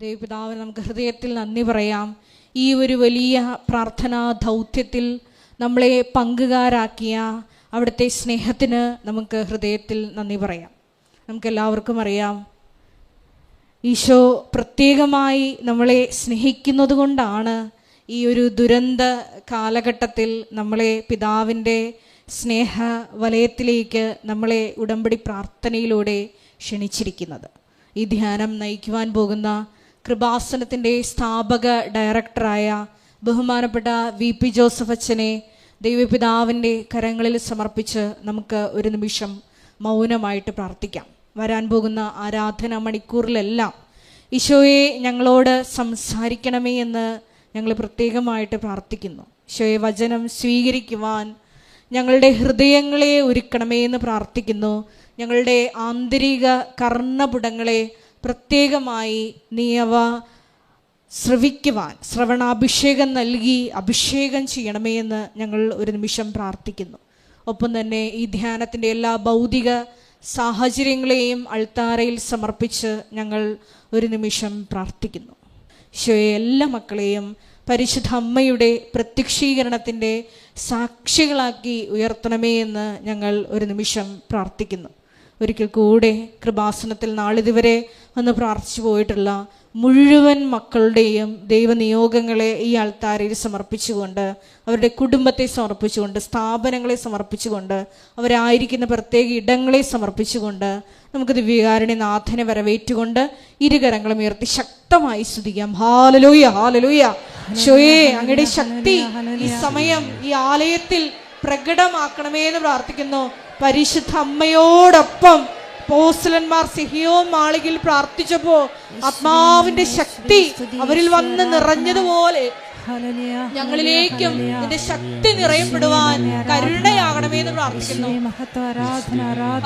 ദൈവപിതാവിന് നമുക്ക് ഹൃദയത്തിൽ നന്ദി പറയാം. ഈ ഒരു വലിയ പ്രാർത്ഥനാ ദൗത്യത്തിൽ നമ്മളെ പങ്കുകാരാക്കിയ അവിടുത്തെ സ്നേഹത്തിന് നമുക്ക് ഹൃദയത്തിൽ നന്ദി പറയാം. നമുക്കെല്ലാവർക്കും അറിയാം, ഈശോ പ്രത്യേകമായി നമ്മളെ സ്നേഹിക്കുന്നത് കൊണ്ടാണ് ഈ ഒരു ദുരന്ത കാലഘട്ടത്തിൽ നമ്മളെ പിതാവിൻ്റെ സ്നേഹ വലയത്തിലേക്ക് നമ്മളെ ഉടമ്പടി പ്രാർത്ഥനയിലൂടെ ക്ഷണിച്ചിരിക്കുന്നത്. ഈ ധ്യാനം നയിക്കുവാൻ പോകുന്ന കൃപാസനത്തിൻ്റെ സ്ഥാപക ഡയറക്ടറായ ബഹുമാനപ്പെട്ട VP ജോസഫ് അച്ഛനെ ദൈവപിതാവിൻ്റെ കരങ്ങളിൽ സമർപ്പിച്ച് നമുക്ക് ഒരു നിമിഷം മൗനമായിട്ട് പ്രാർത്ഥിക്കാം. വരാൻ പോകുന്ന ആരാധന മണിക്കൂറിലെല്ലാം ഈശോയെ ഞങ്ങളോട് സംസാരിക്കണമേ എന്ന് ഞങ്ങൾ പ്രത്യേകമായിട്ട് പ്രാർത്ഥിക്കുന്നു. ഈശോയെ വചനം സ്വീകരിക്കുവാൻ ഞങ്ങളുടെ ഹൃദയങ്ങളെ ഒരുക്കണമേ എന്ന് പ്രാർത്ഥിക്കുന്നു. ഞങ്ങളുടെ ആന്തരിക കർണപുടങ്ങളെ പ്രത്യേകമായി നീ അവ ശ്രവിക്കുവാൻ ശ്രവണാഭിഷേകം നൽകി അഭിഷേകം ചെയ്യണമേ എന്ന് ഞങ്ങൾ ഒരു നിമിഷം പ്രാർത്ഥിക്കുന്നു. ഒപ്പം തന്നെ ഈ ധ്യാനത്തിൻ്റെ എല്ലാ ഭൗതിക സാഹചര്യങ്ങളെയും അൾത്താരയിൽ സമർപ്പിച്ച് ഞങ്ങൾ ഒരു നിമിഷം പ്രാർത്ഥിക്കുന്നു. ഈശോയെ എല്ലാ മക്കളെയും പരിശുദ്ധ അമ്മയുടെ പ്രത്യക്ഷീകരണത്തിൻ്റെ സാക്ഷികളാക്കി ഉയർത്തണമേ എന്ന് ഞങ്ങൾ ഒരു നിമിഷം പ്രാർത്ഥിക്കുന്നു. ഒരിക്കൽ കൂടെ കൃപാസനത്തിൽ നാളിതുവരെ വന്ന് പ്രാർത്ഥിച്ചു പോയിട്ടുള്ള മുഴുവൻ മക്കളുടെയും ദൈവനിയോഗങ്ങളെ ഈ ആൾത്താരയിൽ സമർപ്പിച്ചുകൊണ്ട്, അവരുടെ കുടുംബത്തെ സമർപ്പിച്ചുകൊണ്ട്, സ്ഥാപനങ്ങളെ സമർപ്പിച്ചുകൊണ്ട്, അവരായിരിക്കുന്ന പ്രത്യേക ഇടങ്ങളെ സമർപ്പിച്ചുകൊണ്ട് നമുക്ക് ദിവ്യകാരുണ്യ നാഥനെ വരവേറ്റുകൊണ്ട് ഇരുകരങ്ങളും ഉയർത്തി ശക്തമായി സ്തുതിക്കാം. Hallelujah, hallelujah. ഈശോയേ, അങ്ങയുടെ ശക്തി ഈ സമയം ഈ ആലയത്തിൽ പ്രകടമാക്കണമേ എന്ന് പ്രാർത്ഥിക്കുന്നു. പരിശുദ്ധ അമ്മയോടൊപ്പം അപ്പോസ്തലന്മാർ സിഹിയോൻ മാളികയിൽ പ്രാർത്ഥിച്ചപ്പോ ആത്മാവിന്റെ ശക്തി അവരിൽ വന്ന് നിറഞ്ഞതുപോലെ ഞങ്ങളിലേക്കും നിന്റെ ശക്തി നിറയപ്പെടുവാൻ കരുണയാകണമേ എന്ന് പ്രാർത്ഥിക്കുന്നു.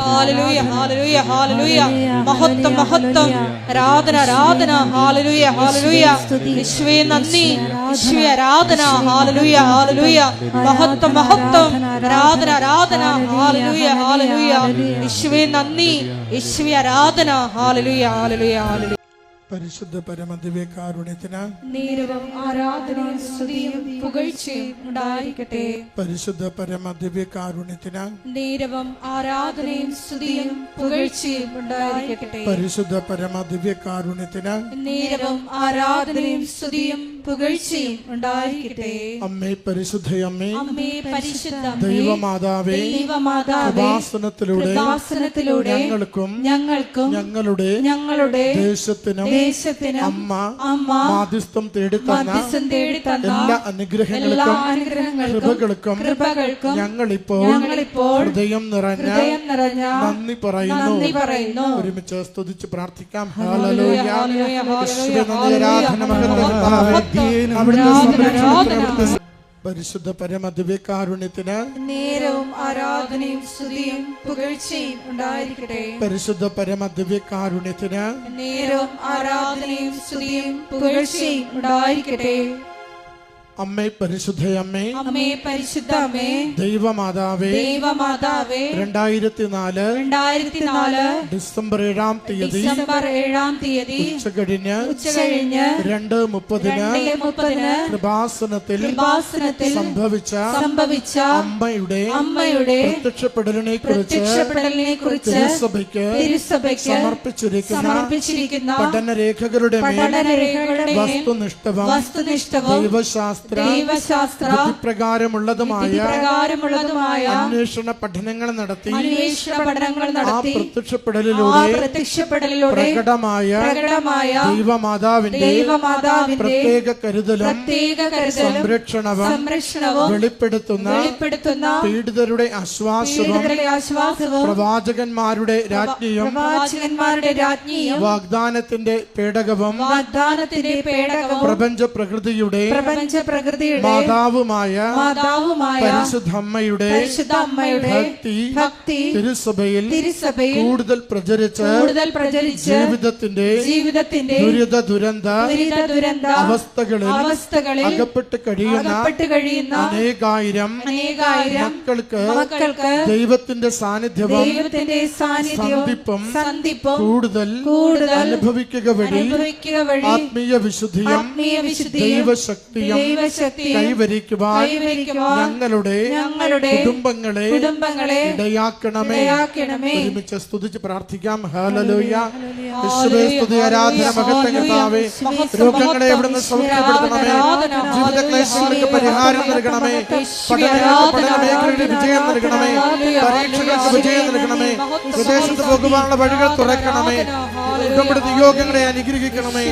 Hallelujah, hallelujah, hallelujah. മഹത്വം, മഹത്വം, ആരാധന, ആരാധന. Hallelujah, hallelujah. യേശുവേ നന്ദി, യേശുവേ ആരാധന. Hallelujah, hallelujah. മഹത്വം, മഹത്വം, ആരാധന, ആരാധന. Hallelujah, hallelujah. യേശുവേ നന്ദി, യേശുവേ ആരാധന. Hallelujah, hallelujah, hallelujah. പരിശുദ്ധ പരമദിവ്യകാരുണ്യത്തിന് നേരവും ആരാധനയും സ്തുതിയും പുകഴ്ചയും ഉണ്ടായിരിക്കട്ടെ. പരിശുദ്ധ പരമദിവ്യകാരുണ്യത്തിന് നേരവും ആരാധനയും സ്തുതിയും പുകഴ്ചയും ഉണ്ടായിരിക്കട്ടെ. പരിശുദ്ധ പരമദിവ്യകാരുണ്യത്തിന് നേരവും ആരാധനയും സ്തുതിയും പുകഴ്ചയും ഉണ്ടായിരിക്കട്ടെ. അമ്മേ പരിശുദ്ധയമ്മേ, അമ്മേ പരിശുദ്ധ ദൈവമാതാവേ, കൃപാസനത്തിലൂടെ ഞങ്ങൾക്കും ഞങ്ങളുടെ ദേശത്തിനും അമ്മ മാധ്യസ്ഥം തേടിത്തന്ന എല്ലാ അനുഗ്രഹങ്ങൾക്കും കൃപകൾക്കും ഞങ്ങളിപ്പോൾ ഹൃദയം നിറഞ്ഞ നന്ദി പറയുന്നു. ഒരുമിച്ച് സ്തുതിച്ച് പ്രാർത്ഥിക്കാം. ഹല്ലേലൂയ, പരിശുദ്ധ പരമദിവ്യകാരുണ്യത്തിന് നേരവും ആരാധനയും സ്തുതിയും പുകഴ്ചയും ഉണ്ടായിരിക്കട്ടെ. പരിശുദ്ധ പരമദിവ്യകാരുണ്യത്തിന് നേരവും ആരാധനയും സ്തുതിയും പുകഴ്ചയും ഉണ്ടായിരിക്കട്ടെ. അമ്മേ പരിശുദ്ധയമ്മേ, അമ്മേ പരിശുദ്ധ അമ്മേ, ദൈവമാതാവേ, 2004 ഡിസംബർ 7-ാം തീയതി ഉച്ചകഴിഞ്ഞ് 2:30 കൃപാസനത്തിൽ സംഭവിച്ച അമ്മയുടെ പ്രത്യക്ഷപ്പെടലിനെ കുറിച്ച് തിരുസഭയ്ക്ക് സമർപ്പിച്ചിരിക്കുന്ന പഠനരേഖകളുടെ വസ്തുനിഷ്ഠവും ദൈവശാസ്ത്ര പ്രകാരമുള്ളതുമായ അന്വേഷണ പഠനങ്ങൾ നടത്തി ആ പ്രത്യക്ഷപ്പെടലിലൂടെ പ്രകടമായ ദൈവമാതാവിന്റെ പ്രത്യേക കരുതലും സംരക്ഷണവും വെളിപ്പെടുത്തുന്ന പീഡിതരുടെ ആശ്വാസവും പ്രവാചകന്മാരുടെ രാജ്ഞിയും വാഗ്ദാനത്തിന്റെ പേടകവും പ്രപഞ്ച പ്രകൃതിയുടെ മാതാവുമായ പരിശുദ്ധ അമ്മയുടെ ഭക്തി തിരുസഭയിൽ കൂടുതൽ പ്രചരിച്ച് ജീവിതത്തിന്റെ ദുരന്ത അവസ്ഥകളിൽ അകപ്പെട്ട് കഴിയുന്ന അനേകായിരം മക്കൾക്ക് ദൈവത്തിന്റെ സാന്നിധ്യവും സന്ധിപ്പും കൂടുതൽ അനുഭവിക്കുക വഴി ആത്മീയ വിശുദ്ധിയും ദൈവശക്തിയും കൈവരിക്കുവാൻ ഞങ്ങളുടെ കുടുംബങ്ങളെ ഇടയാക്കണമേ. ഒരുമിച്ച് സ്തുതിച്ച് പ്രാർത്ഥിക്കാം. ഹല്ലേലൂയ. യേശുവേ സ്തുതി, ആരാധന, മഹത്വം കർത്താവേ. രോഗങ്ങളെ അവിടുന്ന് സൗഖ്യപ്പെടുത്തണമേ. ജീവിത ക്ലേശങ്ങൾക്ക് പരിഹാരം നൽകണമേ. പഠന മേഖലയുടെ വിജയം നൽകണമേ. പരീക്ഷകൾക്ക് വിജയം നൽകണമേ. വിദേശത്ത് പോകുവാനുള്ള വഴികൾ തുറക്കണമേ. നിയോഗങ്ങളെ അനുഗ്രഹിക്കണമേ.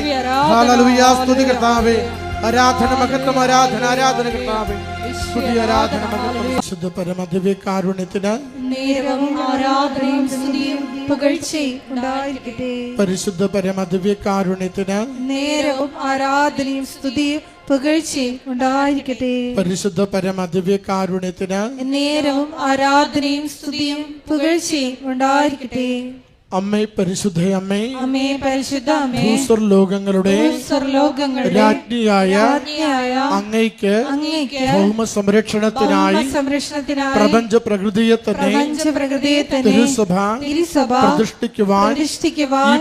ഹല്ലേലൂയ. സ്തുതി കർത്താവേ. ആരാധന, മഹത്വം, ആരാധന കർത്താവേ. സ്തുതി, ആരാധന, മഹത്വം. വിശുദ്ധ പരമദിവ്യകാരുണ്യത്തിന് പരിശുദ്ധ പരമദിവ്യകാരുണ്യത്തിന് ആരാധനയും സ്തുതിയും പുകഴ്ചയും ഉണ്ടായിരിക്കട്ടെ. പരിശുദ്ധ പരമദിവ്യകാരുണ്യത്തിന് നേരവും ആരാധനയും സ്തുതിയും പുകഴ്ചയും ഉണ്ടായിരിക്കട്ടെ. അമ്മേ പരിശുദ്ധ അമ്മേ, അമ്മേ പരിശുദ്ധ അമ്മേ, ഭൂസ്വർലോകങ്ങളുടെ രാജ്ഞിയായ അങ്ങയ്ക്ക് ഭൗമ സംരക്ഷണത്തിനായി പ്രപഞ്ച പ്രകൃതിയെ തന്നെ തിരുസഭ പ്രതിഷ്ഠിക്കുവാൻ ഈ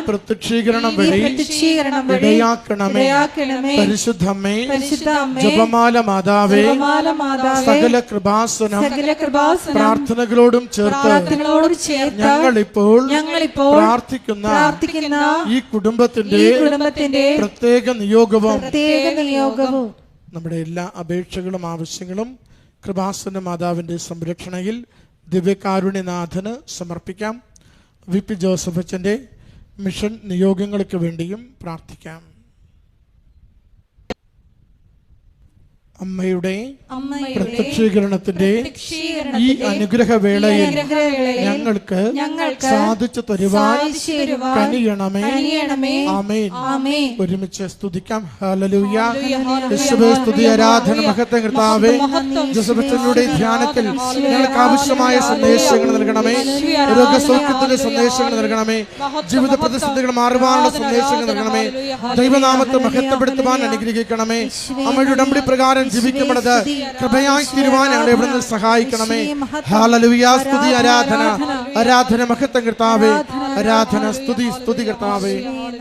പ്രത്യക്ഷീകരണം വഴി ഇടയാക്കണമേ. പരിശുദ്ധ അമ്മേ, ജപമാല മാതാവേ, സകല കൃപാസനം പ്രാർത്ഥനകളോടും ചേർത്ത് ഞങ്ങളിപ്പോൾ പ്രാർത്ഥിക്കുന്ന ഈ കുടുംബത്തിന്റെ പ്രത്യേക നിയോഗവും നമ്മുടെ എല്ലാ അപേക്ഷകളും ആവശ്യങ്ങളും കൃപാസന മാതാവിന്റെ സംരക്ഷണയിൽ ദിവ്യകാരുണ്യനാഥന് സമർപ്പിക്കാം. VP ജോസഫ് അച്ഛന്റെ മിഷൻ നിയോഗങ്ങൾക്ക് വേണ്ടിയും പ്രാർത്ഥിക്കാം. അമ്മയുടെ പ്രത്യക്ഷീകരണത്തിന്റെ ഈ അനുഗ്രഹവേളയിൽ ഞങ്ങൾക്ക് സാധിച്ചു തരുവാൻ കനിയണമേ. ആമേൻ. ഒരുമിച്ച് സ്തുതിക്കാം. ഹല്ലേലൂയ. യേശുവേ സ്തുതി, ആരാധന, മഹത്വം കർത്താവേ. ജോസഫച്ചനുടെ ധ്യാനത്തിൽ ഞങ്ങൾക്ക് ആവശ്യമായ സന്ദേശങ്ങൾ നൽകണമേ. രോഗസൗഖ്യത്തിന്റെ സന്ദേശങ്ങൾ നൽകണമേ. ജീവിത പ്രതിസന്ധികൾ മാറുവാനുള്ള സന്ദേശങ്ങൾ നൽകണമേ. ദൈവനാമത്തെ മഹത്വപ്പെടുത്തുവാൻ അനുഗ്രഹിക്കണമേ. അമ്മയുടെ ഉടമ്പടി പ്രകാരം ജീവിക്കപ്പെടുന്നത് കൃപയായി തീരുവാൻ ഞങ്ങളെ ഇവിടുന്ന് സഹായിക്കണമേ. ഹല്ലേലൂയ. സ്തുതി, ആരാധന, മഹത്വം കർത്താവേ. ആരാധന, സ്തുതി കർത്താവേ.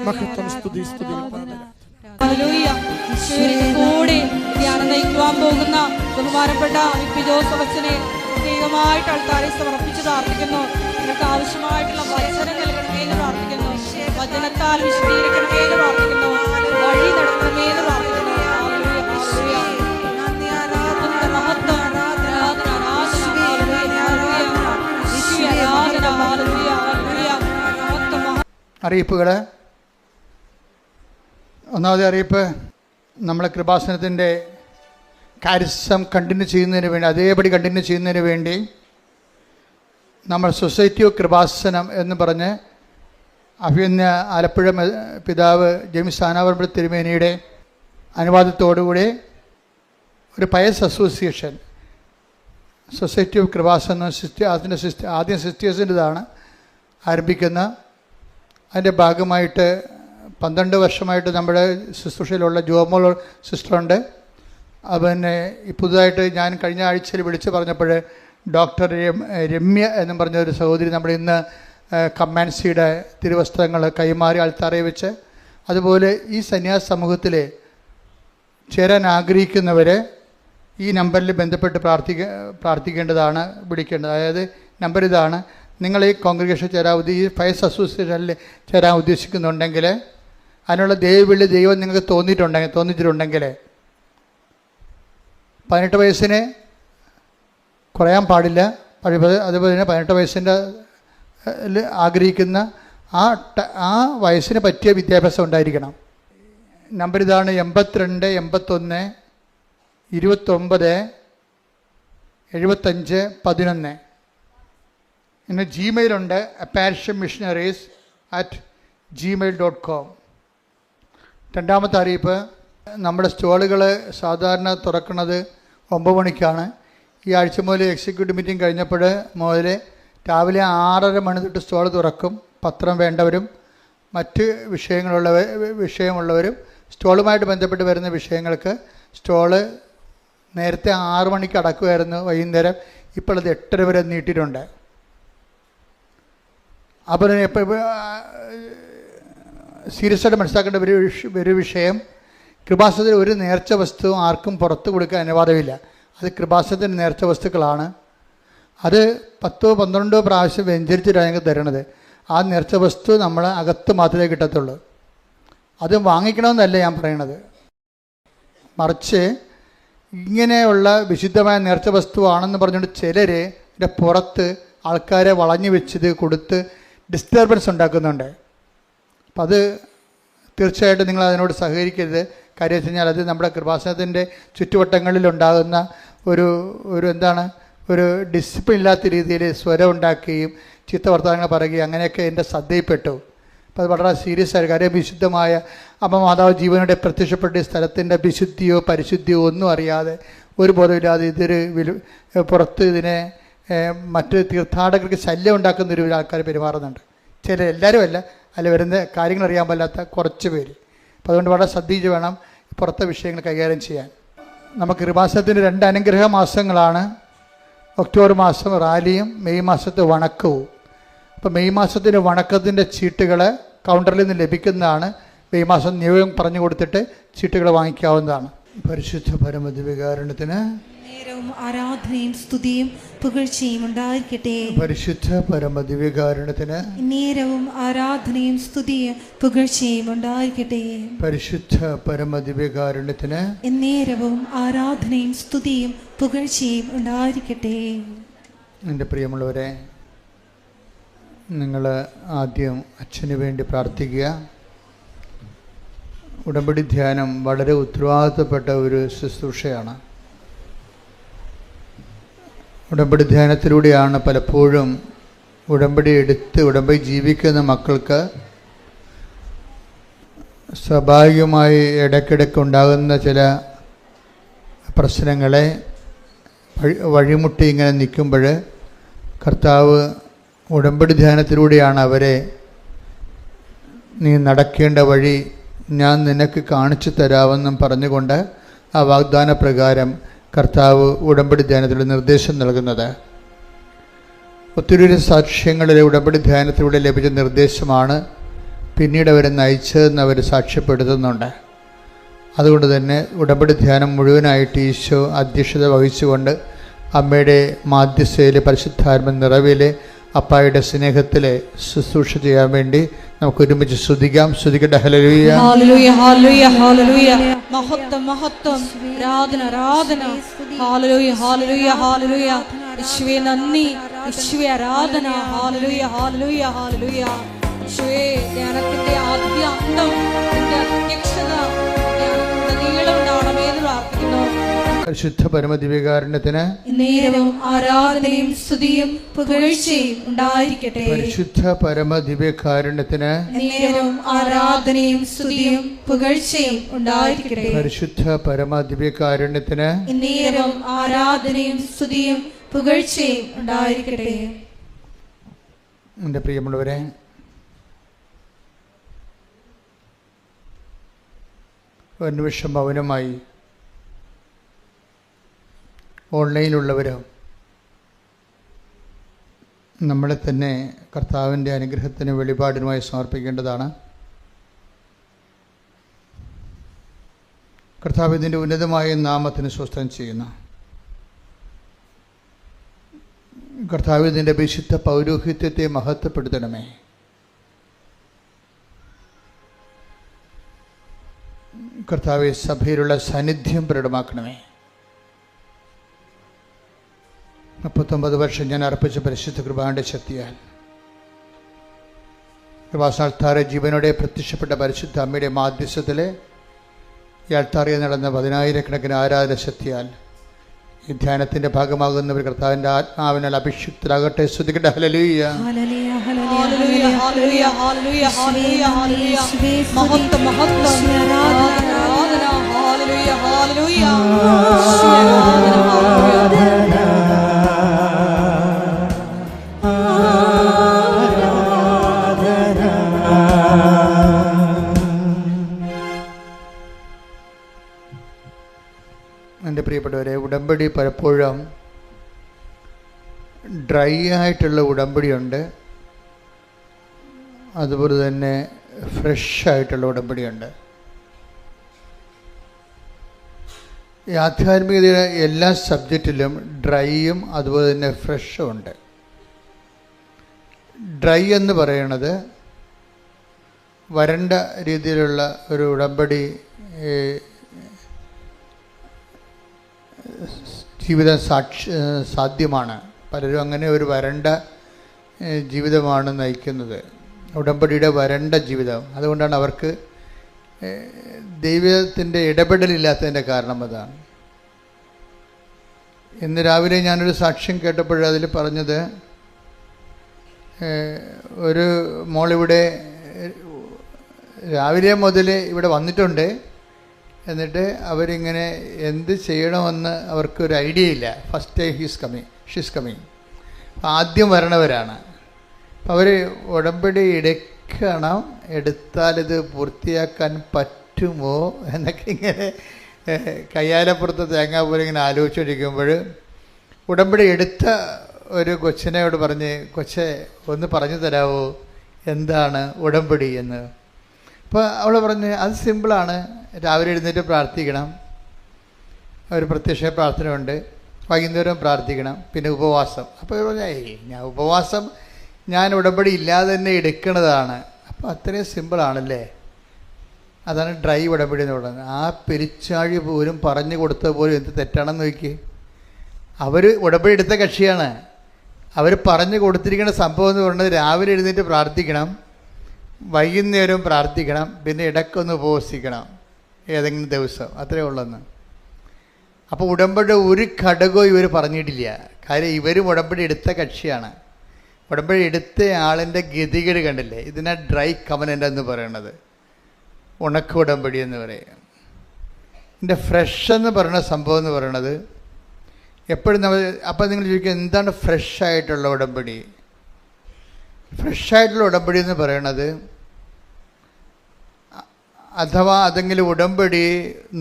മഹത്വം, സ്തുതി കർത്താവേ. ഹല്ലേലൂയ. കൂടെ ധ്യാനം നയിക്കുവാൻ പോകുന്ന ബഹുമാനപ്പെട്ട VP ജോസഫ് അച്ഛനെ പ്രത്യേകമായിട്ട് ആൾക്കാരെ സമർപ്പിച്ച് പ്രാർത്ഥിക്കുന്നു. നിങ്ങൾക്ക് ആവശ്യമായിട്ടുള്ള വചനം നൽകണമേ എന്ന് പ്രാർത്ഥിക്കുന്നു. വചനത്താൽ വിശദീകരിക്കണമേ എന്ന് പ്രാർത്ഥിക്കുന്നു. വഴി നടത്തണമേ എന്ന് പ്രാർത്ഥിക്കുന്നു. അറിയിപ്പുകൾ. ഒന്നാമത്തെ അറിയിപ്പ്, നമ്മളെ കൃപാസനത്തിൻ്റെ കാരിസം കണ്ടിന്യൂ ചെയ്യുന്നതിന് വേണ്ടി, അതേപടി കണ്ടിന്യൂ ചെയ്യുന്നതിന് വേണ്ടി നമ്മൾ സൊസൈറ്റി ഓഫ് കൃപാസനം എന്ന് പറഞ്ഞ് അഭിനന്ദ ആലപ്പുഴ പിതാവ് ജെയിംസ് ആനാവറമ്പ് തിരുമേനിയുടെ അനുവാദത്തോടുകൂടി ഒരു pious association society of Kripasanam ആദ്യം സിസ്റ്റേഴ്സിൻ്റെതാണ് ആരംഭിക്കുന്ന. അതിൻ്റെ ഭാഗമായിട്ട് 12 വർഷമായിട്ട് നമ്മുടെ ശുശ്രൂഷയിലുള്ള ജോമോൾ സിസ്റ്ററുണ്ട്. പിന്നെ പുതുതായിട്ട് ഞാൻ കഴിഞ്ഞ ആഴ്ചയിൽ വിളിച്ച് പറഞ്ഞപ്പോൾ ഡോക്ടർ രമ്യ എന്നും പറഞ്ഞൊരു സഹോദരി നമ്മൾ ഇന്ന് കമ്മാൻസിയുടെ തിരുവസ്ത്രങ്ങൾ കൈമാറി അൾത്താറയിൽ വെച്ച്, അതുപോലെ ഈ സന്യാസ സമൂഹത്തിൽ ചേരാൻ ആഗ്രഹിക്കുന്നവർ ഈ നമ്പറിൽ ബന്ധപ്പെട്ട് പ്രാർത്ഥിക്കേണ്ടതാണ്, വിളിക്കേണ്ടത്. അതായത് നമ്പർ ഇതാണ്. നിങ്ങൾ ഈ കോൺഗ്രിഗേഷൻ ഈ ഫയസ് അസോസിയേഷനിൽ ചേരാൻ ഉദ്ദേശിക്കുന്നുണ്ടെങ്കിൽ, അതിനുള്ള ദൈവം നിങ്ങൾക്ക് തോന്നിച്ചിട്ടുണ്ടെങ്കിൽ 18 വയസ്സിന് കുറയാൻ പാടില്ല. അതുപോലെ തന്നെ 18 വയസ്സിൻ്റെ ആഗ്രഹിക്കുന്ന ആ വയസ്സിന് പറ്റിയ വിദ്യാഭ്യാസം ഉണ്ടായിരിക്കണം. നമ്പർ ഇതാണ്: 82 81 29 75 11. പിന്നെ ജിമെയിലുണ്ട്, apparitionmissionaries@gmail.com. രണ്ടാമത്തെ അറിയിപ്പ്, നമ്മുടെ സ്റ്റോളുകൾ സാധാരണ തുറക്കുന്നത് 9 മണിക്കാണ്. ഈ ആഴ്ച മുതൽ എക്സിക്യൂട്ടീവ് മീറ്റിംഗ് കഴിഞ്ഞപ്പോൾ മുതൽ രാവിലെ 6:30 മണി തൊട്ട് സ്റ്റോൾ തുറക്കും. പത്രം വേണ്ടവരും മറ്റ് വിഷയമുള്ളവരും സ്റ്റോളുമായിട്ട് ബന്ധപ്പെട്ട് വരുന്ന വിഷയങ്ങൾക്ക് സ്റ്റോള് നേരത്തെ 6 മണിക്ക് അടക്കുമായിരുന്നു വൈകുന്നേരം. ഇപ്പോൾ അത് 8:30 വരെ നീട്ടിയിട്ടുണ്ട്. അപ്പോൾ സീരിയസ് ആയിട്ട് മനസ്സിലാക്കേണ്ട ഒരു വിഷയം, കൃപാസനത്തിൽ ഒരു നേർച്ച വസ്തുവും ആർക്കും പുറത്ത് കൊടുക്കാൻ അനുവാദമില്ല. അത് കൃപാസനത്തിൻ്റെ നേർച്ച വസ്തുക്കളാണ്. അത് 10-12 പ്രാവശ്യം വ്യഞ്ചരിച്ചിട്ടാണ് ഞങ്ങൾക്ക് തരണത്. ആ നേർച്ച വസ്തു നമ്മൾ അകത്ത് മാത്രമേ കിട്ടത്തുള്ളൂ. അത് വാങ്ങിക്കണമെന്നല്ല ഞാൻ പറയണത്, മറിച്ച് ഇങ്ങനെയുള്ള വിശുദ്ധമായ നേർച്ച വസ്തുവാണെന്ന് പറഞ്ഞുകൊണ്ട് ചിലർ ഇതിൻ്റെ പുറത്ത് ആൾക്കാരെ വളഞ്ഞു വെച്ചത് കൊടുത്ത് ഡിസ്റ്റർബൻസ് ഉണ്ടാക്കുന്നുണ്ട്. അപ്പം അത് തീർച്ചയായിട്ടും നിങ്ങൾ അതിനോട് സഹകരിക്കരുത്. കാര്യം വെച്ച് കഴിഞ്ഞാൽ അത് നമ്മുടെ കൃപാസനത്തിൻ്റെ ചുറ്റുവട്ടങ്ങളിലുണ്ടാകുന്ന ഒരു ഡിസിപ്ലിൻ ഇല്ലാത്ത രീതിയിൽ സ്വരം ഉണ്ടാക്കുകയും ചീത്ത വർത്തമാനങ്ങൾ പറയുകയും അങ്ങനെയൊക്കെ എൻ്റെ ശ്രദ്ധയിൽപ്പെട്ടു. അപ്പോൾ അത് വളരെ സീരിയസ് ആയ കാര്യം. വിശുദ്ധമായ അമ്മ മാതാവ് ജീവനോടെ പ്രത്യക്ഷപ്പെട്ട സ്ഥലത്തിൻ്റെ വിശുദ്ധിയോ പരിശുദ്ധിയോ ഒന്നും അറിയാതെ ഒരു ബോധമില്ലാതെ പുറത്ത് ഇതിനെ മറ്റ് തീർത്ഥാടകർക്ക് ശല്യം ഉണ്ടാക്കുന്ന ഒരു ആൾക്കാർ പെരുമാറുന്നുണ്ട്. എല്ലാവരും അല്ല, അതിൽ വരുന്ന കാര്യങ്ങൾ അറിയാൻ പാടില്ലാത്ത കുറച്ച് പേര്. അപ്പോൾ അതുകൊണ്ട് വളരെ ശ്രദ്ധിച്ച് വേണം പുറത്തെ വിഷയങ്ങൾ കൈകാര്യം ചെയ്യാൻ. നമുക്ക് കൃപാസനത്തിൻ്റെ 2 അനുഗ്രഹ മാസങ്ങളാണ്. ഒക്ടോബർ മാസം റാലിയും മെയ് മാസത്തെ വണക്കവും. അപ്പോൾ മെയ് മാസത്തിൻ്റെ വണക്കത്തിൻ്റെ ചീട്ടുകൾ കൗണ്ടറിൽ നിന്ന് ലഭിക്കുന്നതാണ്. മെയ് മാസം നിയോഗം പറഞ്ഞു കൊടുത്തിട്ട് ചീട്ടുകൾ വാങ്ങിക്കാവുന്നതാണ്. പരിശുദ്ധ പരമദിവ്യകാരുണ്യത്തിന് നേരവും ആരാധനയും സ്തുതിയും പുകഴ്ചയും ഉണ്ടായിരിക്കട്ടെ. പരിശുദ്ധ പരമദിവ്യകാരുണ്യത്തിന് നേരവും ആരാധനയും സ്തുതിയും പുകഴ്ചയും ഉണ്ടായിരിക്കട്ടെ. പരിശുദ്ധ പരമദിവ്യകാരുണ്യത്തിന് നേരവും ആരാധനയും സ്തുതിയും പുകഴ്ചയും ഉണ്ടായിരിക്കട്ടെ. എൻ്റെ പ്രിയമുള്ളവരെ, നിങ്ങൾ ആദ്യം അച്ഛന് വേണ്ടി പ്രാർത്ഥിക്കുക. ഉടമ്പടി ധ്യാനം വളരെ ഉത്തരവാദിത്തപ്പെട്ട ഒരു ശുശ്രൂഷയാണ്. ഉടമ്പടി ധ്യാനത്തിലൂടെയാണ് പലപ്പോഴും ഉടമ്പടി എടുത്ത് ഉടമ്പടി ജീവിക്കുന്ന മക്കൾക്ക് സ്വാഭാവികമായി ഇടയ്ക്കിടയ്ക്ക് ഉണ്ടാകുന്ന ചില പ്രശ്നങ്ങളെ വഴിമുട്ടി ഇങ്ങനെ നിൽക്കുമ്പോൾ കർത്താവ് ഉടമ്പടി ധ്യാനത്തിലൂടെയാണ് അവരെ നീ നടക്കേണ്ട വഴി ഞാൻ നിനക്ക് കാണിച്ചു തരാമെന്നും പറഞ്ഞുകൊണ്ട് ആ വാഗ്ദാന പ്രകാരം കർത്താവ് ഉടമ്പടി ധ്യാനത്തിലൂടെ നിർദ്ദേശം നൽകുന്നത്. ഒത്തിരി സാക്ഷ്യങ്ങളിലെ ഉടമ്പടി ധ്യാനത്തിലൂടെ ലഭിച്ച നിർദ്ദേശമാണ് പിന്നീട് അവരെ നയിച്ചതെന്ന് അവർ സാക്ഷ്യപ്പെടുത്തുന്നുണ്ട്. അതുകൊണ്ട് തന്നെ ഉടമ്പടി ധ്യാനം മുഴുവനായിട്ട് ഈശോ അധ്യക്ഷത വഹിച്ചുകൊണ്ട് അമ്മയുടെ മാധ്യസ്ഥയിലെ പരിശുദ്ധാത്മ നിറവിലെ അപ്പായുടെ സ്നേഹത്തിലെ ശുശ്രൂഷ ചെയ്യാൻ വേണ്ടി നമുക്ക് ഒരുമിച്ച് സ്തുതിക്കാം. സ്തുതിക്കട്ടെ. Hallelujah, hallelujah, hallelujah, hallelujah. മഹത്വം, മഹത്വം, ആരാധന, ആരാധന. Hallelujah, hallelujah, hallelujah. യേശുവേ നന്ദി, യേശുവേ ആരാധന. Hallelujah, hallelujah, hallelujah. യേശുവേ ധ്യാനത്തിന്റെ ആദ്യ അന്തം നിന്റെ അധ്യക്ഷത ധ്യാനത്തിന്റെ നീളം ഉണ്ടാവണമേ എന്ന് പ്രാർത്ഥിക്കുന്നു. പരിശുദ്ധ പരമദിവ്യകാരുണ്യത്തിന് നേരവും ആരാധനയും സ്തുതിയും പുകഴ്ചയും ഉണ്ടായിരിക്കട്ടെ. പരിശുദ്ധ പരമദിവ്യകാരുണ്യത്തിന് നേരവും ആരാധനയും സ്തുതിയും പുകഴ്ചയും ഉണ്ടായിരിക്കട്ടെ. പരിശുദ്ധ പരമദിവ്യകാരുണ്യത്തിന് നേരവും ആരാധനയും സ്തുതിയും പുകഴ്ചയും ഉണ്ടായിരിക്കട്ടെ. എൻ്റെ പ്രിയമുള്ളവരെ, ഒരു നിമിഷം മൗനമായി ഓൺലൈനിലുള്ളവരും നമ്മളെ തന്നെ കർത്താവിൻ്റെ അനുഗ്രഹത്തിന് വെളിപാടിനുമായി സമർപ്പിക്കേണ്ടതാണ്. കർത്താവ് ഇതിൻ്റെ ഉന്നതമായ നാമത്തിന് സ്വസ്ഥം ചെയ്യുന്നു. കർത്താവ് ഇതിൻ്റെ വിശുദ്ധ പൗരോഹിത്യത്തെ മഹത്വപ്പെടുത്തണമേ. കർത്താവ് സഭയിലുള്ള സാന്നിധ്യം പ്രകടമാക്കണമേ. 39 വർഷം ഞാൻ അർപ്പിച്ച പരിശുദ്ധ കൃപാന്റെ ശക്തിയാൽ കൃപാസ്ഥാന ജീവനോടെ പ്രത്യക്ഷപ്പെട്ട പരിശുദ്ധ അമ്മയുടെ മാധ്യസ്ഥത്തിലെ ഈ അൾത്താറിൽ നടന്ന 10,000-കണക്കിന് ആരാധന ശക്തിയാൽ ഈ ധ്യാനത്തിന്റെ ഭാഗമാകുന്നവർ കർത്താവിന്റെ ആത്മാവിനാൽ അഭിഷിക്തരാകട്ടെ. സ്തുതിക്കട്ടെ. Hallelujah, hallelujah, hallelujah, hallelujah, hallelujah. മഹത്വം, മഹത്വം, ആരാധന, ആരാധന. എൻ്റെ പ്രിയപ്പെട്ടവരെ, ഉടമ്പടി പലപ്പോഴും ഡ്രൈ ആയിട്ടുള്ള ഉടമ്പടിയുണ്ട്, അതുപോലെ തന്നെ ഫ്രഷ് ആയിട്ടുള്ള ഉടമ്പടിയുണ്ട്. ഈ ആധ്യാത്മികതയുടെ എല്ലാ സബ്ജക്റ്റിലും ഡ്രൈയും അതുപോലെ തന്നെ ഫ്രഷും ഉണ്ട്. ഡ്രൈ എന്ന് പറയുന്നത് വരണ്ട രീതിയിലുള്ള ഒരു ഉടമ്പടി ജീവിതം സാധ്യമാണ്. പലരും അങ്ങനെ ഒരു വരണ്ട ജീവിതമാണ് നയിക്കുന്നത്, ഉടമ്പടിയുടെ വരണ്ട ജീവിതം. അതുകൊണ്ടാണ് അവർക്ക് ദൈവത്തിൻ്റെ ഇടപെടലില്ലാത്തതിൻ്റെ കാരണം അതാണ്. ഇന്ന് രാവിലെ ഞാനൊരു സാക്ഷ്യം കേട്ടപ്പോൾ അതിൽ പറഞ്ഞത്, ഒരു മോളിവിടെ രാവിലെ മുതൽ ഇവിടെ വന്നിട്ടുണ്ട്, എന്നിട്ട് അവരിങ്ങനെ എന്ത് ചെയ്യണമെന്ന് അവർക്കൊരു ഐഡിയ ഇല്ല. First time she's coming. ആദ്യം വരണവരാണ്. അപ്പം അവർ ഉടമ്പടി എടുത്താലിത് പൂർത്തിയാക്കാൻ പറ്റുമോ എന്നൊക്കെ ഇങ്ങനെ കയ്യാലപ്പുറത്ത് തേങ്ങാ പോലെ ഇങ്ങനെ ആലോചിച്ചുകൊണ്ടിരിക്കുമ്പോൾ ഉടമ്പടി എടുത്ത ഒരു കൊച്ചിനോട് പറഞ്ഞ്, കൊച്ചെ ഒന്ന് പറഞ്ഞു തരാമോ എന്താണ് ഉടമ്പടി എന്ന്. അപ്പോൾ അവൾ പറഞ്ഞ്, അത് സിമ്പിളാണ്, രാവിലെ എഴുന്നേറ്റ് പ്രാർത്ഥിക്കണം, ഒരു പ്രത്യക്ഷ പ്രാർത്ഥനയുണ്ട്, വൈകുന്നേരം പ്രാർത്ഥിക്കണം, പിന്നെ ഉപവാസം. അപ്പോൾ ഞാൻ ഉപവാസം ഞാൻ ഉടമ്പടി ഇല്ലാതെ തന്നെ എടുക്കുന്നതാണ്. അപ്പോൾ അത്രയും സിമ്പിളാണല്ലേ. അതാണ് ഡ്രൈ ഉടമ്പടി എന്ന് പറയുന്നത്. ആ പെരിച്ചാഴി പോലും പറഞ്ഞു കൊടുത്ത പോലും എന്ത് തെറ്റാണെന്ന് നോക്കി. അവർ ഉടമ്പടി എടുത്ത കക്ഷിയാണ്. അവർ പറഞ്ഞു കൊടുത്തിരിക്കുന്ന സംഭവം എന്ന് പറയുന്നത് രാവിലെ എഴുന്നേറ്റ് പ്രാർത്ഥിക്കണം, വൈകുന്നേരവും പ്രാർത്ഥിക്കണം, പിന്നെ ഇടയ്ക്കൊന്ന് ഉപവസിക്കണം ഏതെങ്കിലും ദിവസം, അത്രയേ ഉള്ളെന്ന്. അപ്പോൾ ഉടമ്പടി ഒരു ഘടകവും ഇവർ പറഞ്ഞിട്ടില്ല. കാര്യം ഇവരും ഉടമ്പടി എടുത്ത കക്ഷിയാണ്. ഉടമ്പടി എടുത്ത ആളിൻ്റെ ഗതികേട് കണ്ടില്ലേ. ഇതിനാ ഡ്രൈ കവനൻ്റ് എന്ന് പറയണത്, ഉണക്ക ഉടമ്പടി എന്ന് പറയും. ഇതിൻ്റെ ഫ്രഷ് എന്ന് പറയുന്ന സംഭവം എന്ന് പറയണത് എപ്പോഴും നമ്മൾ, അപ്പം നിങ്ങൾ ചോദിക്കുക എന്താണ് ഫ്രഷായിട്ടുള്ള ഉടമ്പടി? ഫ്രഷായിട്ടുള്ള ഉടമ്പടി എന്ന് പറയണത്, അഥവാ അതെങ്കിലും ഉടമ്പടി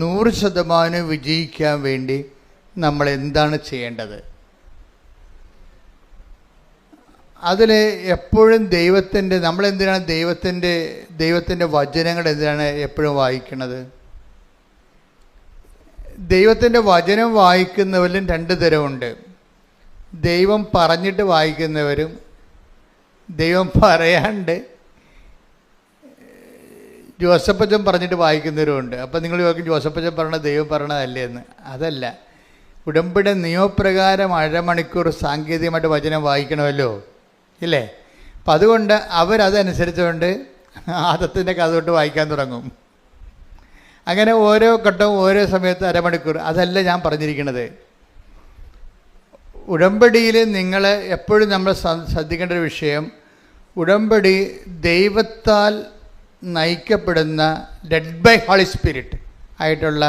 100% വിജയിക്കാൻ വേണ്ടി നമ്മൾ എന്താണ് ചെയ്യേണ്ടത്? അതിൽ എപ്പോഴും നമ്മളെന്തിനാണ് ദൈവത്തിൻ്റെ വചനങ്ങൾ എന്തിനാണ് എപ്പോഴും വായിക്കുന്നത്? ദൈവത്തിൻ്റെ വചനം വായിക്കുന്നവരിലും 2 തരമുണ്ട്. ദൈവം പറഞ്ഞിട്ട് വായിക്കുന്നവരും ദൈവം പറയാണ്ട് ജോസഫച്ചൻ പറഞ്ഞിട്ട് വായിക്കുന്നവരുമുണ്ട്. അപ്പം നിങ്ങൾ ചോദിക്കും, ജോസഫച്ചൻ പറഞ്ഞ ദൈവം പറഞ്ഞതല്ലേ എന്ന്. അതല്ല, ഉടമ്പടി നിയമപ്രകാരം അരമണിക്കൂർ സാങ്കേതികമായിട്ട് വചനം വായിക്കണമല്ലോ, ഇല്ലേ? അപ്പം അതുകൊണ്ട് അവരതനുസരിച്ചുകൊണ്ട് ആദത്തിൻ്റെ കഥ തൊട്ട് വായിക്കാൻ തുടങ്ങും. അങ്ങനെ ഓരോ ഘട്ടവും ഓരോ സമയത്ത് അരമണിക്കൂർ. അതല്ല ഞാൻ പറഞ്ഞിരിക്കുന്നത്. ഉടമ്പടിയിൽ നിങ്ങൾ എപ്പോഴും നമ്മൾ ശ്രദ്ധിക്കേണ്ട ഒരു വിഷയം, ഉടമ്പടി ദൈവത്താൽ നയിക്കപ്പെടുന്ന ലെഡ് ബൈ ഹോളി സ്പിരിറ്റ് ആയിട്ടുള്ള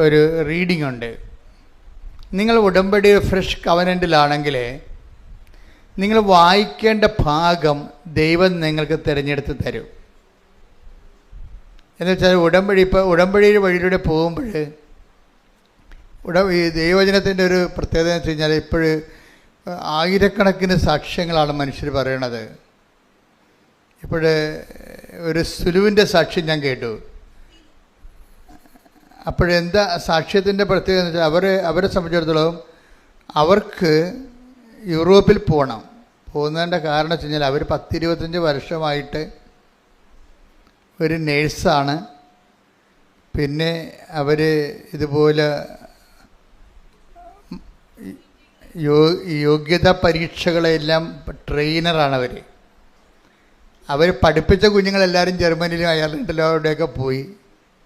ഒരു റീഡിംഗ് ഉണ്ട്. നിങ്ങൾ ഉടമ്പടി ഫ്രഷ് കവനൻ്റിലാണെങ്കിൽ നിങ്ങൾ വായിക്കേണ്ട ഭാഗം ദൈവം നിങ്ങൾക്ക് തിരഞ്ഞെടുത്ത് തരും. എന്നുവെച്ചാൽ ഉടമ്പടിയുടെ വഴിയിലൂടെ പോകുമ്പോൾ ഈ ദൈവവചനത്തിൻ്റെ ഒരു പ്രത്യേകത എന്ന് വെച്ച് കഴിഞ്ഞാൽ ഇപ്പോഴും ആയിരക്കണക്കിന് സാക്ഷ്യങ്ങളാണ് മനുഷ്യർ പറയണത്. ഒരു സുലുവിൻ്റെ സാക്ഷ്യം ഞാൻ കേട്ടു. അപ്പോഴെന്താ സാക്ഷ്യത്തിൻ്റെ പ്രത്യേകത എന്ന് വെച്ചാൽ അവരെ സംബന്ധിച്ചിടത്തോളം അവർക്ക് യൂറോപ്പിൽ പോകുന്നതിൻ്റെ കാരണം വെച്ച് കഴിഞ്ഞാൽ അവർ 10-25 വർഷമായിട്ട് ഒരു നേഴ്സാണ്. പിന്നെ അവർ ഇതുപോലെ യോഗ്യതാ പരീക്ഷകളെല്ലാം ട്രെയിനറാണ്. അവർ പഠിപ്പിച്ച കുഞ്ഞുങ്ങളെല്ലാവരും ജർമ്മനിയിലും അയർലൻഡിലും അവിടെയൊക്കെ പോയി.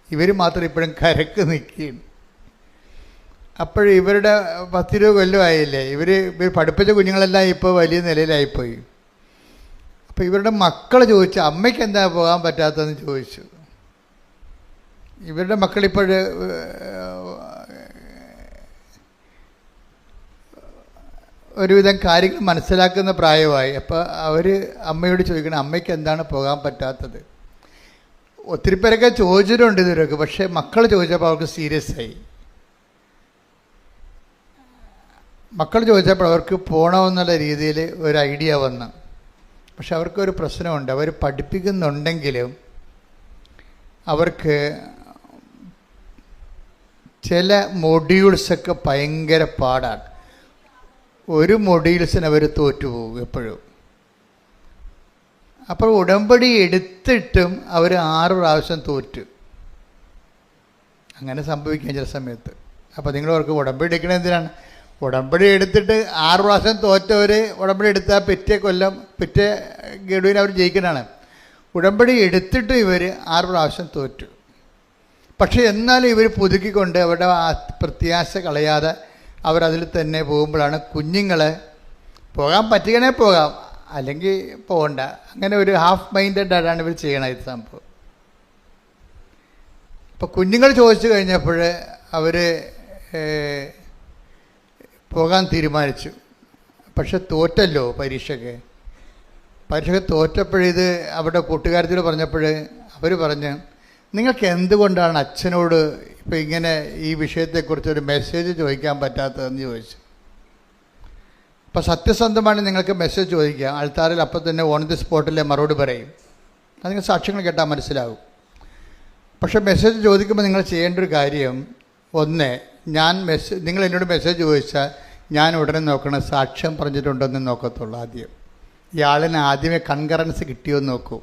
ഇവർ മാത്രം ഇപ്പോഴും കരക്ക് നിൽക്കുകയാണ്. അപ്പോഴിവരുടെ 10-20 കൊല്ലമായില്ലേ, ഇവർ പഠിപ്പിച്ച കുഞ്ഞുങ്ങളെല്ലാം ഇപ്പോൾ വലിയ നിലയിലായിപ്പോയി. അപ്പോൾ ഇവരുടെ മക്കൾ ചോദിച്ചു, അമ്മയ്ക്ക് എന്താ പോകാൻ പറ്റാത്തതെന്ന് ചോദിച്ചു. ഇവരുടെ മക്കളിപ്പോൾ ഒരുവിധം കാര്യങ്ങൾ മനസ്സിലാക്കുന്ന പ്രായമായി. അപ്പോൾ അവർ അമ്മയോട് ചോദിക്കണം, അമ്മയ്ക്ക് എന്താണ് പോകാൻ പറ്റാത്തത്? ഒത്തിരി പേരൊക്കെ ചോദിച്ചിട്ടുണ്ട് ഇതുവരെയൊക്കെ. പക്ഷേ മക്കൾ ചോദിച്ചപ്പോൾ അവർക്ക് സീരിയസ് ആയി. മക്കൾ ചോദിച്ചപ്പോൾ അവർക്ക് പോകണമെന്നുള്ള രീതിയിൽ ഒരു ഐഡിയ വന്നു. പക്ഷെ അവർക്കൊരു പ്രശ്നമുണ്ട്. അവർ പഠിപ്പിക്കുന്നുണ്ടെങ്കിലും അവർക്ക് ചില മൊഡ്യൂൾസൊക്കെ ഭയങ്കര പാടാണ്. ഒരു മൊഡ്യൂൾസിന് അവർ തോറ്റുപോകും എപ്പോഴും. അപ്പോൾ ഉടമ്പടി എടുത്തിട്ടും അവർ 6 പ്രാവശ്യം തോറ്റു. അങ്ങനെ സംഭവിക്കാം ചില സമയത്ത്. അപ്പോൾ നിങ്ങൾ അവർക്ക് ഉടമ്പടി എടുക്കണത് എന്തിനാണ്? ഉടമ്പടി എടുത്തിട്ട് 6 പ്രാവശ്യം തോറ്റവർ ഉടമ്പടി എടുത്താൽ പിറ്റേ ഗഡുവിന് അവർ ജയിക്കണതാണ്. ഉടമ്പടി എടുത്തിട്ട് ഇവർ 6 പ്രാവശ്യം തോറ്റു. പക്ഷേ എന്നാലും ഇവർ പുതുക്കിക്കൊണ്ട് അവരുടെ ആ പ്രത്യാശ കളയാതെ അവരതിൽ തന്നെ പോകുമ്പോഴാണ് കുഞ്ഞുങ്ങളെ പോകാൻ പറ്റുകയാണെ പോകാം, അല്ലെങ്കിൽ പോകണ്ട. അങ്ങനെ ഒരു ഹാഫ് മൈൻഡഡ് ആയിട്ടാണ് ഇവർ ചെയ്യണത് ഇത് സംഭവം. ഇപ്പോൾ കുഞ്ഞുങ്ങൾ ചോദിച്ചു കഴിഞ്ഞപ്പോൾ അവർ പോകാൻ തീരുമാനിച്ചു. പക്ഷെ തോറ്റല്ലോ പരീക്ഷയ്ക്ക് തോറ്റപ്പോഴിത് അവരുടെ കൂട്ടുകാരത്തിൽ പറഞ്ഞപ്പോൾ അവർ പറഞ്ഞ്, നിങ്ങൾക്ക് എന്തുകൊണ്ടാണ് അച്ഛനോട് ഇപ്പോൾ ഇങ്ങനെ ഈ വിഷയത്തെക്കുറിച്ചൊരു മെസ്സേജ് ചോദിക്കാൻ പറ്റാത്തതെന്ന് ചോദിച്ചു. അപ്പോൾ സത്യസന്ധമാണ് നിങ്ങൾക്ക് മെസ്സേജ് ചോദിക്കുക. ആൾത്താരിൽ അപ്പം തന്നെ ഓൺ ദി സ്പോട്ടിലെ മറുപടി പറയും. അത് നിങ്ങൾ സാക്ഷ്യങ്ങൾ കേട്ടാൽ മനസ്സിലാവും. പക്ഷേ മെസ്സേജ് ചോദിക്കുമ്പോൾ നിങ്ങൾ ചെയ്യേണ്ട ഒരു കാര്യം, ഒന്ന്, നിങ്ങൾ എന്നോട് മെസ്സേജ് ചോദിച്ചാൽ ഞാൻ ഉടനെ നോക്കണം സാക്ഷ്യം പറഞ്ഞിട്ടുണ്ടോയെന്ന് നോക്കത്തുള്ളൂ. ആദ്യം ഇയാളിന് ആദ്യമേ കൺകറൻസ് കിട്ടിയോ എന്ന് നോക്കൂ.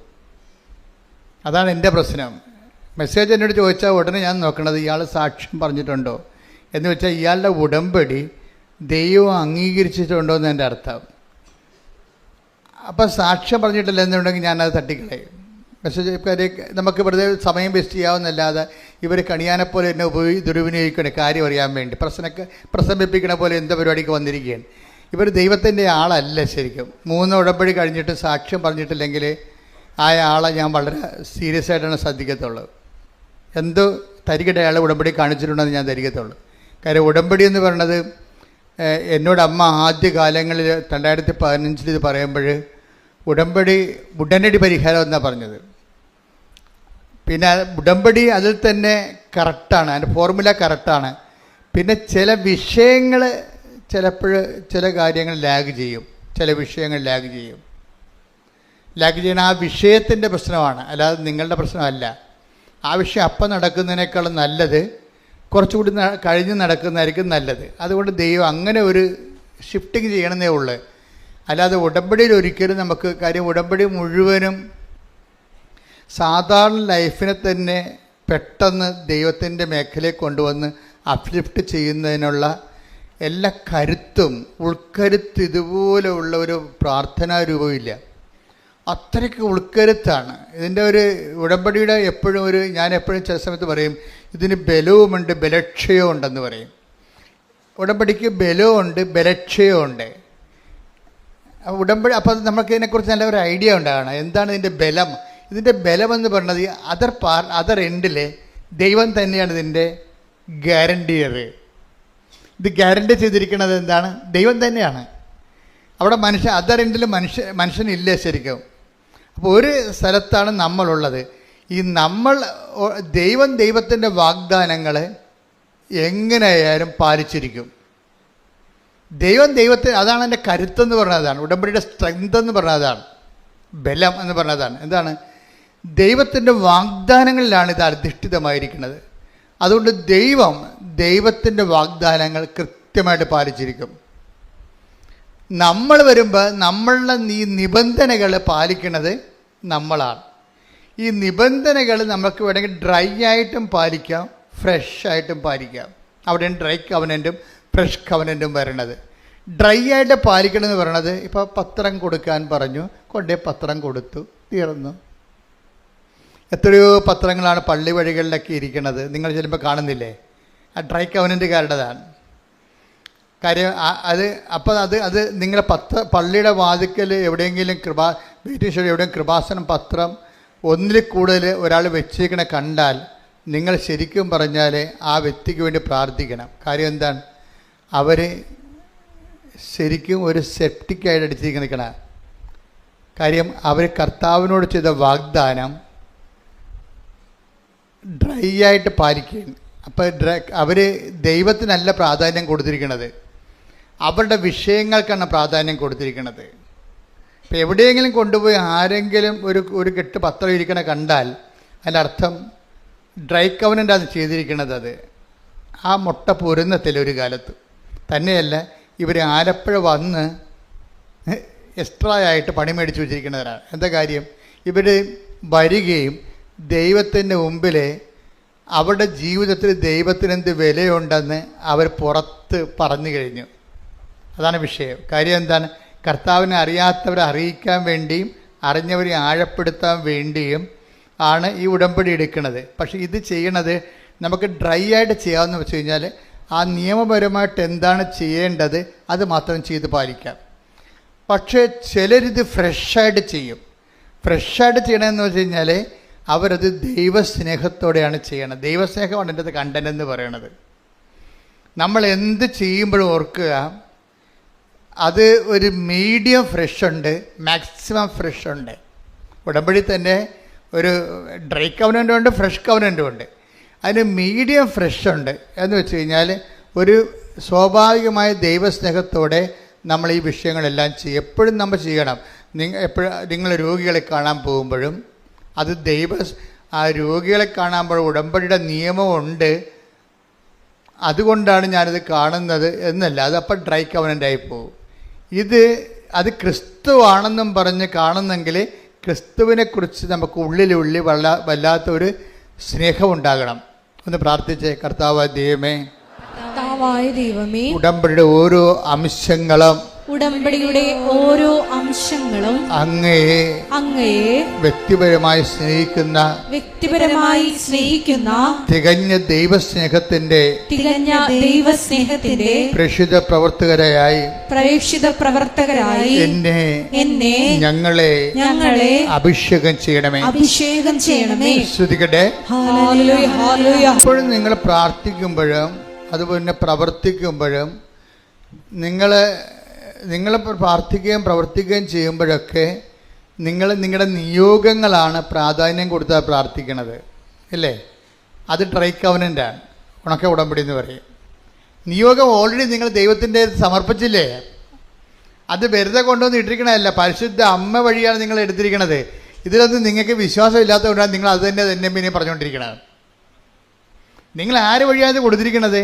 അതാണ് എൻ്റെ പ്രശ്നം. മെസ്സേജ് എന്നോട് ചോദിച്ചാൽ ഉടനെ ഞാൻ നോക്കണത് ഇയാൾ സാക്ഷ്യം പറഞ്ഞിട്ടുണ്ടോ എന്ന് വെച്ചാൽ ഇയാളുടെ ഉടമ്പടി ദൈവം അംഗീകരിച്ചിട്ടുണ്ടോ എന്ന് എൻ്റെ അർത്ഥം. അപ്പം സാക്ഷ്യം പറഞ്ഞിട്ടില്ല എന്നുണ്ടെങ്കിൽ ഞാനത് തട്ടിക്കളയും. മെസ്സേജ് നമുക്ക് വെറുതെ സമയം വേസ്റ്റ് ചെയ്യാവുന്നല്ലാതെ ഇവർ കണിയാനെപ്പോലെ എന്നെ ദുരുപയോഗിക്കണ കാര്യം അറിയാൻ വേണ്ടി പ്രസംഗിപ്പിക്കണ പോലെ എന്ത് പരിപാടിക്ക് വന്നിരിക്കുകയാണ്. ഇവർ ദൈവത്തിൻ്റെ ആളല്ല ശരിക്കും. 3 ഉടമ്പടി കഴിഞ്ഞിട്ട് സാക്ഷ്യം പറഞ്ഞിട്ടില്ലെങ്കിൽ ആ ആളെ ഞാൻ വളരെ സീരിയസ് ആയിട്ടാണ് ശ്രദ്ധിക്കത്തുള്ളൂ. എന്തോ തരികട അയാൾ ഉടമ്പടി കാണിച്ചിട്ടുണ്ടെന്ന് ഞാൻ ധരിക്കത്തുള്ളൂ. കാര്യം ഉടമ്പടി എന്ന് പറയുന്നത് എന്നോട് അമ്മ ആദ്യ കാലങ്ങളിൽ 2015 ഇത് പറയുമ്പോൾ ഉടമ്പടി ഉടനടി പരിഹാരം എന്നാണ് പറഞ്ഞത്. പിന്നെ ഉടമ്പടി അതിൽ തന്നെ കറക്റ്റാണ്, അതിൻ്റെ ഫോർമുല കറക്റ്റാണ്. പിന്നെ ചില വിഷയങ്ങൾ ചില കാര്യങ്ങൾ ലാഗ് ചെയ്യും, ചില വിഷയങ്ങൾ ലാഗ് ചെയ്യണ ആ വിഷയത്തിൻ്റെ പ്രശ്നമാണ്, അല്ലാതെ നിങ്ങളുടെ പ്രശ്നമല്ല. ആ വിഷയം അപ്പം നടക്കുന്നതിനേക്കാളും നല്ലത് കുറച്ചുകൂടി കഴിഞ്ഞ് നടക്കുന്നതായിരിക്കും നല്ലത്. അതുകൊണ്ട് ദൈവം അങ്ങനെ ഒരു ഷിഫ്റ്റിങ് ചെയ്യണമെന്നേ ഉള്ളൂ. അല്ലാതെ ഉടമ്പടിയിൽ ഒരിക്കലും നമുക്ക് കാര്യം ഉടമ്പടി മുഴുവനും സാധാരണ ലൈഫിനെ തന്നെ പെട്ടെന്ന് ദൈവത്തിൻ്റെ മേഖലയിൽ കൊണ്ടുവന്ന് അപ്ലിഫ്റ്റ് ചെയ്യുന്നതിനുള്ള എല്ലാ ഉൾക്കരുത്ത് ഇതുപോലെയുള്ള ഒരു പ്രാർത്ഥനാ രൂപമില്ല. അത്രയ്ക്ക് ഉൾക്കരുത്താണ് ഇതിൻ്റെ ഒരു ഉടമ്പടിയുടെ. ഞാൻ എപ്പോഴും ചില സമയത്ത് പറയും ഇതിന് ബലവുമുണ്ട് ബലക്ഷയവും ഉണ്ടെന്ന് പറയും. ഉടമ്പടിക്ക് ബലവുമുണ്ട് ബലക്ഷയവും. ഉടമ്പടി അപ്പം നമുക്ക് ഇതിനെക്കുറിച്ച് നല്ല ഒരു ഐഡിയ ഉണ്ടാകണം. എന്താണ് ഇതിൻ്റെ ബലം? ഇതിൻ്റെ ബലമെന്ന് പറയുന്നത് അതർ എൻഡിൽ ദൈവം തന്നെയാണ് ഇതിൻ്റെ ഗ്യാരണ്ടിയർ. ഇത് ഗ്യാരണ്ടി ചെയ്തിരിക്കുന്നത് എന്താണ്? ദൈവം തന്നെയാണ്. അവിടെ അതർ എൻഡിൽ മനുഷ്യനില്ല ശരിക്കും. അപ്പോൾ ഒരു സ്ഥലത്താണ് നമ്മളുള്ളത്. ഈ ദൈവത്തിൻ്റെ വാഗ്ദാനങ്ങൾ എങ്ങനെയായാലും പാലിച്ചിരിക്കും. അതാണ് എൻ്റെ കരുത്തെന്ന് പറഞ്ഞതാണ്. ഉടമ്പടിയുടെ സ്ട്രെങ്ത് എന്ന് പറഞ്ഞതാണ്, ബലം എന്ന് പറഞ്ഞതാണ്. എന്താണ്? ദൈവത്തിൻ്റെ വാഗ്ദാനങ്ങളിലാണ് ഇത് അധിഷ്ഠിതമായിരിക്കുന്നത്. അതുകൊണ്ട് ദൈവത്തിൻ്റെ വാഗ്ദാനങ്ങൾ കൃത്യമായിട്ട് പാലിച്ചിരിക്കും. നമ്മൾ വരുമ്പോൾ നമ്മളുടെ ഈ നിബന്ധനകൾ പാലിക്കുന്നത് നമ്മളാണ്. ഈ നിബന്ധനകൾ നമുക്ക് വേണമെങ്കിൽ ഡ്രൈ ആയിട്ടും പാലിക്കാം, ഫ്രഷ് ആയിട്ടും പാലിക്കാം. അവിടെയാണ് ഡ്രൈ കവനൻറ്റും ഫ്രഷ് കവനൻറ്റും വരണത്. ഡ്രൈ ആയിട്ട് പാലിക്കണമെന്ന് പറയണത് ഇപ്പോൾ പത്രം കൊടുക്കാൻ പറഞ്ഞു, പത്രം കൊടുത്തു, തീർന്നു. എത്രയോ പത്രങ്ങളാണ് പള്ളി വഴികളിലൊക്കെ ഇരിക്കുന്നത്, നിങ്ങൾ ചിലപ്പോൾ കാണുന്നില്ലേ? ആ ഡ്രൈ കവനൻറ്റുകാരുടേതാണ് കാര്യം. അത് നിങ്ങളുടെ പള്ളിയുടെ വാതിക്കൽ എവിടെയെങ്കിലും എവിടെയും കൃപാസനം പത്രം ഒന്നിൽ കൂടുതൽ ഒരാൾ വെച്ചിരിക്കണ കണ്ടാൽ നിങ്ങൾ ശരിക്കും പറഞ്ഞാൽ ആ വ്യക്തിക്ക് വേണ്ടി പ്രാർത്ഥിക്കണം. കാര്യം എന്താണ്? അവർ ശരിക്കും ഒരു സെപ്റ്റിക്കായിട്ട് അടിച്ചിരിക്കണ കാര്യം. അവർ കർത്താവിനോട് ചെയ്ത വാഗ്ദാനം ഡ്രൈ ആയിട്ട് പാലിക്കുകയാണ്. അപ്പോൾ അവർ ദൈവത്തിനല്ല പ്രാധാന്യം കൊടുത്തിരിക്കുന്നത്, അവരുടെ വിഷയങ്ങൾക്കാണ് പ്രാധാന്യം കൊടുത്തിരിക്കുന്നത്. ഇപ്പം എവിടെയെങ്കിലും കൊണ്ടുപോയി ആരെങ്കിലും ഒരു കെട്ട് പത്രം ഇരിക്കണ കണ്ടാൽ അതിൻ്റെ അർത്ഥം ഡ്രൈ കവനൻ്റ് അത് ചെയ്തിരിക്കുന്നത്. അത് ആ മുട്ട പൊരുന്നത്തില്ല ഒരു കാലത്ത്. തന്നെയല്ല, ഇവർ ആലപ്പുഴ വന്ന് എക്സ്ട്രാ ആയിട്ട് പണി മേടിച്ച് വെച്ചിരിക്കുന്നവരാണ്. എന്താ കാര്യം? ഇവർ വരികയും ദൈവത്തിൻ്റെ മുമ്പിൽ അവരുടെ ജീവിതത്തിൽ ദൈവത്തിനെന്ത് വിലയുണ്ടെന്ന് അവർ പുറത്ത് പറഞ്ഞു കഴിഞ്ഞു. അതാണ് വിഷയം. കാര്യം എന്താണ്? കർത്താവിനെ അറിയാത്തവരെ അറിയിക്കാൻ വേണ്ടിയും അറിഞ്ഞവരെ ആഴപ്പെടുത്താൻ വേണ്ടിയും ആണ് ഈ ഉടമ്പടി എടുക്കുന്നത്. പക്ഷേ ഇത് ചെയ്യണത് നമുക്ക് ഡ്രൈ ആയിട്ട് ചെയ്യാമെന്ന് വെച്ച് കഴിഞ്ഞാൽ ആ നിയമപരമായിട്ട് എന്താണ് ചെയ്യേണ്ടത് അത് മാത്രം ചെയ്ത് പാലിക്കാം. പക്ഷേ ചിലരിത് ഫ്രഷായിട്ട് ചെയ്യും. ഫ്രഷായിട്ട് ചെയ്യണമെന്ന് വെച്ച് കഴിഞ്ഞാൽ അവരത് ദൈവസ്നേഹത്തോടെയാണ് ചെയ്യണത്. ദൈവസ്നേഹമാണ് എൻ്റെ കണ്ടന്റ് എന്ന് പറയണത്. നമ്മൾ എന്ത് ചെയ്യുമ്പോഴും ഓർക്കുക, അത് ഒരു മീഡിയം ഫ്രഷ് ഉണ്ട്, മാക്സിമം ഫ്രഷ് ഉണ്ട്. ഉടമ്പടി തന്നെ ഒരു ഡ്രൈ കവനൻ്റും ഉണ്ട്, ഫ്രഷ് കവനൻ്റും ഉണ്ട്. അതിന് മീഡിയം ഫ്രഷ് ഉണ്ട് എന്ന് വെച്ച് കഴിഞ്ഞാൽ ഒരു സ്വാഭാവികമായ ദൈവസ്നേഹത്തോടെ നമ്മൾ ഈ വിഷയങ്ങളെല്ലാം ചെയ്യും. എപ്പോഴും നമ്മൾ ചെയ്യണം. നിങ്ങൾ രോഗികളെ കാണാൻ പോകുമ്പോഴും അത് ആ രോഗികളെ കാണുമ്പോൾ ഉടമ്പടിയുടെ നിയമമുണ്ട്, അതുകൊണ്ടാണ് ഞാനിത് കാണുന്നത് എന്നല്ല. അതപ്പോൾ ഡ്രൈ കവനൻ്റായി പോകും. അത് ക്രിസ്തുവാണെന്നും പറഞ്ഞ് കാണുന്നെങ്കിൽ ക്രിസ്തുവിനെക്കുറിച്ച് നമുക്ക് ഉള്ളിലുള്ളിൽ വല്ലാത്തൊരു സ്നേഹമുണ്ടാകണം. ഒന്ന് പ്രാർത്ഥിച്ചേ. കർത്താവായ ദൈവമേ, ഉടമ്പടിയുടെ ഓരോ അംശങ്ങളും അങ്ങയെ വ്യക്തിപരമായി സ്നേഹിക്കുന്ന തികഞ്ഞ ദൈവസ്നേഹത്തിന്റെ പ്രേക്ഷിത പ്രവർത്തകരായി എന്നെ ഞങ്ങളെ അഭിഷേകം ചെയ്യണമേ. ശ്രുതിക്കട്ടെ. ഇപ്പോഴും നിങ്ങൾ പ്രാർത്ഥിക്കുമ്പോഴും അതുപോലെ പ്രവർത്തിക്കുമ്പോഴും നിങ്ങൾ പ്രാർത്ഥിക്കുകയും പ്രവർത്തിക്കുകയും ചെയ്യുമ്പോഴൊക്കെ നിങ്ങളുടെ നിയോഗങ്ങളാണ് പ്രാധാന്യം കൊടുത്താൽ പ്രാർത്ഥിക്കണത്, അല്ലേ? അത് ഡ്രൈ കവനൻ്റാണ്, ഉണക്ക ഉടമ്പടി എന്ന് പറയും. നിയോഗം ഓൾറെഡി നിങ്ങൾ ദൈവത്തിൻ്റെ സമർപ്പിച്ചില്ലേ? അത് വെറുതെ കൊണ്ടുവന്ന് ഇട്ടിരിക്കണമല്ല, പരിശുദ്ധ അമ്മ വഴിയാണ് നിങ്ങൾ എടുത്തിരിക്കണത്. ഇതിലൊന്നും നിങ്ങൾക്ക് വിശ്വാസം ഇല്ലാത്തതുകൊണ്ടാണ് നിങ്ങൾ അത് തന്നെ പിന്നെ പറഞ്ഞുകൊണ്ടിരിക്കണത്. നിങ്ങൾ ആര് വഴിയാണ് കൊടുത്തിരിക്കണത്?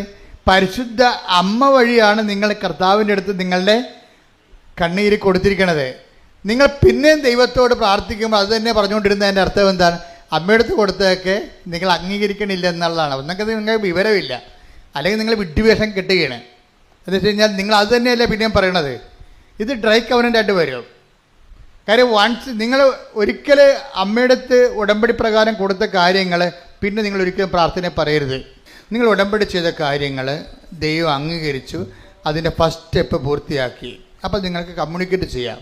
പരിശുദ്ധ അമ്മ വഴിയാണ് നിങ്ങൾ കർത്താവിൻ്റെ അടുത്ത് നിങ്ങളുടെ കണ്ണീര് കൊടുത്തിരിക്കണത്. നിങ്ങൾ പിന്നെയും ദൈവത്തോട് പ്രാർത്ഥിക്കുമ്പോൾ അത് തന്നെ പറഞ്ഞുകൊണ്ടിരുന്നതിൻ്റെ അർത്ഥം എന്താണ്? അമ്മയെടുത്ത് കൊടുത്തതൊക്കെ നിങ്ങൾ അംഗീകരിക്കണില്ല എന്നുള്ളതാണ്. ഒന്നൊക്കെ നിങ്ങൾക്ക് വിവരമില്ല, അല്ലെങ്കിൽ നിങ്ങൾ വിഡ്ഢിവേഷം കെട്ടുകയാണ്. എന്ന് വെച്ച് കഴിഞ്ഞാൽ നിങ്ങൾ അത് തന്നെയല്ലേ പിന്നെയും പറയണത്. ഇത് ഡ്രൈ കവനൻ്റായിട്ട് വരും. കാര്യം നിങ്ങൾ ഒരിക്കൽ അമ്മയെടുത്ത് ഉടമ്പടി പ്രകാരം കൊടുത്ത കാര്യങ്ങൾ പിന്നെ നിങ്ങൾ ഒരിക്കലും പ്രാർത്ഥന പറയരുത്. നിങ്ങൾ ഉടമ്പടി ചെയ്ത കാര്യങ്ങൾ ദൈവം അംഗീകരിച്ചു, അതിൻ്റെ ഫസ്റ്റ് സ്റ്റെപ്പ് പൂർത്തിയാക്കി. അപ്പോൾ നിങ്ങൾക്ക് കമ്മ്യൂണിക്കേറ്റ് ചെയ്യാം.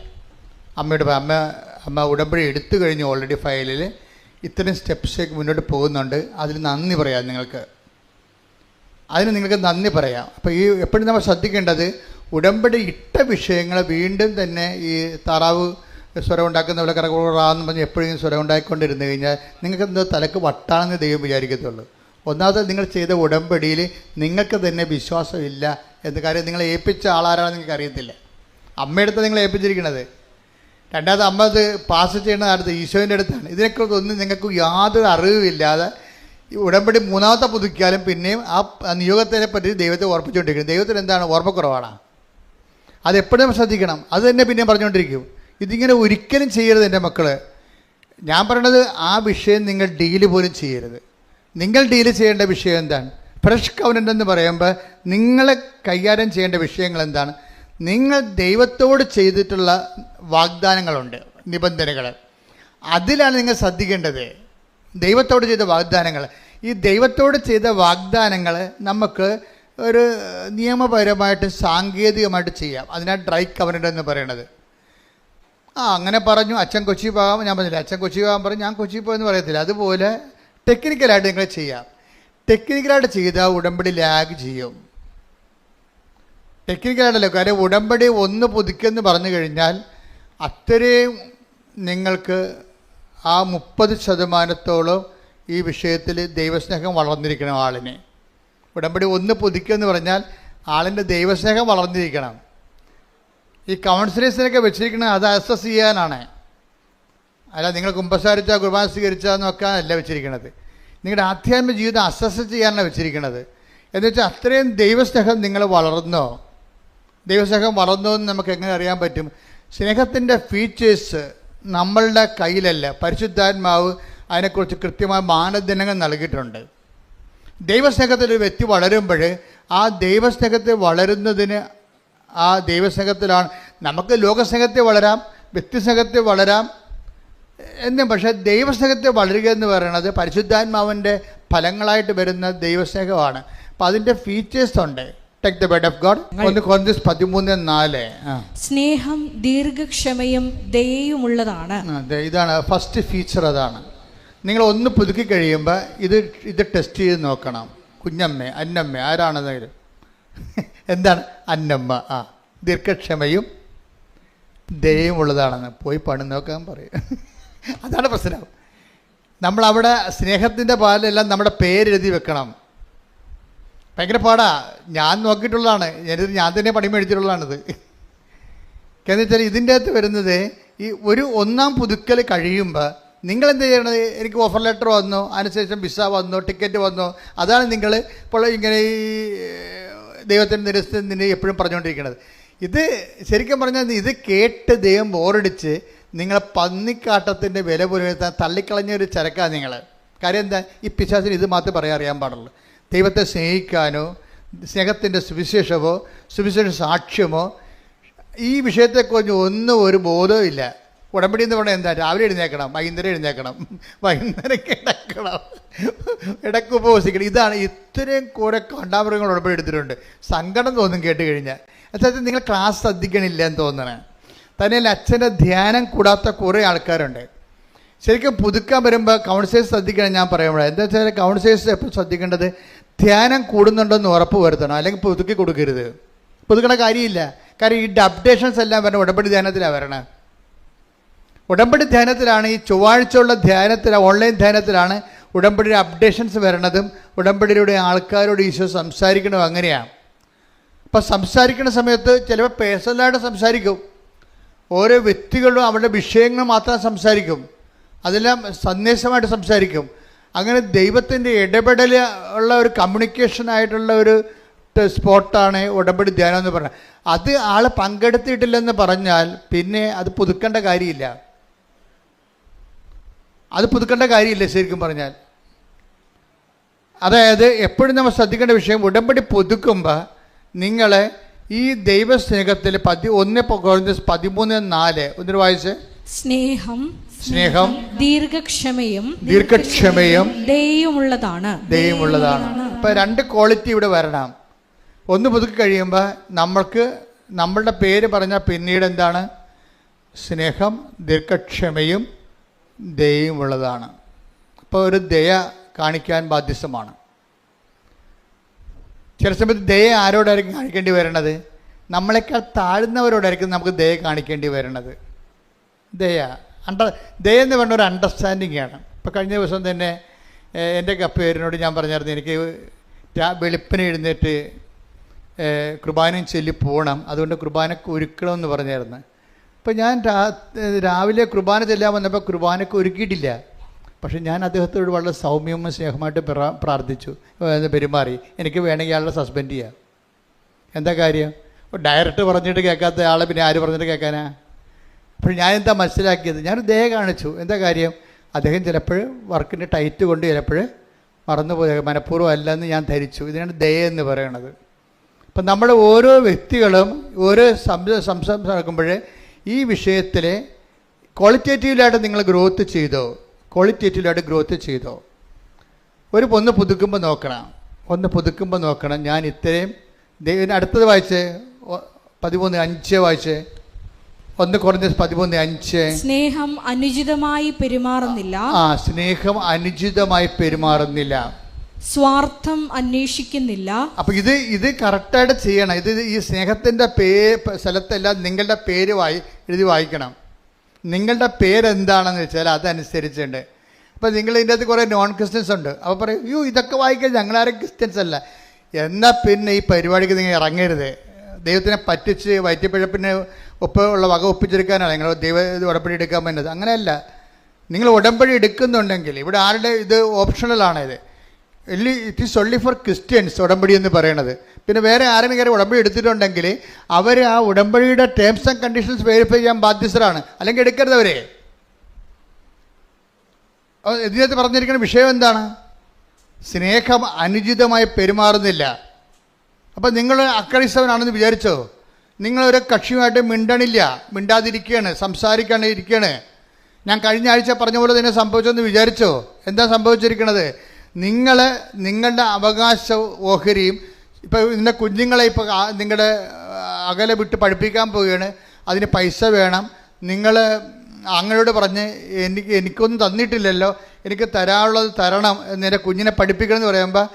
അമ്മ ഉടമ്പടി എടുത്തു കഴിഞ്ഞു, ഓൾറെഡി ഫയലിൽ ഇത്രയും സ്റ്റെപ്സേക്ക് മുന്നോട്ട് പോകുന്നുണ്ട്, അതിൽ നന്ദി പറയാം. നിങ്ങൾക്ക് നന്ദി പറയാം. അപ്പോൾ ഈ എപ്പോഴും നമ്മൾ ശ്രദ്ധിക്കേണ്ടത്, ഉടമ്പടി ഇട്ട വിഷയങ്ങൾ വീണ്ടും തന്നെ ഈ താറാവ് സ്വരം ഉണ്ടാക്കുന്ന പോലെ കറകുറാന്ന് പറഞ്ഞ് എപ്പോഴും സ്വരം ഉണ്ടാക്കിക്കൊണ്ടിരുന്നു കഴിഞ്ഞാൽ നിങ്ങൾക്ക് എന്തോ തലക്ക് വട്ടാണെന്ന് ദൈവം വിചാരിക്കത്തുള്ളൂ. ഒന്നാമത് നിങ്ങൾ ചെയ്ത ഉടമ്പടിയിൽ നിങ്ങൾക്ക് തന്നെ വിശ്വാസമില്ല എന്ന കാര്യം നിങ്ങളെ ഏൽപ്പിച്ച ആളാരാണെന്ന് നിങ്ങൾക്ക് അറിയത്തില്ല. അമ്മയെടുത്ത് നിങ്ങൾ ഏൽപ്പിച്ചിരിക്കുന്നത്. രണ്ടാമത് അമ്മ അത് പാസ് ചെയ്യുന്ന അടുത്ത് ഈശോൻ്റെ അടുത്താണ്. ഇതിനെക്കുറിച്ചൊന്നും നിങ്ങൾക്ക് യാതൊരു അറിവുമില്ലാതെ ഈ ഉടമ്പടി മൂന്നാമത്തെ പുതുക്കിയാലും പിന്നെയും ആ നിയോഗത്തിനെ പറ്റി ദൈവത്തെ ഓർപ്പിച്ചുകൊണ്ടിരിക്കും. ദൈവത്തിന് എന്താണ് ഓർമ്മക്കുറവാണ്. അതെപ്പോഴും ശ്രദ്ധിക്കണം. അത് തന്നെ പിന്നെയും പറഞ്ഞുകൊണ്ടിരിക്കും. ഇതിങ്ങനെ ഒരിക്കലും ചെയ്യരുത് എൻ്റെ മക്കൾ. ഞാൻ പറയണത് ആ വിഷയം നിങ്ങൾ ഡീല് പോലും ചെയ്യരുത്. നിങ്ങൾ ഡീല് ചെയ്യേണ്ട വിഷയം എന്താണ്? ഫ്രഷ് കവനൻ്റ് എന്ന് പറയുമ്പോൾ നിങ്ങളെ കൈകാര്യം ചെയ്യേണ്ട വിഷയങ്ങൾ എന്താണ്? നിങ്ങൾ ദൈവത്തോട് ചെയ്തിട്ടുള്ള വാഗ്ദാനങ്ങളുണ്ട്, നിബന്ധനകൾ. അതിലാണ് നിങ്ങൾ ശ്രദ്ധിക്കേണ്ടത്. ദൈവത്തോട് ചെയ്ത വാഗ്ദാനങ്ങൾ. ഈ ദൈവത്തോട് ചെയ്ത വാഗ്ദാനങ്ങൾ നമുക്ക് ഒരു നിയമപരമായിട്ട് സാങ്കേതികമായിട്ട് ചെയ്യാം. അതിനാണ് ഡ്രൈ കവനൻ്റ് എന്ന് പറയുന്നത്. അങ്ങനെ പറഞ്ഞു, അച്ഛൻ കൊച്ചി പോകാം, ഞാൻ പറഞ്ഞില്ല. അച്ഛൻ കൊച്ചി പോകാൻ പറഞ്ഞു, ഞാൻ കൊച്ചി പോയെന്ന് പറയത്തില്ല. അതുപോലെ ടെക്നിക്കലായിട്ട് നിങ്ങൾ ചെയ്യാം. ടെക്നിക്കലായിട്ട് ചെയ്താൽ ഉടമ്പടി ലാഗ് ചെയ്യും. ടെക്നിക്കലായിട്ടല്ലോ. കാര്യം ഉടമ്പടി ഒന്ന് പുതുക്കിയെന്ന് പറഞ്ഞു കഴിഞ്ഞാൽ അത്രയും നിങ്ങൾക്ക് ആ 30% ഈ വിഷയത്തിൽ ദൈവസ്നേഹം വളർന്നിരിക്കണം ആളിനെ. ഉടമ്പടി ഒന്ന് പുതുക്കിയെന്ന് പറഞ്ഞാൽ ആളിൻ്റെ ദൈവസ്നേഹം വളർന്നിരിക്കണം. ഈ കൗൺസിലേഴ്സിനൊക്കെ വെച്ചിരിക്കുന്നത് അത് അസസ് ചെയ്യാനാണ്. അല്ല നിങ്ങൾ കുമ്പസാരിച്ചാൽ കുർബാന സ്വീകരിച്ചാൽ നോക്കാനല്ല വെച്ചിരിക്കുന്നത്. നിങ്ങളുടെ ആധ്യാത്മിക ജീവിതം അസസ് ചെയ്യാനാണ് വെച്ചിരിക്കുന്നത്. എന്ന് വെച്ചാൽ അത്രയും ദൈവസ്നേഹം നിങ്ങൾ വളർന്നോ? ദൈവസ്നേഹം വളർന്നോ എന്ന് നമുക്ക് എങ്ങനെ അറിയാൻ പറ്റും? സ്നേഹത്തിൻ്റെ ഫീച്ചേഴ്സ് നമ്മളുടെ കയ്യിലല്ല, പരിശുദ്ധാത്മാവ് അതിനെക്കുറിച്ച് കൃത്യമായ മാനദണ്ഡങ്ങൾ നൽകിയിട്ടുണ്ട്. ദൈവസ്നേഹത്തിൽ ഒരു വ്യക്തി വളരുമ്പോൾ ആ ദൈവസ്നേഹത്തിൽ വളരുന്നതിന് ആ ദൈവസ്നേഹത്തിലാണ്. നമുക്ക് ലോകസ്നേഹത്തിൽ വളരാം, വ്യക്തിസ്നേഹത്തിൽ വളരാം എന്നും, പക്ഷേ ദൈവസ്നേഹത്തിൽ വളരുക എന്ന് പറയുന്നത് പരിശുദ്ധാത്മാവിൻ്റെ ഫലങ്ങളായിട്ട് വരുന്ന ദൈവസ്നേഹമാണ്. അപ്പം അതിൻ്റെ ഫീച്ചേഴ്സ് ഉണ്ട്. Take the word of God. 1 Corinthians 13:4. സ്നേഹം ദീർഘക്ഷമയും ദയയുമുള്ളതാണ്. ഇതാണ് ഫസ്റ്റ് ഫീച്ചർ. അതാണ് നിങ്ങൾ ഒന്ന് പുതുക്കി കഴിയുമ്പോൾ ഇത് ടെസ്റ്റ് ചെയ്ത് നോക്കണം. കുഞ്ഞമ്മ, അന്നമ്മ, ആരാണെന്നെങ്കിലും എന്താണ് അന്നമ്മ? ദീർഘക്ഷമയും ദയയും ഉള്ളതാണെന്ന് പോയി പണി നോക്കാൻ പറയും. അതാണ് പ്രശ്നം. നമ്മളവിടെ സ്നേഹത്തിൻ്റെ പാലെല്ലാം നമ്മുടെ പേരെഴുതി വെക്കണം. ഭയങ്കര പാടാ. ഞാൻ നോക്കിയിട്ടുള്ളതാണ്, ഞാൻ തന്നെ പണി മേടിച്ചിട്ടുള്ളതാണിത്. എന്ന് വെച്ചാൽ ഇതിൻ്റെ അകത്ത് വരുന്നത് ഈ ഒരു ഒന്നാം പുതുക്കൽ കഴിയുമ്പോൾ നിങ്ങളെന്ത് ചെയ്യണത്? എനിക്ക് ഓഫർ ലെറ്റർ വന്നു, അതിനുശേഷം വിസ വന്നു, ടിക്കറ്റ് വന്നു. അതാണ് നിങ്ങൾ ഇപ്പോൾ ഇങ്ങനെ ഈ ദൈവത്തിൻ്റെ നിരസ്ഥിതി എപ്പോഴും പറഞ്ഞുകൊണ്ടിരിക്കുന്നത്. ഇത് ശരിക്കും പറഞ്ഞാൽ ഇത് കേട്ട് ദൈവം ബോറടിച്ച് നിങ്ങളെ പന്നിക്കാട്ടത്തിൻ്റെ വില പുലർത്താൻ തള്ളിക്കളഞ്ഞൊരു ചരക്കാണ് നിങ്ങൾ. കാര്യം എന്താ? ഈ പിശാചിന് ഇത് മാത്രമേ പറയാൻ അറിയാൻ പാടുള്ളൂ. ദൈവത്തെ സ്നേഹിക്കാനോ സ്നേഹത്തിൻ്റെ സുവിശേഷമോ സുവിശേഷ സാക്ഷ്യമോ ഈ വിഷയത്തെക്കുറിച്ച് ഒന്നും ഒരു ബോധവും ഇല്ല. ഉടമ്പടി എന്ന് പറഞ്ഞാൽ എന്താ? രാവിലെ എഴുന്നേക്കണം, വൈകുന്നേരം എഴുന്നേക്കണം, വൈകുന്നേരം കിടക്കണം, ഇടയ്ക്ക് ഉപവസിക്കണം. ഇതാണ്. ഇത്രയും കുറെ കണ്ടാമൃഗങ്ങൾ ഉടമ്പടി എടുത്തിട്ടുണ്ട്. സങ്കടം തോന്നും കേട്ട് കഴിഞ്ഞാൽ. അതായത് നിങ്ങൾ ക്ലാസ് ശ്രദ്ധിക്കണില്ല എന്ന് തോന്നണേ. തന്നെയല്ല അച്ഛൻ്റെ ധ്യാനം കൂടാത്ത കുറേ ആൾക്കാരുണ്ട്. ശരിക്കും പുതുക്കാൻ വരുമ്പോൾ കൗൺസിലേഴ്സ് ശ്രദ്ധിക്കണം. ഞാൻ പറയുമ്പോഴേ എന്താ വെച്ചാൽ കൗൺസിലേഴ്സ് എപ്പോഴും ശ്രദ്ധിക്കേണ്ടത് ധ്യാനം കൂടുന്നുണ്ടെന്ന് ഉറപ്പ് വരുത്തണം, അല്ലെങ്കിൽ പുതുക്കി കൊടുക്കരുത്. പുതുക്കണ കാര്യമില്ല. കാര്യം ഈ അപ്ഡേഷൻസ് എല്ലാം വരണം ഉടമ്പടി ധ്യാനത്തിലാണ് വരണേ. ഉടമ്പടി ധ്യാനത്തിലാണ്, ഈ ചൊവ്വാഴ്ചയുള്ള ധ്യാനത്തിലാണ്, ഓൺലൈൻ ധ്യാനത്തിലാണ് ഉടമ്പടിയുടെ അപ്ഡേഷൻസ് വരണതും ഉടമ്പടിയുടെ ആൾക്കാരോട് ഈശോ സംസാരിക്കണതും അങ്ങനെയാണ്. അപ്പം സംസാരിക്കുന്ന സമയത്ത് ചിലപ്പോൾ പേഴ്സണലായിട്ട് സംസാരിക്കും, ഓരോ വ്യക്തികളും അവരുടെ വിഷയങ്ങൾ മാത്രം സംസാരിക്കും, അതെല്ലാം സന്ദേശമായിട്ട് സംസാരിക്കും. അങ്ങനെ ദൈവത്തിൻ്റെ ഇടപെടൽ ഉള്ള ഒരു കമ്മ്യൂണിക്കേഷനായിട്ടുള്ള ഒരു സ്പോട്ടാണ് ഉടമ്പടി ധ്യാനം എന്ന് പറഞ്ഞാൽ. അത് ആൾ പങ്കെടുത്തിട്ടില്ലെന്ന് പറഞ്ഞാൽ പിന്നെ അത് പുതുക്കേണ്ട കാര്യമില്ല. അത് പുതുക്കേണ്ട കാര്യമില്ല ശരിക്കും പറഞ്ഞാൽ. അതായത് എപ്പോഴും നമ്മൾ ശ്രദ്ധിക്കേണ്ട വിഷയം, ഉടമ്പടി പുതുക്കുമ്പോൾ നിങ്ങൾ ഈ ദൈവസ്നേഹത്തിൽ 1 Corinthians 13:4 ഒന്നിന് വായിച്ച്. സ്നേഹം ദീർഘക്ഷമയും ദയയുമുള്ളതാണ്. ഇപ്പം 2 ക്വാളിറ്റി ഇവിടെ വരണം. ഒന്ന് പുതുക്കി കഴിയുമ്പോൾ നമ്മളുടെ പേര് പറഞ്ഞാൽ പിന്നീട് എന്താണ്? സ്നേഹം ദീർഘക്ഷമയും ദയയുമുള്ളതാണ്. അപ്പോൾ ഒരു ദയ കാണിക്കാൻ ബാധ്യസ്ഥമാണ്. ചില സമയത്ത് ദയ ആരോടായിരിക്കും കാണിക്കേണ്ടി വരണത്? നമ്മളെക്കാൾ താഴ്ന്നവരോടായിരിക്കും നമുക്ക് ദയ കാണിക്കേണ്ടി വരണത്. ദയ എന്ന് പറഞ്ഞ ഒരു അണ്ടർസ്റ്റാൻഡിങ് ആണ്. ഇപ്പോൾ കഴിഞ്ഞ ദിവസം തന്നെ എൻ്റെ പേരിനോട് ഞാൻ പറഞ്ഞായിരുന്നു, എനിക്ക് വെളുപ്പിന് എഴുന്നേറ്റ് കുർബാനയും ചൊല്ലി പോകണം, അതുകൊണ്ട് കുർബാനക്ക് ഒരുക്കണമെന്ന് പറഞ്ഞായിരുന്നു. അപ്പോൾ ഞാൻ രാവിലെ കുർബാന ചെല്ലാൻ വന്നപ്പോൾ കുർബാനക്ക് ഒരുക്കിയിട്ടില്ല. പക്ഷെ ഞാൻ അദ്ദേഹത്തോട് വളരെ സൗമ്യവും സ്നേഹമായിട്ട് പ്രാർത്ഥിച്ചു, പെരുമാറി. എനിക്ക് വേണമെങ്കിൽ അയാളെ സസ്പെൻഡ് ചെയ്യാം. എന്താ കാര്യം? ഡയറക്റ്റ് പറഞ്ഞിട്ട് കേൾക്കാത്ത ആളെ പിന്നെ ആര് പറഞ്ഞിട്ട് കേൾക്കാനാ? അപ്പോൾ ഞാൻ എന്താ മനസ്സിലാക്കിയത്? ഞാൻ ദയ കാണിച്ചു. എന്താ കാര്യം? അദ്ദേഹം ചിലപ്പോൾ വർക്കിൻ്റെ ടൈറ്റ് കൊണ്ട് ചിലപ്പോൾ മറന്നുപോയ മനഃപൂർവ്വം അല്ലെന്ന് ഞാൻ ധരിച്ചു. ഇതിനാണ് ദയ എന്ന് പറയുന്നത്. അപ്പം നമ്മൾ ഓരോ വ്യക്തികളും ഓരോ സംസാരം നടക്കുമ്പോൾ ഈ വിഷയത്തിൽ ക്വാളിറ്റേറ്റീവിലായിട്ട് നിങ്ങൾ ഗ്രോത്ത് ചെയ്തോ? ഒന്ന് പുതുക്കുമ്പോൾ നോക്കണം. ഞാൻ ഇത്രയും അടുത്തത് വായിച്ച് 13:5 വായിച്ച്. 1 Corinthians 13:5. സ്നേഹം അനുചിതമായി പെരുമാറുന്നില്ല, സ്വാർത്ഥം അന്വേഷിക്കുന്നില്ല. അപ്പൊ ഇത് കറക്റ്റായിട്ട് ചെയ്യണം. ഈ സ്നേഹത്തിന്റെ സ്ഥലത്തെല്ലാം നിങ്ങളുടെ പേര് എഴുതി വായിക്കണം. നിങ്ങളുടെ പേരെന്താണെന്ന് വെച്ചാൽ അതനുസരിച്ചുണ്ട്. അപ്പം നിങ്ങൾ ഇതിൻ്റെ അകത്ത് കുറേ നോൺ ക്രിസ്ത്യൻസ് ഉണ്ട്. അപ്പോൾ പറയും, ഇതൊക്കെ വായിക്കാൻ ഞങ്ങളാരും ക്രിസ്ത്യൻസ് അല്ല. എന്നാൽ പിന്നെ ഈ പരിപാടിക്ക് നിങ്ങൾ ഇറങ്ങരുത്. ദൈവത്തിനെ പറ്റിച്ച് വയറ്റിപ്പിഴപ്പിന് ഉള്ള വക ഒപ്പിച്ചെടുക്കാനാണ് നിങ്ങൾ ഉടമ്പടി എടുക്കാൻ പറ്റുന്നത്. അങ്ങനെയല്ല. നിങ്ങൾ ഉടമ്പടി എടുക്കുന്നുണ്ടെങ്കിൽ ഇവിടെ ആരുടെ ഇത് ഓപ്ഷണലാണ്. It is only four Christians ഉടമ്പടി എന്ന് പറയണത്. പിന്നെ വേറെ ആരെങ്കിലും ഉടമ്പടി എടുത്തിട്ടുണ്ടെങ്കിൽ അവർ ആ ഉടമ്പടിയുടെ ടേംസ് ആൻഡ് കണ്ടീഷൻസ് വെരിഫൈ ചെയ്യാൻ ബാധ്യസ്ഥരാണ്. അല്ലെങ്കിൽ എടുക്കരുത് അവരെ. ഇതിനകത്ത് പറഞ്ഞിരിക്കുന്ന വിഷയം എന്താണ്? സ്നേഹം അനുചിതമായി പെരുമാറുന്നില്ല. അപ്പം നിങ്ങൾ അക്രൈസ്തവനാണെന്ന് വിചാരിച്ചോ? നിങ്ങളൊരു കക്ഷിയുമായിട്ട് മിണ്ടാതിരിക്കുകയാണ്, സംസാരിക്കാണ്ടിരിക്കുകയാണ്. ഞാൻ കഴിഞ്ഞ ആഴ്ച പറഞ്ഞ പോലെ തന്നെ സംഭവിച്ചെന്ന് വിചാരിച്ചോ? എന്താ സംഭവിച്ചിരിക്കുന്നത്? നിങ്ങളുടെ അവകാശ ഓഹരിയും ഇപ്പോൾ നിങ്ങളുടെ കുഞ്ഞുങ്ങളെ ഇപ്പോൾ നിങ്ങളുടെ അകലെ വിട്ട് പഠിപ്പിക്കാൻ പോവുകയാണ്. അതിന് പൈസ വേണം. നിങ്ങൾ അങ്ങയോട് പറഞ്ഞ് എനിക്കൊന്നും തന്നിട്ടില്ലല്ലോ, എനിക്ക് തരാനുള്ളത് തരണം, എൻ്റെ കുഞ്ഞിനെ പഠിപ്പിക്കണം എന്ന് പറയുമ്പോൾ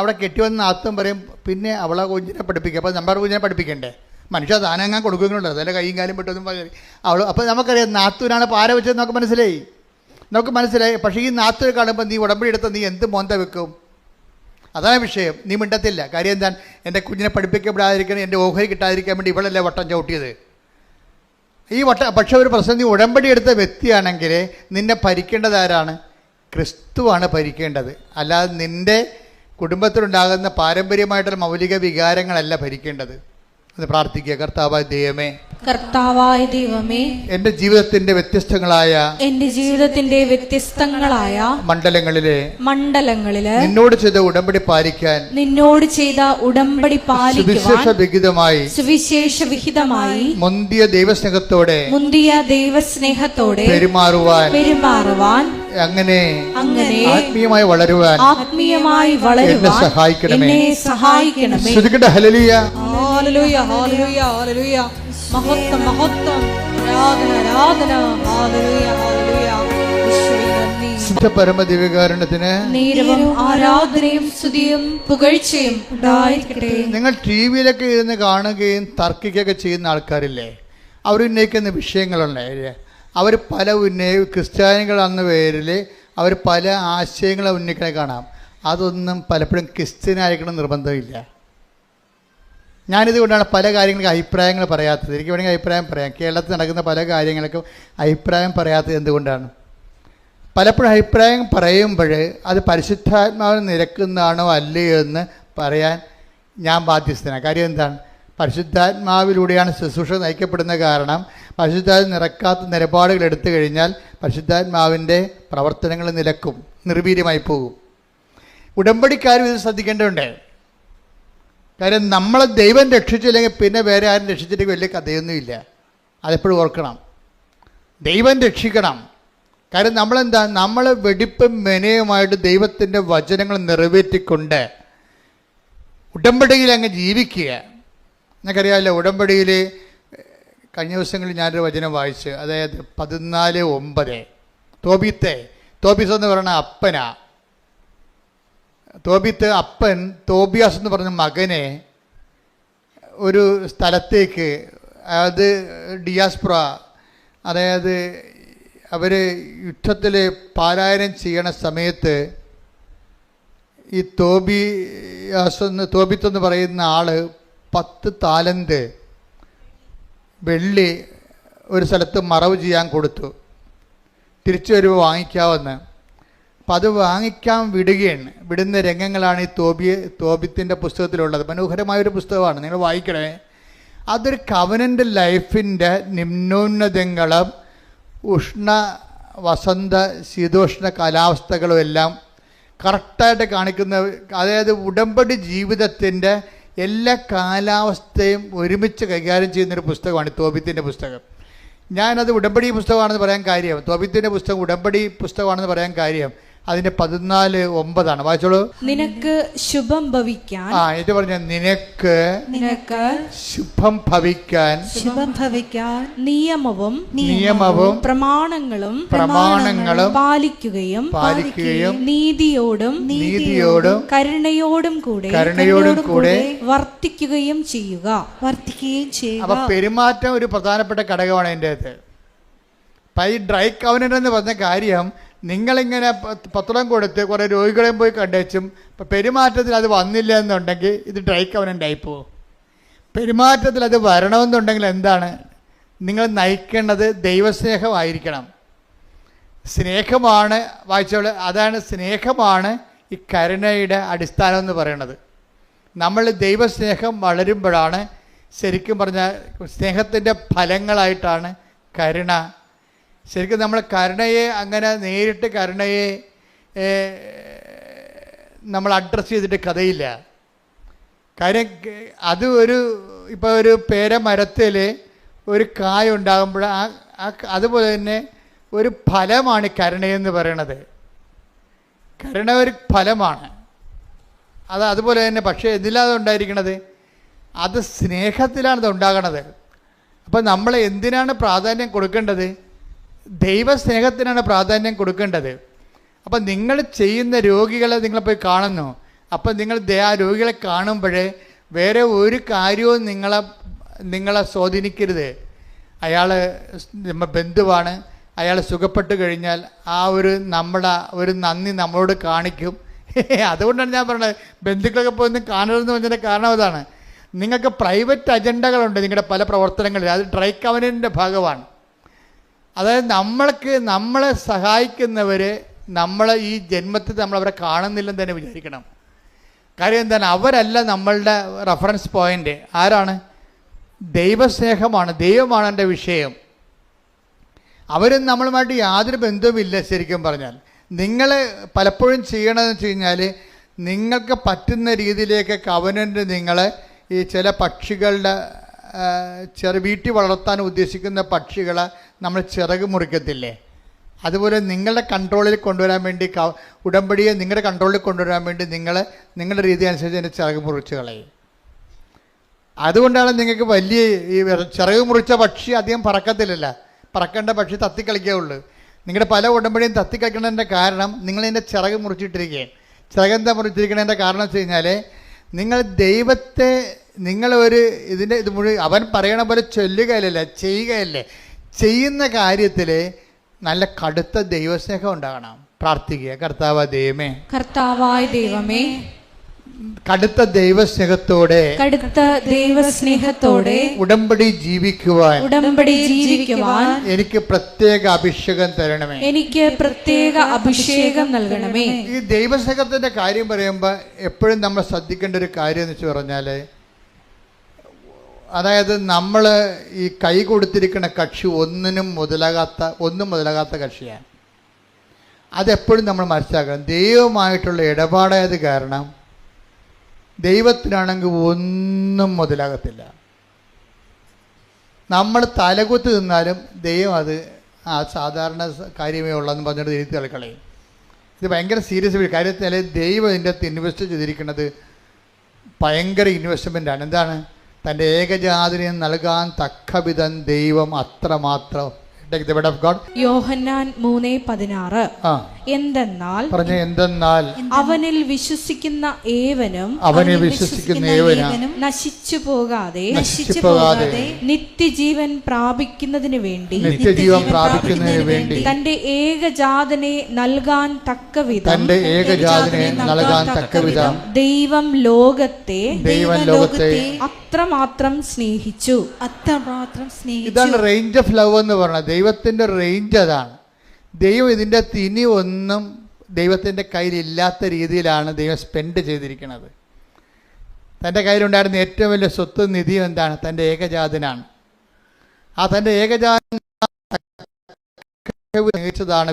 അവിടെ കെട്ടിവന്ന നാത്തും പറയും പിന്നെ അവളെ കുഞ്ഞിനെ പഠിപ്പിക്കുക. അപ്പോൾ നമ്മുടെ കുഞ്ഞിനെ പഠിപ്പിക്കണ്ടേ? മനുഷ്യ താനങ്ങാൻ കൊടുക്കുന്നുണ്ടോ? അതല്ല കൈയും കാലും പെട്ടൊന്നും അവൾ. അപ്പോൾ നമുക്കറിയാം നാത്തൂനാണ് പാര വെച്ചത്. നമുക്ക് മനസ്സിലായി. പക്ഷേ ഈ നാത്തൂനെ കാണുമ്പോൾ നീ ഉടമ്പടി എടുത്ത നീ എന്ത് മോന്ത വെക്കും? അതാണ് വിഷയം. നീ മിണ്ടത്തില്ല. കാര്യം എന്താണ്? എൻ്റെ കുഞ്ഞിനെ പഠിപ്പിക്കപ്പെടാതിരിക്കണം, എൻ്റെ ഓഹരി കിട്ടാതിരിക്കാൻ വേണ്ടി ഇവളല്ലേ വട്ടം ചവിട്ടിയത്. പക്ഷേ ഒരു പ്രശ്നം, നീ ഉടമ്പടി എടുത്ത വ്യക്തിയാണെങ്കിൽ നിന്നെ ഭരിക്കേണ്ടത് ആരാണ്? ക്രിസ്തുവാണ് ഭരിക്കേണ്ടത്. അല്ലാതെ നിൻ്റെ കുടുംബത്തിലുണ്ടാകുന്ന പാരമ്പര്യമായിട്ടുള്ള മൗലിക വികാരങ്ങളല്ല ഭരിക്കേണ്ടത്. അത് പ്രാർത്ഥിക്കുക. കർത്താവായ ദൈവമേ, എൻ്റെ ജീവിതത്തിന്റെ വ്യത്യസ്തങ്ങളായ മണ്ഡലങ്ങളിലെ നിന്നോട് ചെയ്ത ഉടമ്പടി പാലിക്കാൻ സുവിശേഷ വിഹിതമായി മുന്തിയ ദൈവസ്നേഹത്തോടെ പെരുമാറുവാൻ അങ്ങനെ ആത്മീയമായി വളരുവാൻ എന്നെ സഹായിക്കണമേ. Hallelujah, hallelujah, hallelujah, hallelujah. മഹത്വം, മഹത്വം, ആരാധന, ഹല്ലേലൂയ, ഹല്ലേലൂയ. പരമദിവ്യകാരുണ്യത്തിന് ആരാധനയും സ്തുതിയും പുകഴ്ചയും ഉണ്ടായിരിക്കട്ടെ. നിങ്ങൾ ടി വിയിലൊക്കെ ഇരുന്ന് കാണുകയും തർക്കിക്കുകയൊക്കെ ചെയ്യുന്ന ആൾക്കാരില്ലേ? അവർ ഉന്നയിക്കുന്ന വിഷയങ്ങളുണ്ട്. അവർ പല ക്രിസ്ത്യാനികളെന്ന പേരിൽ അവർ പല ആശയങ്ങളെ ഉന്നയിക്കണേ കാണാം. അതൊന്നും പലപ്പോഴും ക്രിസ്ത്യനായിരിക്കണം നിർബന്ധമില്ല. ഞാനിതുകൊണ്ടാണ് പല കാര്യങ്ങൾക്കും അഭിപ്രായങ്ങൾ പറയാത്തത്. എനിക്ക് വേണമെങ്കിൽ അഭിപ്രായം പറയാം. കേരളത്തിൽ നടക്കുന്ന പല കാര്യങ്ങൾക്കും അഭിപ്രായം പറയാത്തത് എന്തുകൊണ്ടാണ്? പലപ്പോഴും അഭിപ്രായം പറയുമ്പോൾ അത് പരിശുദ്ധാത്മാവിന് നിരക്കുന്നതാണോ അല്ലയോ എന്ന് പറയാൻ ഞാൻ ബാധ്യസ്ഥനാണ്. കാര്യം എന്താണ്? പരിശുദ്ധാത്മാവിലൂടെയാണ് ശുശ്രൂഷ നയിക്കപ്പെടുന്ന. കാരണം പരിശുദ്ധാത്മ നിറക്കാത്ത നിലപാടുകൾ എടുത്തു കഴിഞ്ഞാൽ പരിശുദ്ധാത്മാവിൻ്റെ പ്രവർത്തനങ്ങൾ നിലക്കും, നിർവീര്യമായി പോകും. ഉടമ്പടിക്കാരും ഇത് ശ്രദ്ധിക്കേണ്ടതുണ്ട്. കാര്യം നമ്മളെ ദൈവം രക്ഷിച്ചില്ലെങ്കിൽ പിന്നെ വേറെ ആരും രക്ഷിച്ചില്ലെങ്കിൽ വലിയ കഥയൊന്നുമില്ല. അതെപ്പോഴും ഓർക്കണം. ദൈവം രക്ഷിക്കണം. കാര്യം നമ്മൾ വെടിപ്പും മെനയുമായിട്ട് ദൈവത്തിൻ്റെ വചനങ്ങൾ നിറവേറ്റിക്കൊണ്ട് ഉടമ്പടിയിൽ അങ്ങ് ജീവിക്കുക. എനിക്കറിയാമല്ലോ, ഉടമ്പടിയിൽ കഴിഞ്ഞ ദിവസങ്ങളിൽ ഞാനൊരു വചനം വായിച്ച്, അതായത് 14:9 തോബീസ് എന്ന് പറയുന്ന അപ്പനാ. അപ്പൻ തോബിയാസ് എന്ന് പറഞ്ഞ മകനെ ഒരു സ്ഥലത്തേക്ക്, അതായത് ഡിയാസ്പ്ര, അതായത് അവർ യുദ്ധത്തിൽ പാലായനം ചെയ്യണ സമയത്ത് ഈ തോബിത്തെന്ന് പറയുന്ന ആൾ 10 താലന്ത് വെള്ളി ഒരു സ്ഥലത്ത് മറവ് ചെയ്യാൻ കൊടുത്തു. തിരിച്ചു വരുമ്പോൾ വാങ്ങിക്കാമെന്ന്. അപ്പം അത് വാങ്ങിക്കാൻ വിടുന്ന രംഗങ്ങളാണ് ഈ തോബിത്തിൻ്റെ പുസ്തകത്തിലുള്ളത്. മനോഹരമായൊരു പുസ്തകമാണ്, നിങ്ങൾ വായിക്കണേ. അതൊരു കവനൻ്റ് ലൈഫിൻ്റെ നിമ്നോന്നതങ്ങളും ഉഷ്ണ വസന്ത ശീതോഷ്ണ കാലാവസ്ഥകളും എല്ലാം കറക്റ്റായിട്ട് കാണിക്കുന്ന, അതായത് ഉടമ്പടി ജീവിതത്തിൻ്റെ എല്ലാ കാലാവസ്ഥയും ഒരുമിച്ച് കൈകാര്യം ചെയ്യുന്നൊരു പുസ്തകമാണ് തോബിത്തിൻ്റെ പുസ്തകം. ഞാനത് ഉടമ്പടി പുസ്തകമാണെന്ന് പറയാൻ കാര്യം, തോബിത്തിൻ്റെ പുസ്തകം ഉടമ്പടി പുസ്തകമാണെന്ന് പറയാൻ കാര്യം അതിൻ്റെ 14:9 വായിച്ചോളൂ. നിനക്ക് ശുഭം ഭവിക്കാൻ, എന്നിട്ട് പറഞ്ഞ നിനക്ക് ശുഭം ഭവിക്കാൻ നിയമവും പ്രമാണങ്ങളും പാലിക്കുകയും നീതിയോടും കരുണയോടും കൂടെ വർത്തിക്കുകയും ചെയ്യുക. അപ്പൊ പെരുമാറ്റം ഒരു പ്രധാനപ്പെട്ട ഘടകമാണ് അതിൻ്റെ അകത്ത്. ഈ ഡ്രൈ കവനന്റ് എന്ന് പറഞ്ഞ കാര്യം നിങ്ങളിങ്ങനെ പത്രം കൊടുത്ത് കുറേ രോഗികളെയും പോയി കണ്ടേച്ചും ഇപ്പം പെരുമാറ്റത്തിൽ അത് വന്നില്ല എന്നുണ്ടെങ്കിൽ ഇത് ഡ്രൈ കവനൻ്റായി പോകും. പെരുമാറ്റത്തിൽ അത് വരണമെന്നുണ്ടെങ്കിൽ എന്താണ് നിങ്ങൾ നയിക്കേണ്ടത്? ദൈവസ്നേഹമായിരിക്കണം. സ്നേഹമാണ് വായിച്ചോളൂ, അതാണ് സ്നേഹമാണ് ഈ കരുണയുടെ അടിസ്ഥാനം എന്ന് പറയുന്നത്. നമ്മൾ ദൈവസ്നേഹം വളരുമ്പോഴാണ് ശരിക്കും പറഞ്ഞാൽ സ്നേഹത്തിൻ്റെ ഫലങ്ങളായിട്ടാണ് കരുണ. ശരിക്കും നമ്മൾ കരുണയെ അങ്ങനെ നേരിട്ട് കരുണയെ നമ്മൾ അഡ്രസ്സ് ചെയ്തിട്ട് കഥയില്ല. കാര്യം അത് ഇപ്പോൾ ഒരു പേരമരത്തിൽ ഒരു കായ ഉണ്ടാകുമ്പോൾ അതുപോലെ തന്നെ ഒരു ഫലമാണ് കരുണയെന്ന് പറയണത്. കരുണ ഒരു ഫലമാണ്. അതുപോലെ തന്നെ, പക്ഷേ എന്തിലാണ് ഉണ്ടായിരിക്കണത്? അത് സ്നേഹത്തിലാണ് ഇത് ഉണ്ടാകണത്. അപ്പം നമ്മൾ എന്തിനാണ് പ്രാധാന്യം കൊടുക്കേണ്ടത്? ദൈവസ്നേഹത്തിനാണ് പ്രാധാന്യം കൊടുക്കേണ്ടത്. അപ്പം നിങ്ങൾ ചെയ്യുന്ന രോഗികളെ നിങ്ങൾ പോയി കാണുന്നു. അപ്പം നിങ്ങൾ ആ രോഗികളെ കാണുമ്പോഴേ വേറെ ഒരു കാര്യവും നിങ്ങളെ സ്വാധീനിക്കരുത്. അയാൾ ബന്ധുവാണ്, അയാൾ സുഖപ്പെട്ട് കഴിഞ്ഞാൽ ആ നമ്മുടെ ഒരു നന്ദി നമ്മളോട് കാണിക്കും. അതുകൊണ്ടാണ് ഞാൻ പറഞ്ഞത് ബന്ധുക്കളൊക്കെ പോയി കാണരുതെന്ന് പറഞ്ഞതിൻ്റെ കാരണം അതാണ്. നിങ്ങൾക്ക് പ്രൈവറ്റ് അജണ്ടകളുണ്ട് നിങ്ങളുടെ പല പ്രവർത്തനങ്ങളിൽ. അത് ഡ്രൈ കവനൻ്റെ ഭാഗമാണ്. അതായത് നമ്മളെ സഹായിക്കുന്നവർ നമ്മളെ ഈ ജന്മത്തിൽ നമ്മളവരെ കാണുന്നില്ലെന്ന് തന്നെ വിചാരിക്കണം. കാര്യം എന്താണ്? അവരല്ല നമ്മളുടെ റെഫറൻസ് പോയിൻ്റ്. ആരാണ്? ദൈവസ്നേഹമാണ്, ദൈവമാണ് എൻ്റെ വിഷയം. അവരും നമ്മളുമായിട്ട് യാതൊരു ബന്ധവുമില്ല. ശരിക്കും പറഞ്ഞാൽ നിങ്ങൾ പലപ്പോഴും ചെയ്യണമെന്ന് വെച്ച് കഴിഞ്ഞാൽ നിങ്ങൾക്ക് പറ്റുന്ന രീതിയിലേക്ക് കവനൻ്റ് നിങ്ങൾ ഈ ചില പക്ഷികളുടെ വീട്ടിൽ വളർത്താൻ ഉദ്ദേശിക്കുന്ന പക്ഷികളെ നമ്മൾ ചിറക് മുറിക്കത്തില്ലേ? അതുപോലെ നിങ്ങളുടെ കൺട്രോളിൽ കൊണ്ടുവരാൻ വേണ്ടി ഉടമ്പടിയെ നിങ്ങളുടെ കൺട്രോളിൽ കൊണ്ടുവരാൻ വേണ്ടി നിങ്ങളുടെ രീതി അനുസരിച്ച് എൻ്റെ ചിറക് മുറിച്ച് കളയും. അതുകൊണ്ടാണ് നിങ്ങൾക്ക് വലിയ ഈ ചിറക് മുറിച്ച പക്ഷി അധികം പറക്കത്തില്ലല്ല. പറക്കേണ്ട പക്ഷി തത്തിക്കളിക്കുകയുള്ളൂ. നിങ്ങളുടെ പല ഉടമ്പടിയും തത്തിക്കളിക്കുന്നതിൻ്റെ കാരണം നിങ്ങളതിൻ്റെ ചിറക് മുറിച്ചിട്ടിരിക്കുകയാണ്. ചിറകെന്താ മുറിച്ചിരിക്കുന്നതിൻ്റെ കാരണം വെച്ച് കഴിഞ്ഞാൽ നിങ്ങൾ ദൈവത്തെ ഇത് മുഴുവൻ അവൻ പറയണ പോലെ ചൊല്ലുകയല്ലേ, ചെയ്യുകയല്ലേ. ചെയ്യുന്ന കാര്യത്തിൽ നല്ല കടുത്ത ദൈവസ്നേഹം ഉണ്ടാകണം. പ്രാർത്ഥിക്കുക, കർത്താവായ ദൈവമേ, കടുത്ത ദൈവസ്നേഹത്തോടെ ഉടമ്പടി ജീവിക്കുവാൻ എനിക്ക് പ്രത്യേക അഭിഷേകം തരണമേ. ഈ ദൈവസ്നേഹത്തിന്റെ കാര്യം പറയുമ്പോൾ എപ്പോഴും നമ്മൾ ശ്രദ്ധിക്കേണ്ട ഒരു കാര്യം എന്ന് വെച്ച് പറഞ്ഞാൽ, അതായത് നമ്മൾ ഈ കൈ കൊടുത്തിരിക്കുന്ന കക്ഷി ഒന്നും മുതലാകാത്ത കക്ഷിയാണ്. അതെപ്പോഴും നമ്മൾ മനസ്സിലാക്കണം. ദൈവമായിട്ടുള്ള ഇടപാടായത് കാരണം ദൈവത്തിനാണെങ്കിൽ ഒന്നും മുതലാകത്തില്ല. നമ്മൾ തലകുത്ത് നിന്നാലും ദൈവം അത് സാധാരണ കാര്യമേ ഉള്ളതെന്ന് പറഞ്ഞിട്ട് തിരുത്തി കളയും. ഇത് ഭയങ്കര സീരിയസ് കാര്യത്തിൽ ദൈവം ഇതിൻ്റെ അകത്ത് ഇൻവെസ്റ്റ് ചെയ്തിരിക്കുന്നത് ഭയങ്കര ഇൻവെസ്റ്റ്മെൻ്റാണ്. എന്താണ്? തൻ്റെ ഏകജാതിനെ നൽകാൻ തക്കവിധം ദൈവം അത്രമാത്രം. യോഹന്നാൻ 3:16. എന്തെന്നാൽ അവനിൽ വിശ്വസിക്കുന്ന ഏവനും നശിച്ചു പോകാതെ നിത്യജീവൻ പ്രാപിക്കുന്നതിന് വേണ്ടി തന്റെ ഏകജാതനെ നൽകാൻ തക്കവിധം ദൈവം ലോകത്തെ അത്രമാത്രം സ്നേഹിച്ചു. ഇതാണ് റേഞ്ച് ഓഫ് ലവ് എന്ന് പറഞ്ഞത്. ദൈവത്തിന്റെ റേഞ്ച് അതാണ്. ദൈവം ഇതിൻ്റെ ഇനി ഒന്നും ദൈവത്തിൻ്റെ കയ്യിലില്ലാത്ത രീതിയിലാണ് ദൈവം സ്പെൻഡ് ചെയ്തിരിക്കുന്നത്. തൻ്റെ കയ്യിലുണ്ടായിരുന്ന ഏറ്റവും വലിയ സ്വത്ത് നിധി എന്താണ്? തൻ്റെ ഏകജാതനാണ്. ആ തൻ്റെ ഏകജാതൻ സ്നേഹിച്ചതാണ്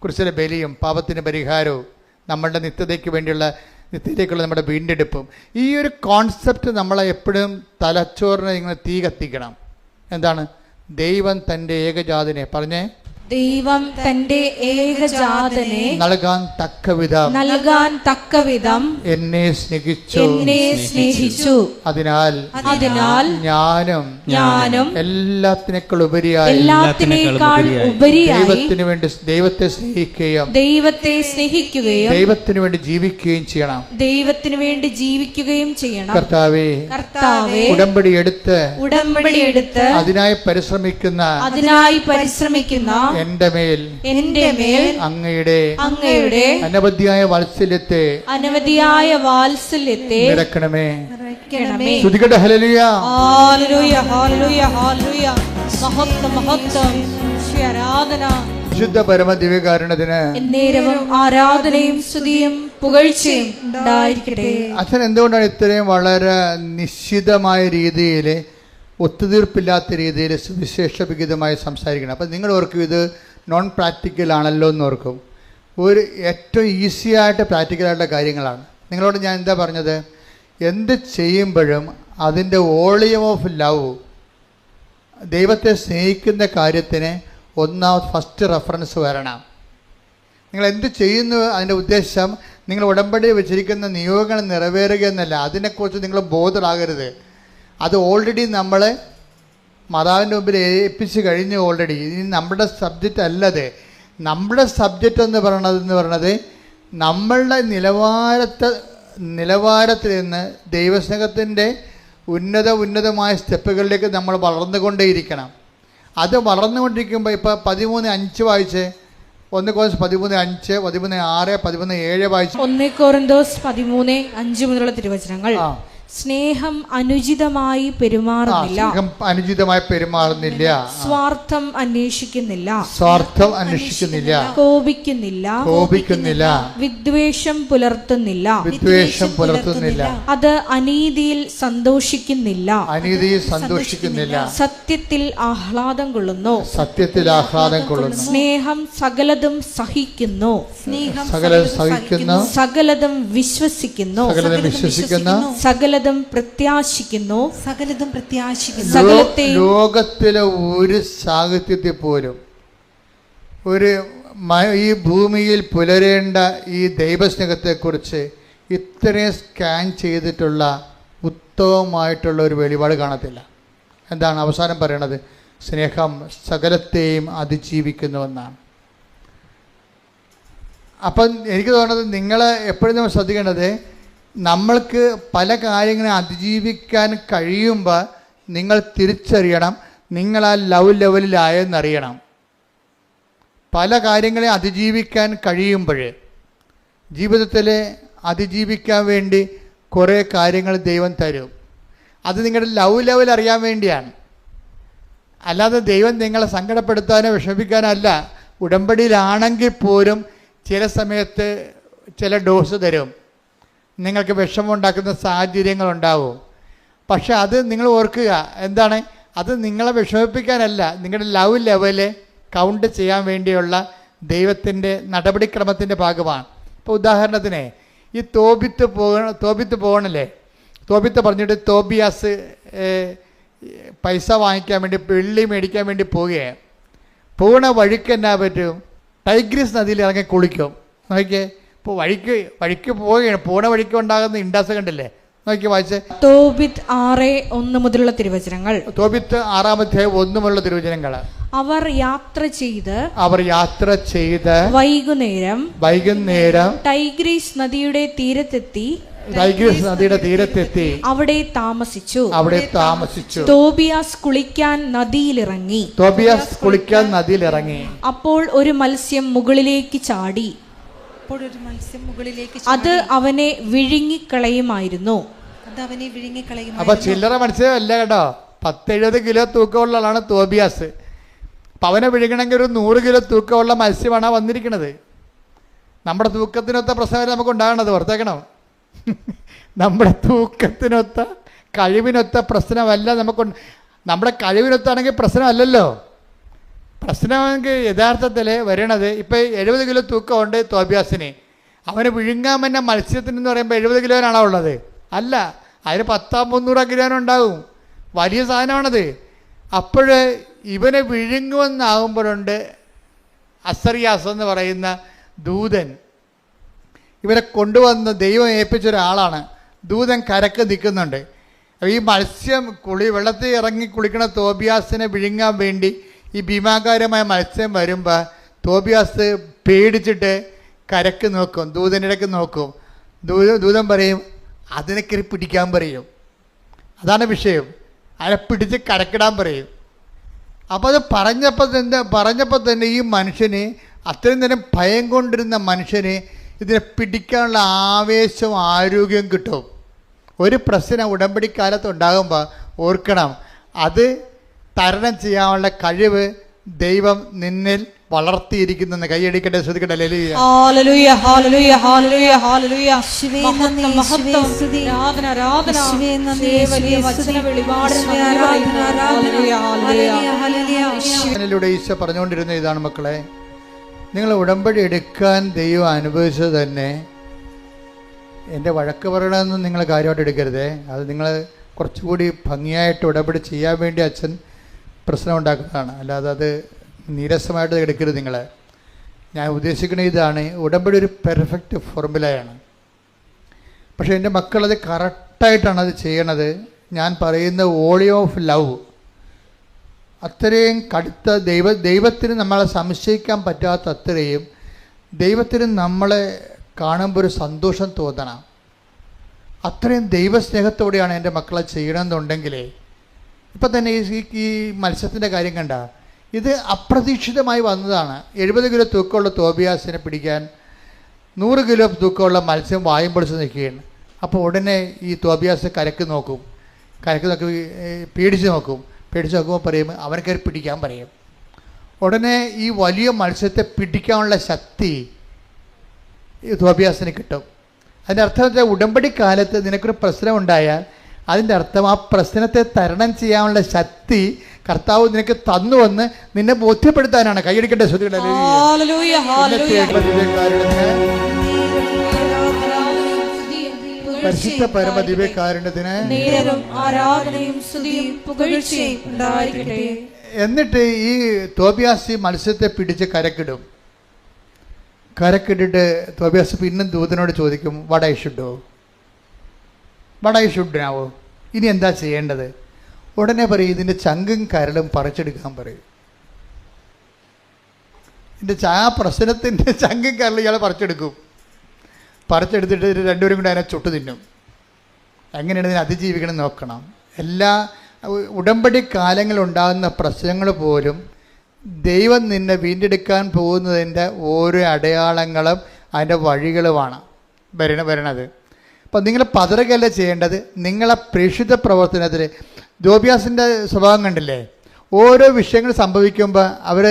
കുരിശിലെ ബലിയും പാപത്തിന് പരിഹാരവും നമ്മളുടെ നിത്യതയ്ക്കുള്ള നമ്മുടെ വീണ്ടെടുപ്പും. ഈ ഒരു കോൺസെപ്റ്റ് നമ്മളെ എപ്പോഴും തലച്ചോറിനെ ഇങ്ങനെ തീ കത്തിക്കണം. എന്താണ്? ദൈവം തൻ്റെ ഏകജാതനെ ദൈവം തന്റെ ഏകജാതനെ നൽകാൻ തക്കവിധം എന്നെ സ്നേഹിച്ചു. അതിനാൽ ഞാനും എല്ലാത്തിനേക്കാൾ ഉപരിയായി ദൈവത്തെ സ്നേഹിക്കുകയും ദൈവത്തിന് വേണ്ടി ജീവിക്കുകയും ചെയ്യണം. കർത്താവേ, ഉടമ്പടി എടുത്ത് അതിനായി പരിശ്രമിക്കുന്ന എന്റെ മേൽ അങ്ങയുടെ അനവധിയായ വാത്സല്യത്തെ നിറക്കണമേ. ശ്രുതികട്ടെ ഹല്ലേലൂയ. Hallelujah hallelujah hallelujah. മഹത്വം മഹത്വം ആരാധന. വിശുദ്ധ പരമ ദിവ്യകാരുണ്യത്തിന് എന്നേരവും ആരാധനയും സ്തുതിയും പുകഴ്ചയും ഉണ്ടായിരിക്കട്ടെ. അച്ഛൻ എന്തുകൊണ്ടാണ് ഇത്രയും വളരെ നിശ്ചിതമായ രീതിയിൽ, ഒത്തുതീർപ്പില്ലാത്ത രീതിയിൽ സുവിശേഷ വിഹിതമായി സംസാരിക്കണം? അപ്പം നിങ്ങൾ ഓർക്കും ഇത് നോൺ പ്രാക്ടിക്കൽ ആണല്ലോ എന്ന് ഓർക്കും. ഒരു ഏറ്റവും ഈസിയായിട്ട് പ്രാക്ടിക്കലായിട്ടുള്ള കാര്യങ്ങളാണ്. നിങ്ങളോട് ഞാൻ എന്താ പറഞ്ഞത്? എന്ത് ചെയ്യുമ്പോഴും അതിൻ്റെ വോളിയം ഓഫ് ലവ്, ദൈവത്തെ സ്നേഹിക്കുന്ന കാര്യത്തിന് ഫസ്റ്റ് റെഫറൻസ് വരണം. നിങ്ങൾ എന്ത് ചെയ്യുന്നു അതിൻ്റെ ഉദ്ദേശം നിങ്ങൾ ഉടമ്പടി വെച്ചിരിക്കുന്ന നിയോഗങ്ങൾ നിറവേറുക എന്നല്ല. അതിനെക്കുറിച്ച് നിങ്ങൾ ബോധറാകരുത്. അത് ഓൾറെഡി നമ്മൾ മാതാവിൻ്റെ മുമ്പിൽ ഏൽപ്പിച്ച് കഴിഞ്ഞു ഓൾറെഡി. ഇനി നമ്മുടെ സബ്ജക്റ്റ് അല്ലത്. നമ്മുടെ സബ്ജക്റ്റ് എന്ന് പറയണത് നമ്മളുടെ നിലവാരത്തിൽ നിന്ന് ദൈവസ്നേഹത്തിൻ്റെ ഉന്നതമായ സ്റ്റെപ്പുകളിലേക്ക് നമ്മൾ വളർന്നുകൊണ്ടേയിരിക്കണം. അത് വളർന്നുകൊണ്ടിരിക്കുമ്പോൾ ഇപ്പോൾ 13:5 വായിച്ച്, 1 Corinthians 13:5, 13:6, 13:7 വായിച്ച്. 1 Corinthians 13:5 മുതലുള്ള തിരുവചനങ്ങൾ. സ്നേഹം അനുചിതമായി പെരുമാറുന്നില്ല, സ്വാർത്ഥം അന്വേഷിക്കുന്നില്ല, കോപിക്കുന്നില്ല, വിദ്വേഷം പുലർത്തുന്നില്ല, അത് അനീതിയിൽ സന്തോഷിക്കുന്നില്ല, സത്യത്തിൽ ആഹ്ലാദം കൊള്ളുന്നു, സ്നേഹം സകലതും സഹിക്കുന്നു, സകലതും വിശ്വസിക്കുന്നു, സകലതും പ്രത്യാശിക്കുന്നു. ലോകത്തിലെ ഒരു സാഹിത്യത്തിൽ പോലും ഈ ഭൂമിയിൽ പുലരേണ്ട ഈ ദൈവസ്നേഹത്തെക്കുറിച്ച് ഇത്രയും സ്കാൻ ചെയ്തിട്ടുള്ള ഉത്തമമായിട്ടുള്ള ഒരു വെളിപാട് കാണത്തില്ല. എന്താണ് അവസാനം പറയണത്? സ്നേഹം സകലത്തെയും അതിജീവിക്കുന്നുവെന്നാണ്. അപ്പം എനിക്ക് തോന്നുന്നത് നിങ്ങൾ എപ്പോഴും നമ്മൾ ശ്രദ്ധിക്കേണ്ടത്, നമ്മൾക്ക് പല കാര്യങ്ങളെ അതിജീവിക്കാൻ കഴിയുമ്പോൾ നിങ്ങൾ തിരിച്ചറിയണം നിങ്ങൾ ആ ലവ് ലെവലിലായെന്നറിയണം. പല കാര്യങ്ങളെ അതിജീവിക്കാൻ കഴിയുമ്പോൾ ജീവിതത്തിൽ അതിജീവിക്കാൻ വേണ്ടി കുറേ കാര്യങ്ങൾ ദൈവം തരും. അത് നിങ്ങളുടെ ലവ് ലെവൽ അറിയാൻ വേണ്ടിയാണ്. അല്ലാതെ ദൈവം നിങ്ങളെ സങ്കടപ്പെടുത്താനോ വിഷമിപ്പിക്കാനോ അല്ല. ഉടമ്പടിയിലാണെങ്കിൽ പോലും ചില സമയത്ത് ചില ഡോസ് തരും. നിങ്ങൾക്ക് വിഷമമുണ്ടാക്കുന്ന സാഹചര്യങ്ങളുണ്ടാവും. പക്ഷെ അത് നിങ്ങൾ ഓർക്കുക, എന്താണ്? അത് നിങ്ങളെ വിഷമിപ്പിക്കാനല്ല, നിങ്ങളുടെ ലവ് ലെവല് കൗണ്ട് ചെയ്യാൻ വേണ്ടിയുള്ള ദൈവത്തിൻ്റെ നടപടിക്രമത്തിൻ്റെ ഭാഗമാണ്. ഇപ്പോൾ ഉദാഹരണത്തിന് ഈ തോബിത്ത് പോകണല്ലേ, തോബിത്ത് പറഞ്ഞിട്ട് തോബിയാസ് പൈസ വാങ്ങിക്കാൻ വേണ്ടി, വെള്ളി മേടിക്കാൻ വേണ്ടി പോവുകയാണ്. പോകണ വഴിക്ക് എന്നാ പറ്റും? ടൈഗ്രീസ് നദിയിൽ ഇറങ്ങി കുളിക്കും. നോക്കിയേ, ഇപ്പോൾ വഴിക്ക് പോവുകയാണ്. പോണ വഴിക്ക് ഉണ്ടാകുന്ന ഇൻഡാസ് കണ്ടില്ലേ? നോക്കി വായിച്ച്. തോബിത്ത് 6:1 മുതലുള്ള തിരുവചനങ്ങൾ. തോബിത്ത് 6-1 മുതലുള്ള തിരുവചനങ്ങൾ. അവർ യാത്ര ചെയ്ത് വൈകുന്നേരം ടൈഗ്രീസ് നദിയുടെ തീരത്തെത്തി അവിടെ താമസിച്ചു. തോബിയാസ് കുളിക്കാൻ നദിയിലിറങ്ങി. അപ്പോൾ ഒരു മത്സ്യം മുകളിലേക്ക് ചാടി. അത് അവനെ വിഴുങ്ങിക്കളയുമായിരുന്നു. അപ്പൊ ചില്ലറ മത്സ്യമല്ല കേട്ടോ, 10-70 കിലോ തൂക്കമുള്ള ആളാണ് തോബിയാസ്. അപ്പൊ അവനെ വിഴുങ്ങണമെങ്കിൽ ഒരു 100 കിലോ തൂക്കമുള്ള മത്സ്യമാണ് വന്നിരിക്കുന്നത്. നമ്മുടെ തൂക്കത്തിനൊത്ത പ്രശ്നമല്ല നമുക്ക് ഉണ്ടാകണത്, ഓർത്തേക്കണം. നമ്മുടെ തൂക്കത്തിനൊത്ത കഴിവിനൊത്ത പ്രശ്നമല്ല നമുക്ക്. നമ്മുടെ കഴിവിനൊത്താണെങ്കിൽ പ്രശ്നമല്ലല്ലോ. പ്രശ്നമെങ്കിൽ യഥാർത്ഥത്തിൽ വരണത് ഇപ്പം 70 കിലോ തൂക്കമുണ്ട് തോബിയാസിന്. അവന് വിഴുങ്ങാൻ തന്നെ മത്സ്യത്തിനെന്ന് പറയുമ്പോൾ 70 കിലോനാണോ ഉള്ളത്? അല്ല, അതിന് 100-300 കിലോനുണ്ടാവും. വലിയ സാധനമാണത്. അപ്പോൾ ഇവനെ വിഴുങ്ങുമെന്നാകുമ്പോഴുണ്ട് അസറിയാസ് എന്ന് പറയുന്ന ദൂതൻ ഇവരെ കൊണ്ടുവന്ന് ദൈവം ഏൽപ്പിച്ച ഒരാളാണ്. ദൂതൻ കരക്ക് നിൽക്കുന്നുണ്ട്. ഈ മത്സ്യം വെള്ളത്തിൽ ഇറങ്ങി കുളിക്കണ തോബിയാസിനെ വിഴുങ്ങാൻ വേണ്ടി ഈ ഭീമാകാരമായ മത്സ്യം വരുമ്പോൾ തോബിയാസ് പേടിച്ചിട്ട് കരക്ക് നോക്കും, ദൂതനിടയ്ക്ക് നോക്കും. ദൂതൻ പറയും, അതിനൊക്കെ പിടിക്കാൻ പറയും. അതാണ് വിഷയം. അതിനെ പിടിച്ച് കരക്കിടാൻ പറയും. അപ്പോൾ അത് പറഞ്ഞപ്പോൾ തന്നെ ഈ മനുഷ്യന്, അത്രയും നേരം ഭയം കൊണ്ടിരുന്ന മനുഷ്യന് ഇതിനെ പിടിക്കാനുള്ള ആവേശവും ആരോഗ്യവും കിട്ടും. ഒരു പ്രശ്നം ഉടമ്പടിക്കാലത്ത് ഉണ്ടാകുമ്പോൾ ഓർക്കണം, അത് തരണം ചെയ്യാനുള്ള കഴിവ് ദൈവം നിന്നിൽ വളർത്തിയിരിക്കുന്നെന്ന്. കൈയടിക്കട്ടെ, ശ്രദ്ധിക്കട്ടെ. Hallelujah, hallelujah, hallelujah, hallelujah. മഹത്വം, മഹത്വം, ആരാധന, ആരാധന. വലിയ വചന വെളിപാടിന് നന്ദി പറയുന്നു. Hallelujah, hallelujah. ഈശോ പറഞ്ഞുകൊണ്ടിരുന്ന ഇതാണ്, മക്കളെ, നിങ്ങൾ ഉടമ്പടി എടുക്കാൻ ദൈവം അനുഭവിച്ചത് തന്നെ, എൻ്റെ വഴക്ക് പറയണമെന്ന് നിങ്ങൾ കാര്യമായിട്ട് എടുക്കരുതേ. അത് നിങ്ങൾ കുറച്ചുകൂടി ഭംഗിയായിട്ട് ഉടമ്പടി ചെയ്യാൻ വേണ്ടി അച്ഛൻ പ്രശ്നം ഉണ്ടാക്കുന്നതാണ്. അല്ലാതെ അത് നീരസമായിട്ട് എടുക്കരുത് നിങ്ങൾ. ഞാൻ ഉദ്ദേശിക്കുന്നത് ഇതാണ്, ഉടമ്പടി ഒരു പെർഫെക്റ്റ് ഫോർമുലയാണ്. പക്ഷേ എൻ്റെ മക്കളത് കറക്റ്റായിട്ടാണ് അത് ചെയ്യണത്. ഞാൻ പറയുന്ന വോളി ഓഫ് ലവ്, അത്രയും കടുത്ത ദൈവത്തിന് നമ്മളെ സംശയിക്കാൻ പറ്റാത്ത അത്രയും ദൈവത്തിന് നമ്മളെ കാണുമ്പോൾ ഒരു സന്തോഷം തോന്നണം. അത്രയും ദൈവസ്നേഹത്തോടെയാണ് എൻ്റെ മക്കളെ ചെയ്യണമെന്നുണ്ടെങ്കിൽ, ഇപ്പം തന്നെ ഈ മത്സ്യത്തിൻ്റെ കാര്യം കണ്ട, ഇത് അപ്രതീക്ഷിതമായി വന്നതാണ്. 70 കിലോ തൂക്കമുള്ള തോബിയാസിനെ പിടിക്കാൻ 100 കിലോ തൂക്കമുള്ള മത്സ്യം വായും പൊളിച്ച് നിൽക്കുകയാണ്. അപ്പോൾ ഉടനെ ഈ തോബിയാസ് കരക്ക് നോക്കി പേടിച്ച് നോക്കുമ്പോൾ പറയും, അവനെ കയറി പിടിക്കാൻ പറയും. ഉടനെ ഈ വലിയ മത്സ്യത്തെ പിടിക്കാനുള്ള ശക്തി ഈ തോബിയാസിന് കിട്ടും. അതിൻ്റെ അർത്ഥം വെച്ചാൽ, ഉടമ്പടി കാലത്ത് നിനക്കൊരു പ്രശ്നം ഉണ്ടായാൽ അതിൻ്റെ അർത്ഥം ആ പ്രശ്നത്തെ തരണം ചെയ്യാനുള്ള ശക്തി കർത്താവ് നിനക്ക് തന്നുവെന്ന് നിന്നെ ബോധ്യപ്പെടുത്താനാണ്. കൈയടിക്കട്ടെ, ശ്രദ്ധിക്കട്ടെ. പരിശുദ്ധ പരമദിവ്യകാരുണ്യത്തിന് എന്നിട്ട് ഈ തോബിയാസ് മത്സ്യത്തെ പിടിച്ച് കരക്കിട്ടിട്ട് തോബിയാസ് പിന്നും ദൂതനോട് ചോദിക്കും, വാട്ട് ഐ ഷുഡ് നാവോ, ഇനി എന്താ ചെയ്യേണ്ടത്? ഉടനെ പറയും, ഇതിൻ്റെ ചങ്കും കരളും പറിച്ചെടുക്കാൻ പറയും. ആ പ്രശ്നത്തിൻ്റെ ചങ്കും കരളും ഇയാൾ പറിച്ചെടുത്തിട്ട് രണ്ടുപേരും കൂടി അതിനെ ചുട്ടു തിന്നും. എങ്ങനെയാണ് ഇതിനെ അതിജീവിക്കണം നോക്കണം. എല്ലാ ഉടമ്പടി കാലങ്ങളുണ്ടാകുന്ന പ്രശ്നങ്ങൾ പോലും ദൈവം നിന്നെ വീണ്ടെടുക്കാൻ പോകുന്നതിൻ്റെ ഓരോ അടയാളങ്ങളും അതിൻ്റെ വഴികളുമാണ് വരണത്. അപ്പം നിങ്ങൾ പതറുകയല്ല ചെയ്യേണ്ടത്. നിങ്ങളെ പ്രേക്ഷിത പ്രവർത്തനത്തിൽ തോബിയാസിൻ്റെ സ്വഭാവം കണ്ടില്ലേ? ഓരോ വിഷയങ്ങൾ സംഭവിക്കുമ്പോൾ അവർ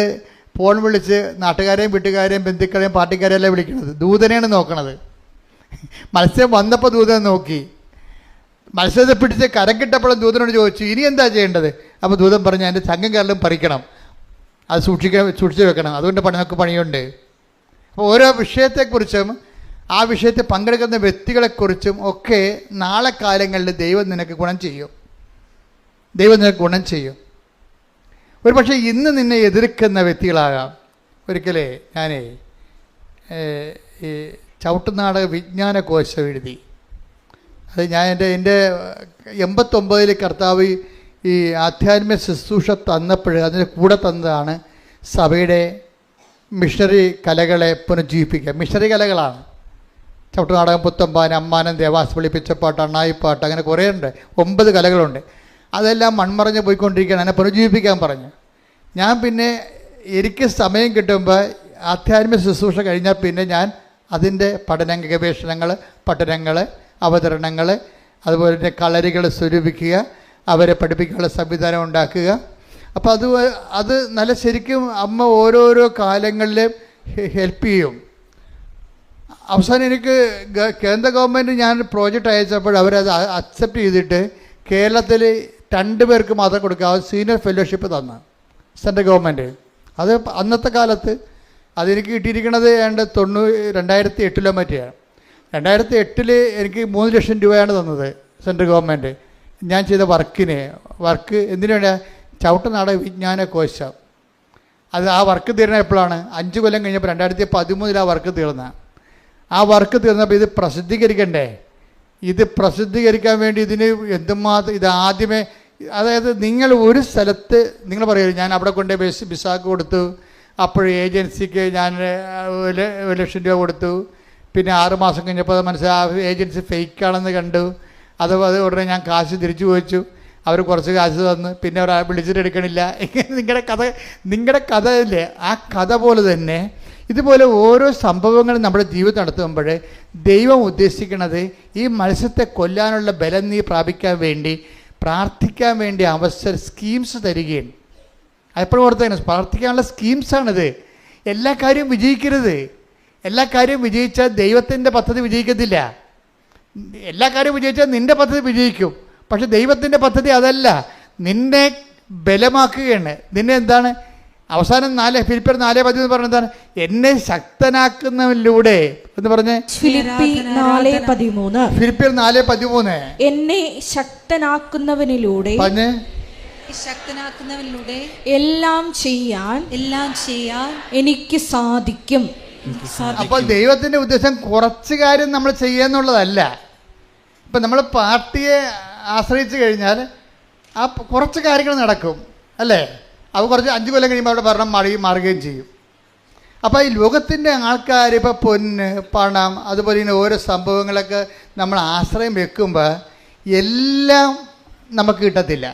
ഫോൺ വിളിച്ച് നാട്ടുകാരെയും വീട്ടുകാരെയും ബന്ധുക്കളെയും പാർട്ടിക്കാരെയും അല്ല വിളിക്കുന്നത്, ദൂതനെയാണ് നോക്കണത്. മത്സ്യം വന്നപ്പോൾ ദൂതനെ നോക്കി, മത്സ്യത്തെ പിടിച്ച് കരം കിട്ടപ്പോഴും ദൂതനോട് ചോദിച്ചു, ഇനി എന്താ ചെയ്യേണ്ടത്? അപ്പോൾ ദൂതൻ പറഞ്ഞു, അതിൻ്റെ ചങ്കം കരലും പറിക്കണം, അത് സൂക്ഷിച്ച് വെക്കണം, അതുകൊണ്ട് നമുക്ക് പണിയുണ്ട്. അപ്പോൾ ഓരോ വിഷയത്തെക്കുറിച്ചും ആ വിഷയത്തിൽ പങ്കെടുക്കുന്ന വ്യക്തികളെക്കുറിച്ചും ഒക്കെ നാളെ കാലങ്ങളിൽ ദൈവം നിനക്ക് ഗുണം ചെയ്യും. ഒരു പക്ഷേ ഇന്ന് നിന്നെ എതിർക്കുന്ന വ്യക്തികളാകാം. ഒരിക്കലേ ഞാനേ ഈ ചവിട്ടുനാടക വിജ്ഞാനകോശം എഴുതി. അത് ഞാൻ എൻ്റെ 89 കർത്താവ് ഈ ആധ്യാത്മിക ശുശ്രൂഷ തന്നപ്പോൾ അതിന് കൂടെ തന്നതാണ് സഭയുടെ മിഷണറി കലകളെ പുനരുജ്ജീവിപ്പിക്കുക. മിഷണറി കലകളാണ് ചവിട്ടുനാടകം, പുത്തമ്പാന, അമ്മാനം, ദേവാസ്, പിച്ചപ്പാട്ട്, അണ്ണായിപ്പാട്ട്, അങ്ങനെ കുറേ ഉണ്ട്. 9 കലകളുണ്ട്. അതെല്ലാം മൺമറഞ്ഞ് പോയിക്കൊണ്ടിരിക്കുകയാണ്. അതിനെ പുനരുജ്ജീവിപ്പിക്കാൻ പറഞ്ഞു. ഞാൻ പിന്നെ എനിക്ക് സമയം കിട്ടുമ്പോൾ ആധ്യാത്മിക ശുശ്രൂഷ കഴിഞ്ഞാൽ പിന്നെ ഞാൻ അതിൻ്റെ ഗവേഷണങ്ങൾ, അവതരണങ്ങൾ, അതുപോലെ തന്നെ കളരികൾ സ്വരൂപിക്കുക, അവരെ പഠിപ്പിക്കാനുള്ള സംവിധാനം ഉണ്ടാക്കുക. അപ്പോൾ അത് നല്ല ശരിക്കും അമ്മ ഓരോരോ കാലങ്ങളിലും ഹെൽപ്പ് ചെയ്യും. അവസാനം എനിക്ക് കേന്ദ്ര ഗവൺമെൻറ് ഞാൻ പ്രോജക്റ്റ് അയച്ചപ്പോൾ അവരത് അക്സെപ്റ്റ് ചെയ്തിട്ട് കേരളത്തിൽ 2 പേർക്ക് മാത്രം കൊടുക്കുക. സീനിയർ ഫെലോഷിപ്പ് തന്ന സെൻട്രൽ ഗവൺമെൻറ്. അത് അന്നത്തെ കാലത്ത് അതെനിക്ക് കിട്ടിയിരിക്കുന്നത് 2008 മറ്റെയാണ്. 2008 എനിക്ക് 3 ലക്ഷം രൂപയാണ് തന്നത് സെൻട്രൽ ഗവൺമെൻറ്. ഞാൻ ചെയ്ത വർക്ക് എന്തിനാണ്? ചവിട്ടുനാടക വിജ്ഞാനകോശം. അത് ആ വർക്ക് തീർന്ന എപ്പോഴാണ്? 5 കൊല്ലം കഴിഞ്ഞപ്പോൾ 2013 ആ വർക്ക് തീർന്ന. ആ വർക്ക് തീർന്നപ്പോൾ ഇത് പ്രസിദ്ധീകരിക്കണ്ടേ? ഇത് പ്രസിദ്ധീകരിക്കാൻ വേണ്ടി ഇതിന് എന്തുമാത്രം ഇത് ആദ്യമേ, അതായത് നിങ്ങൾ ഒരു സ്ഥലത്ത് നിങ്ങൾ പറയുമല്ലോ, ഞാൻ അവിടെ കൊണ്ട് ബിസാക്ക് കൊടുത്തു, അപ്പോൾ ഏജൻസിക്ക് ഞാൻ 1 ലക്ഷം രൂപ കൊടുത്തു, പിന്നെ 6 മാസം കഴിഞ്ഞപ്പോൾ അത് മനസ്സിലായി ഏജൻസി ഫേക്കാണെന്ന് കണ്ടു. അത് ഉടനെ ഞാൻ കാശ് തിരിച്ചു ചോദിച്ചു. അവർ കുറച്ച് കാശ് തന്ന് പിന്നെ അവർ വിളിച്ചിട്ട് എടുക്കണില്ല. ഇങ്ങനെ നിങ്ങളുടെ കഥ ഇല്ലേ, ആ കഥ പോലെ തന്നെ ഇതുപോലെ ഓരോ സംഭവങ്ങളും നമ്മുടെ ജീവിതം നടത്തുമ്പോൾ ദൈവം ഉദ്ദേശിക്കുന്നത് ഈ മത്സ്യത്തെ കൊല്ലാനുള്ള ബലം നീ പ്രാപിക്കാൻ വേണ്ടി പ്രാർത്ഥിക്കാൻ വേണ്ടി സ്കീംസ് തരികയാണ്. അതെപ്പോഴും ഓർത്തേനെ, പ്രാർത്ഥിക്കാനുള്ള സ്കീംസാണിത്. എല്ലാ കാര്യവും വിജയിക്കരുത്. എല്ലാ കാര്യവും വിജയിച്ചാൽ ദൈവത്തിൻ്റെ പദ്ധതി വിജയിക്കത്തില്ല. എല്ലാ കാര്യവും വിജയിച്ചാൽ നിൻ്റെ പദ്ധതി വിജയിക്കും. പക്ഷെ ദൈവത്തിൻ്റെ പദ്ധതി അതല്ല, നിന്നെ ബലമാക്കുകയാണ്. നിന്നെ എന്താണ് അവസാനം ഫിലിപ്പിയർ 4:13 എന്ന് പറഞ്ഞ എന്താണ്? എന്നെ ശക്തനാക്കുന്നതിലൂടെ എന്ന് പറഞ്ഞ് ഫിലിപ്പിയർ 4:13 എന്നെ ശക്തനാക്കുന്നവനിലൂടെ പറഞ്ഞ് ശക്തനാക്കുന്നവനിലൂടെ എല്ലാം ചെയ്യാൻ എനിക്ക് സാധിക്കും. അപ്പോൾ ദൈവത്തിൻ്റെ ഉദ്ദേശം കുറച്ച് കാര്യം നമ്മൾ ചെയ്യുന്നുള്ളതല്ല. ഇപ്പം നമ്മൾ പാർട്ടിയെ ആശ്രയിച്ച് കഴിഞ്ഞാൽ ആ കുറച്ച് കാര്യങ്ങൾ നടക്കും അല്ലേ? അത് കുറച്ച് 5 കൊല്ലം കഴിയുമ്പോൾ അവിടെ ഭരണം മാറുകയും ചെയ്യും. അപ്പോൾ ഈ ലോകത്തിൻ്റെ ആൾക്കാർ ഇപ്പോൾ പൊന്ന്, പണം, അതുപോലെ തന്നെ ഓരോ സംഭവങ്ങളൊക്കെ നമ്മൾ ആശ്രയം വെക്കുമ്പോൾ എല്ലാം നമുക്ക് കിട്ടത്തില്ല.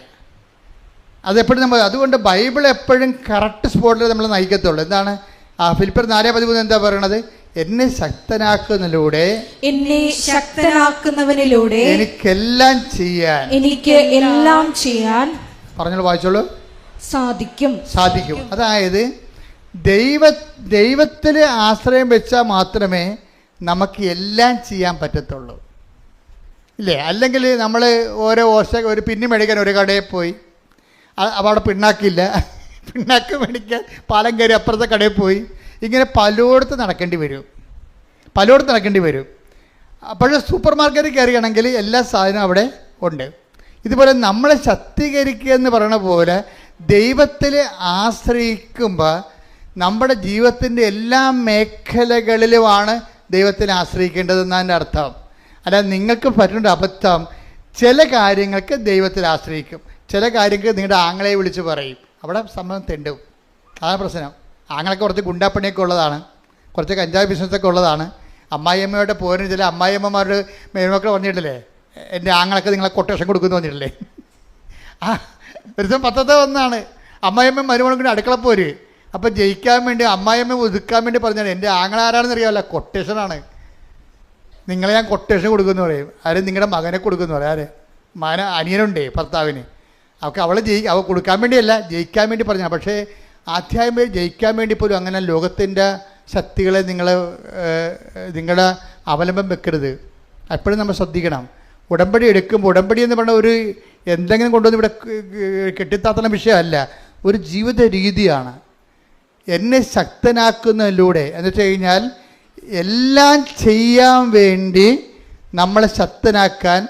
അതെപ്പോഴും അതുകൊണ്ട് ബൈബിൾ എപ്പോഴും കറക്റ്റ് സ്പോട്ടിൽ നമ്മൾ നയിക്കത്തുള്ളൂ. എന്താണ് ഫിലിപ്പിയർ 4:13 എന്താ പറയണത്? എന്നെ ശക്തനാക്കുന്നതിലൂടെ എനിക്കെല്ലാം ചെയ്യാൻ പറഞ്ഞോളൂ, വായിച്ചോളൂ, സാധിക്കും. അതായത് ദൈവത്തിൽ ആശ്രയം വെച്ചാൽ മാത്രമേ നമുക്ക് എല്ലാം ചെയ്യാൻ പറ്റത്തുള്ളൂ, ഇല്ലേ? അല്ലെങ്കിൽ നമ്മൾ ഒരു പിന്നി മേടിക്കാൻ ഒരു കടയിൽ പോയി, അവിടെ പിണ്ണാക്കില്ല, പിണ്ണാക്ക് മേടിക്കാൻ പാലം കയറി അപ്പുറത്തെ കടയിൽ പോയി, ഇങ്ങനെ പലയിടത്ത് നടക്കേണ്ടി വരും. അപ്പോൾ സൂപ്പർ മാർക്കറ്റിൽ കയറുകയാണെങ്കിൽ എല്ലാ സാധനവും അവിടെ ഉണ്ട്. ഇതുപോലെ നമ്മളെ ശക്തീകരിക്കുക എന്ന് പറയുന്ന പോലെ ദൈവത്തിൽ ആശ്രയിക്കുമ്പോൾ നമ്മുടെ ജീവിതത്തിൻ്റെ എല്ലാ മേഖലകളിലുമാണ് ദൈവത്തിൽ ആശ്രയിക്കേണ്ടതെന്നാണ് അർത്ഥം. അല്ലാതെ നിങ്ങൾക്ക് പറ്റുന്ന അബദ്ധം, ചില കാര്യങ്ങൾക്ക് ദൈവത്തിൽ ആശ്രയിക്കും, ചില കാര്യങ്ങൾക്ക് നിങ്ങളുടെ ആങ്ങളെ വിളിച്ച് പറയും, അവിടെ സംഭവം തെണ്ടും. അതാണ് പ്രശ്നം. ആങ്ങളൊക്കെ കുറച്ച് ഗുണ്ടാപ്പണിയൊക്കെ ഉള്ളതാണ്, കുറച്ച് കഞ്ചാവ് ബിസിനസ്സൊക്കെ ഉള്ളതാണ്. അമ്മായിയമ്മയോടെ പോരുന്ന ചില അമ്മായിയമ്മമാരുടെ മേൽമക്കൾ പറഞ്ഞിട്ടില്ലേ, എൻ്റെ ആങ്ങളൊക്കെ നിങ്ങളെ കൊട്ടേഷൻ കൊടുക്കുമെന്ന് പറഞ്ഞിട്ടില്ലേ? ഒരു ദിവസം പത്രത്തെ വന്നാണ്, അമ്മായിയമ്മ മരുമകൾക്ക് അടുക്കള പോര്. അപ്പം ജയിക്കാൻ വേണ്ടി അമ്മായിയമ്മ ഒതുക്കാൻ വേണ്ടി പറഞ്ഞാണ്, എൻ്റെ ആങ്ങള ആരാണെന്ന് അറിയാമല്ല, കൊട്ടേഷനാണ്, നിങ്ങളെ ഞാൻ കൊട്ടേഷൻ കൊടുക്കുമെന്ന് പറയും. ആരും നിങ്ങളുടെ മകനെ കൊടുക്കുമെന്ന് പറയും. അനിയനുണ്ടേ ഭർത്താവിന്, അവൾക്ക് അവൾ കൊടുക്കാൻ വേണ്ടിയല്ല, ജയിക്കാൻ വേണ്ടി പറഞ്ഞാൽ. പക്ഷേ അധ്യായം ജയിക്കാൻ വേണ്ടി പോലും അങ്ങനെ ലോകത്തിൻ്റെ ശക്തികളെ നിങ്ങളുടെ അവലംബം വെക്കരുത്. എപ്പോഴും നമ്മൾ ശ്രദ്ധിക്കണം. ഉടമ്പടി എടുക്കുമ്പോൾ, ഉടമ്പടി എന്ന് പറഞ്ഞാൽ ഒരു എന്തെങ്കിലും കൊണ്ടുവന്ന് ഇവിടെ കെട്ടിത്താത്തുന്ന വിഷയമല്ല, ഒരു ജീവിത രീതിയാണ്. എന്നെ ശക്തനാക്കുന്നതിലൂടെ എന്ന് വെച്ച് കഴിഞ്ഞാൽ എല്ലാം ചെയ്യാൻ വേണ്ടി നമ്മളെ ശക്തനാക്കാൻ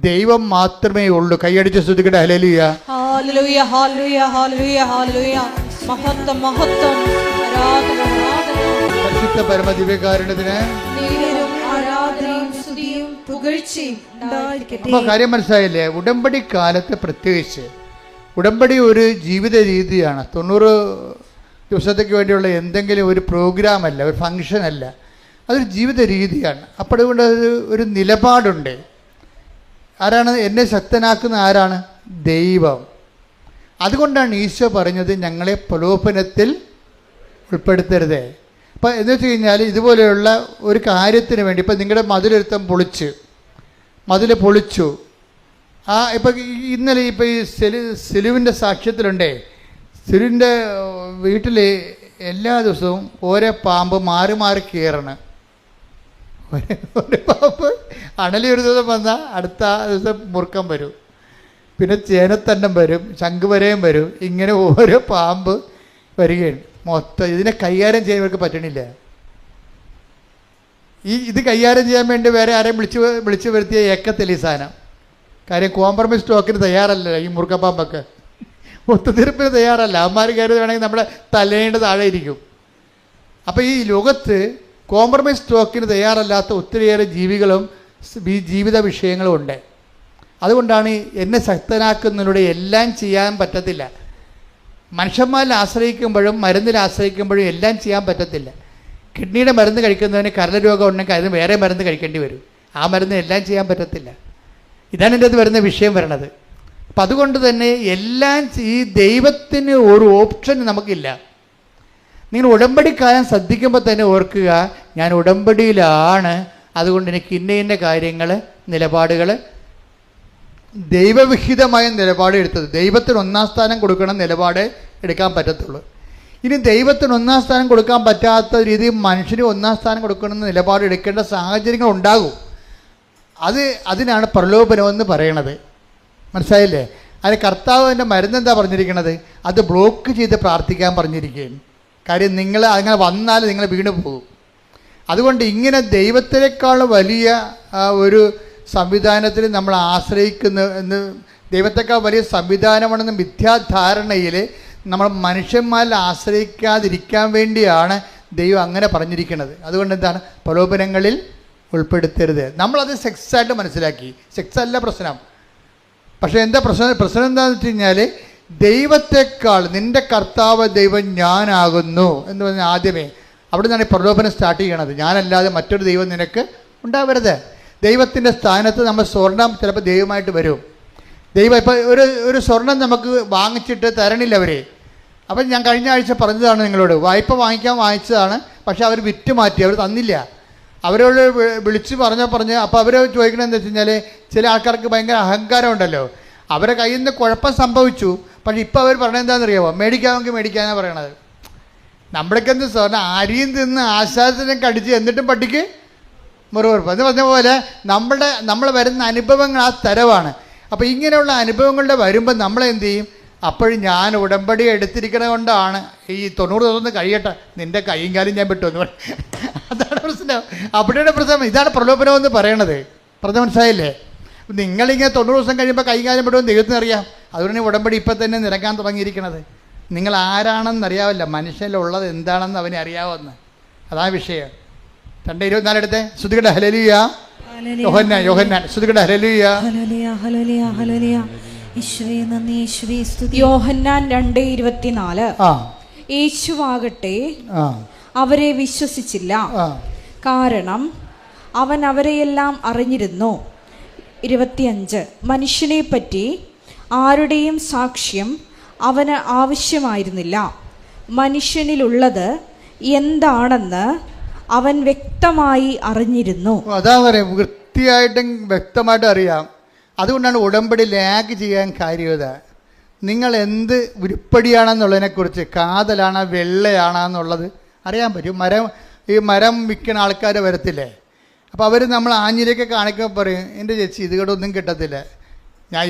ദൈവം മാത്രമേ ഉള്ളൂ. കൈയടിച്ച് സ്തുതിക്കട്ടെ. Hallelujah, hallelujah, hallelujah, hallelujah, hallelujah. മഹത്വം, മഹത്വം, ആരാധന, ആരാധന. പരിശുദ്ധ പരമ ദിവ്യകാരുണ്യത്തിന് ആരാധനയും സ്തുതിയും പുകഴ്ചയും ഉണ്ടായിരിക്കട്ടെ. അപ്പോൾ കാര്യം മനസ്സിലായില്ലേ? ഉടമ്പടി കാലത്ത് പ്രത്യേകിച്ച് ഉടമ്പടി ഒരു ജീവിത രീതിയാണ്. 90 ദിവസത്തേക്ക് വേണ്ടിയുള്ള എന്തെങ്കിലും ഒരു പ്രോഗ്രാമല്ല, ഒരു ഫങ്ഷനല്ല, അതൊരു ജീവിത രീതിയാണ്. അപ്പോൾ അതുകൊണ്ട് ഒരു നിലപാടുണ്ട്. ആരാണ് എന്നെ ശക്തനാക്കുന്ന? ആരാണ്? ദൈവം. അതുകൊണ്ടാണ് ഈശോ പറഞ്ഞത് ഞങ്ങളെ പ്രലോഭനത്തിൽ ഉൾപ്പെടുത്തരുത്. അപ്പോൾ എന്ന് വെച്ച് കഴിഞ്ഞാൽ ഇതുപോലെയുള്ള ഒരു കാര്യത്തിന് വേണ്ടി, ഇപ്പം നിങ്ങളുടെ മതിലൊരുത്തം പൊളിച്ചു, ഇപ്പം ഇന്നലെ ഇപ്പം ഈ സെലുവിൻ്റെ സാക്ഷ്യത്തിലുണ്ടേ, സെലുവിൻ്റെ വീട്ടിൽ എല്ലാ ദിവസവും ഓരോ പാമ്പ് മാറി മാറി കയറണം. ഒരു പാമ്പ് അണലി ഒരു ദിവസം വന്നാൽ അടുത്ത ദിവസം മുറുക്കം വരും, പിന്നെ ചേനത്തണ്ടം വരും, ശംഖുവരയും വരും. ഇങ്ങനെ ഓരോ പാമ്പ് വരികയാണ്. മൊത്തം ഇതിനെ കൈകാര്യം ചെയ്യാൻ ഇവർക്ക് പറ്റണില്ല. ഇത് കൈകാര്യം ചെയ്യാൻ വേണ്ടി വേറെ ആരെയും വിളിച്ചു വരുത്തിയ ഏക്കത്തില്ല ഈ സാധനം. കാര്യം കോംപ്രമൈസ് സ്റ്റോക്കിന് തയ്യാറല്ല ഈ മുറുക്കപ്പാമ്പൊക്കെ, ഒത്തുതീർപ്പിന് തയ്യാറല്ല. അവന്മാർ കയറി വേണമെങ്കിൽ നമ്മുടെ തലേൻ്റെ താഴെ ഇരിക്കും. അപ്പോൾ ഈ ലോകത്ത് കോംപ്രമൈസ് സ്റ്റോക്കിന് തയ്യാറല്ലാത്ത ഒത്തിരിയേറെ ജീവികളും ജീവിത വിഷയങ്ങളും ഉണ്ട്. അതുകൊണ്ടാണ് എന്നെ ശക്തനാക്കുന്നതിലൂടെ എല്ലാം ചെയ്യാൻ പറ്റത്തില്ല. മനുഷ്യന്മാരിൽ ആശ്രയിക്കുമ്പോഴും മരുന്നിൽ ആശ്രയിക്കുമ്പോഴും എല്ലാം ചെയ്യാൻ പറ്റത്തില്ല. കിഡ്നിയുടെ മരുന്ന് കഴിക്കുന്നതിന് കരൾ രോഗം ഉണ്ടെങ്കിൽ അതിന് വേറെ മരുന്ന് കഴിക്കേണ്ടി വരും. ആ മരുന്ന് എല്ലാം ചെയ്യാൻ പറ്റത്തില്ല. ഇതാണ് എൻ്റെ അത് വരുന്ന വിഷയം വരണത്. അപ്പം അതുകൊണ്ട് തന്നെ എല്ലാം ഈ ദൈവത്തിന് ഒരു ഓപ്ഷൻ നമുക്കില്ല. നിങ്ങൾ ഉടമ്പടിക്കാലം ശ്രദ്ധിക്കുമ്പോൾ തന്നെ ഓർക്കുക, ഞാൻ ഉടമ്പടിയിലാണ്, അതുകൊണ്ട് എനിക്ക് ഇന്ന കാര്യങ്ങൾ, നിലപാടുകൾ, ദൈവവിഹിതമായ നിലപാട് എടുത്തത്. ദൈവത്തിന് 1-ാം സ്ഥാനം കൊടുക്കണം നിലപാട് എടുക്കാൻ പറ്റത്തുള്ളൂ. ഇനി ദൈവത്തിന് 1-ാം സ്ഥാനം കൊടുക്കാൻ പറ്റാത്ത രീതിയിൽ മനുഷ്യന് 1-ാം സ്ഥാനം കൊടുക്കണമെന്ന് നിലപാട് എടുക്കേണ്ട സാഹചര്യങ്ങൾ ഉണ്ടാകും. അതിനാണ് പ്രലോഭനമെന്ന് പറയണത്. മനസ്സിലായില്ലേ? അതിന് കർത്താവിൻ്റെ മരുന്നെന്താ പറഞ്ഞിരിക്കണത്? അത് ബ്ലോക്ക് ചെയ്ത് പ്രാർത്ഥിക്കാൻ പറഞ്ഞിരിക്കുകയാണ്. കാര്യം നിങ്ങൾ അങ്ങനെ വന്നാൽ നിങ്ങൾ വീണു പോകും. അതുകൊണ്ട് ഇങ്ങനെ ദൈവത്തിനേക്കാൾ വലിയ ഒരു സംവിധാനത്തിൽ നമ്മൾ ആശ്രയിക്കുന്ന ദൈവത്തെക്കാൾ വലിയ സംവിധാനമാണെന്ന് മിഥ്യാധാരണയിൽ നമ്മൾ മനുഷ്യന്മാരിൽ ആശ്രയിക്കാതിരിക്കാൻ വേണ്ടിയാണ് ദൈവം അങ്ങനെ പറഞ്ഞിരിക്കുന്നത്. അതുകൊണ്ട് എന്താണ്? പ്രലോഭനങ്ങളിൽ ഉൾപ്പെടുത്തരുത്. നമ്മളത് സെക്സായിട്ട് മനസ്സിലാക്കി. സെക്സ് അല്ല പ്രശ്നം. പക്ഷേ എന്താ പ്രശ്നം എന്താണെന്ന് വെച്ച് കഴിഞ്ഞാൽ, ദൈവത്തെക്കാൾ നിൻ്റെ കർത്താവ് ദൈവം ഞാനാകുന്നു എന്ന് പറഞ്ഞാൽ ആദ്യമേ അവിടെ നിന്നാണ് ഈ പ്രലോഭനം സ്റ്റാർട്ട് ചെയ്യണത്. ഞാനല്ലാതെ മറ്റൊരു ദൈവം നിനക്ക് ഉണ്ടാവരുത്. ദൈവത്തിൻ്റെ സ്ഥാനത്ത് നമ്മൾ സ്വർണം ചിലപ്പോൾ ദൈവമായിട്ട് വരും. ദൈവം ഇപ്പോൾ ഒരു സ്വർണം നമുക്ക് വാങ്ങിച്ചിട്ട് തരണില്ല അവർ. അപ്പം ഞാൻ കഴിഞ്ഞ ആഴ്ച പറഞ്ഞതാണ് നിങ്ങളോട്, വായ്പ വാങ്ങിച്ചതാണ്, പക്ഷെ അവർ വിറ്റ് മാറ്റി, അവർ തന്നില്ല. അവരോട് വിളിച്ച് പറഞ്ഞ് അപ്പോൾ അവർ ചോദിക്കണമെന്ന് വെച്ച് കഴിഞ്ഞാൽ, ചില ആൾക്കാർക്ക് ഭയങ്കര അഹങ്കാരം ഉണ്ടല്ലോ, അവരെ കയ്യിൽ നിന്ന് കുഴപ്പം സംഭവിച്ചു. പക്ഷെ ഇപ്പോൾ അവർ പറയണത് എന്താണെന്നറിയാമോ? മേടിക്കാമെങ്കിൽ മേടിക്കാനാണ് പറയണത്. നമ്മുടെയൊക്കെ എന്ത് സ്വർണ്ണം അരിയും തിന്ന് ആശ്വാസത്തിനെ കടിച്ച് എന്നിട്ടും പട്ടിക്ക് മുറിവുറപ്പ് എന്ന് പറഞ്ഞ പോലെ നമ്മൾ വരുന്ന അനുഭവങ്ങൾ ആ തരവാണ്. അപ്പോൾ ഇങ്ങനെയുള്ള അനുഭവങ്ങളുടെ വരുമ്പോൾ നമ്മളെന്ത് ചെയ്യും? അപ്പോഴും ഞാൻ ഉടമ്പടി എടുത്തിരിക്കുന്നത് കൊണ്ടാണ് ഈ 90 ദിവസം കഴിയട്ടെ, നിൻ്റെ കൈയും കാലും ഞാൻ വിട്ടു എന്ന് പറയും. അതാണ് പ്രശ്നം. അവിടെയുടെ പ്രശ്നം. ഇതാണ് പ്രലോഭനം എന്ന് പറയണത്. പറഞ്ഞ മനസ്സിലായില്ലേ? നിങ്ങളിങ്ങനെ 90 ദിവസം കഴിയുമ്പോൾ കൈയും കാലും വിടുമെന്ന് ദൈവത്തിന് അറിയാം. അതുകൊണ്ട് ഉടമ്പടി ഇപ്പം തന്നെ നിരക്കാൻ തുടങ്ങിയിരിക്കണത്. നിങ്ങൾ ആരാണെന്നറിയാവില്ല, മനുഷ്യനിലുള്ളത് എന്താണെന്ന് അവനെ അറിയാവുന്ന. അതാ വിഷയം. 2:24 എടുത്തേ. ശ്രുതികട ഹല്ലേലൂയ. യോഹന്നാൻ ശ്രുതികട ഹല്ലേലൂയ. യോഹന്നാൻ 2:24. യേശുവാകട്ടെ അവരെ വിശ്വസിച്ചില്ല, കാരണം അവൻ അവരെയെല്ലാം അറിഞ്ഞിരുന്നു. 25. മനുഷ്യനെ പറ്റി ആരുടെയും സാക്ഷ്യം അവന് ആവശ്യമായിരുന്നില്ല. മനുഷ്യനിലുള്ളത് എന്താണെന്ന് അവൻ വ്യക്തമായി അറിഞ്ഞിരുന്നു. അതാ പറയാം, വൃത്തിയായിട്ടും വ്യക്തമായിട്ട് അറിയാം. അതുകൊണ്ടാണ് ഉടമ്പടി ലാഗ് ചെയ്യാൻ കാര്യത. നിങ്ങൾ എന്ത് ഉരുപ്പടിയാണെന്നുള്ളതിനെക്കുറിച്ച്, കാതലാണോ വെള്ളയാണോ എന്നുള്ളത് അറിയാൻ പറ്റും. ഈ മരം വിൽക്കുന്ന ആൾക്കാർ വരത്തില്ലേ, അപ്പോൾ അവർ നമ്മൾ ആഞ്ഞിലേക്ക് കാണിക്കുമ്പോൾ പറയും, എൻ്റെ ചേച്ചി ഇത് കേട്ടൊന്നും കിട്ടത്തില്ല, ഞാൻ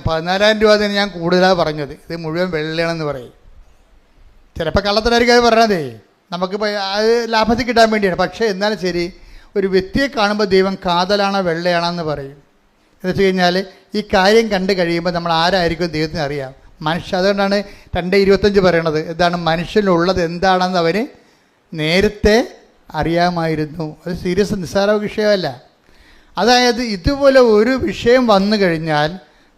14,000 രൂപ തന്നെ ഞാൻ കൂടുതലാണ് പറഞ്ഞത്, ഇത് മുഴുവൻ വെള്ളയാണെന്ന് പറയും. ചിലപ്പോൾ കള്ളത്തരായിരിക്കും അത് പറയണതേ, നമുക്കിപ്പോൾ അത് ലാഭത്തിൽ കിട്ടാൻ വേണ്ടിയാണ്. പക്ഷേ എന്നാലും ശരി, ഒരു വ്യക്തിയെ കാണുമ്പോൾ ദൈവം കാതലാണോ വെള്ളയാണെന്ന് പറയും. എന്ന് വെച്ച് കഴിഞ്ഞാൽ ഈ കാര്യം കണ്ടു കഴിയുമ്പോൾ നമ്മൾ ആരായിരിക്കും ദൈവത്തിന് അറിയാം. അതുകൊണ്ടാണ് 2:25 പറയണത്. എന്താണ്? മനുഷ്യനുള്ളത് എന്താണെന്ന് അവന് നേരത്തെ അറിയാമായിരുന്നു. അത് സീരിയസ് നിസ്സാര വിഷയമല്ല. അതായത് ഇതുപോലെ ഒരു വിഷയം വന്നു കഴിഞ്ഞാൽ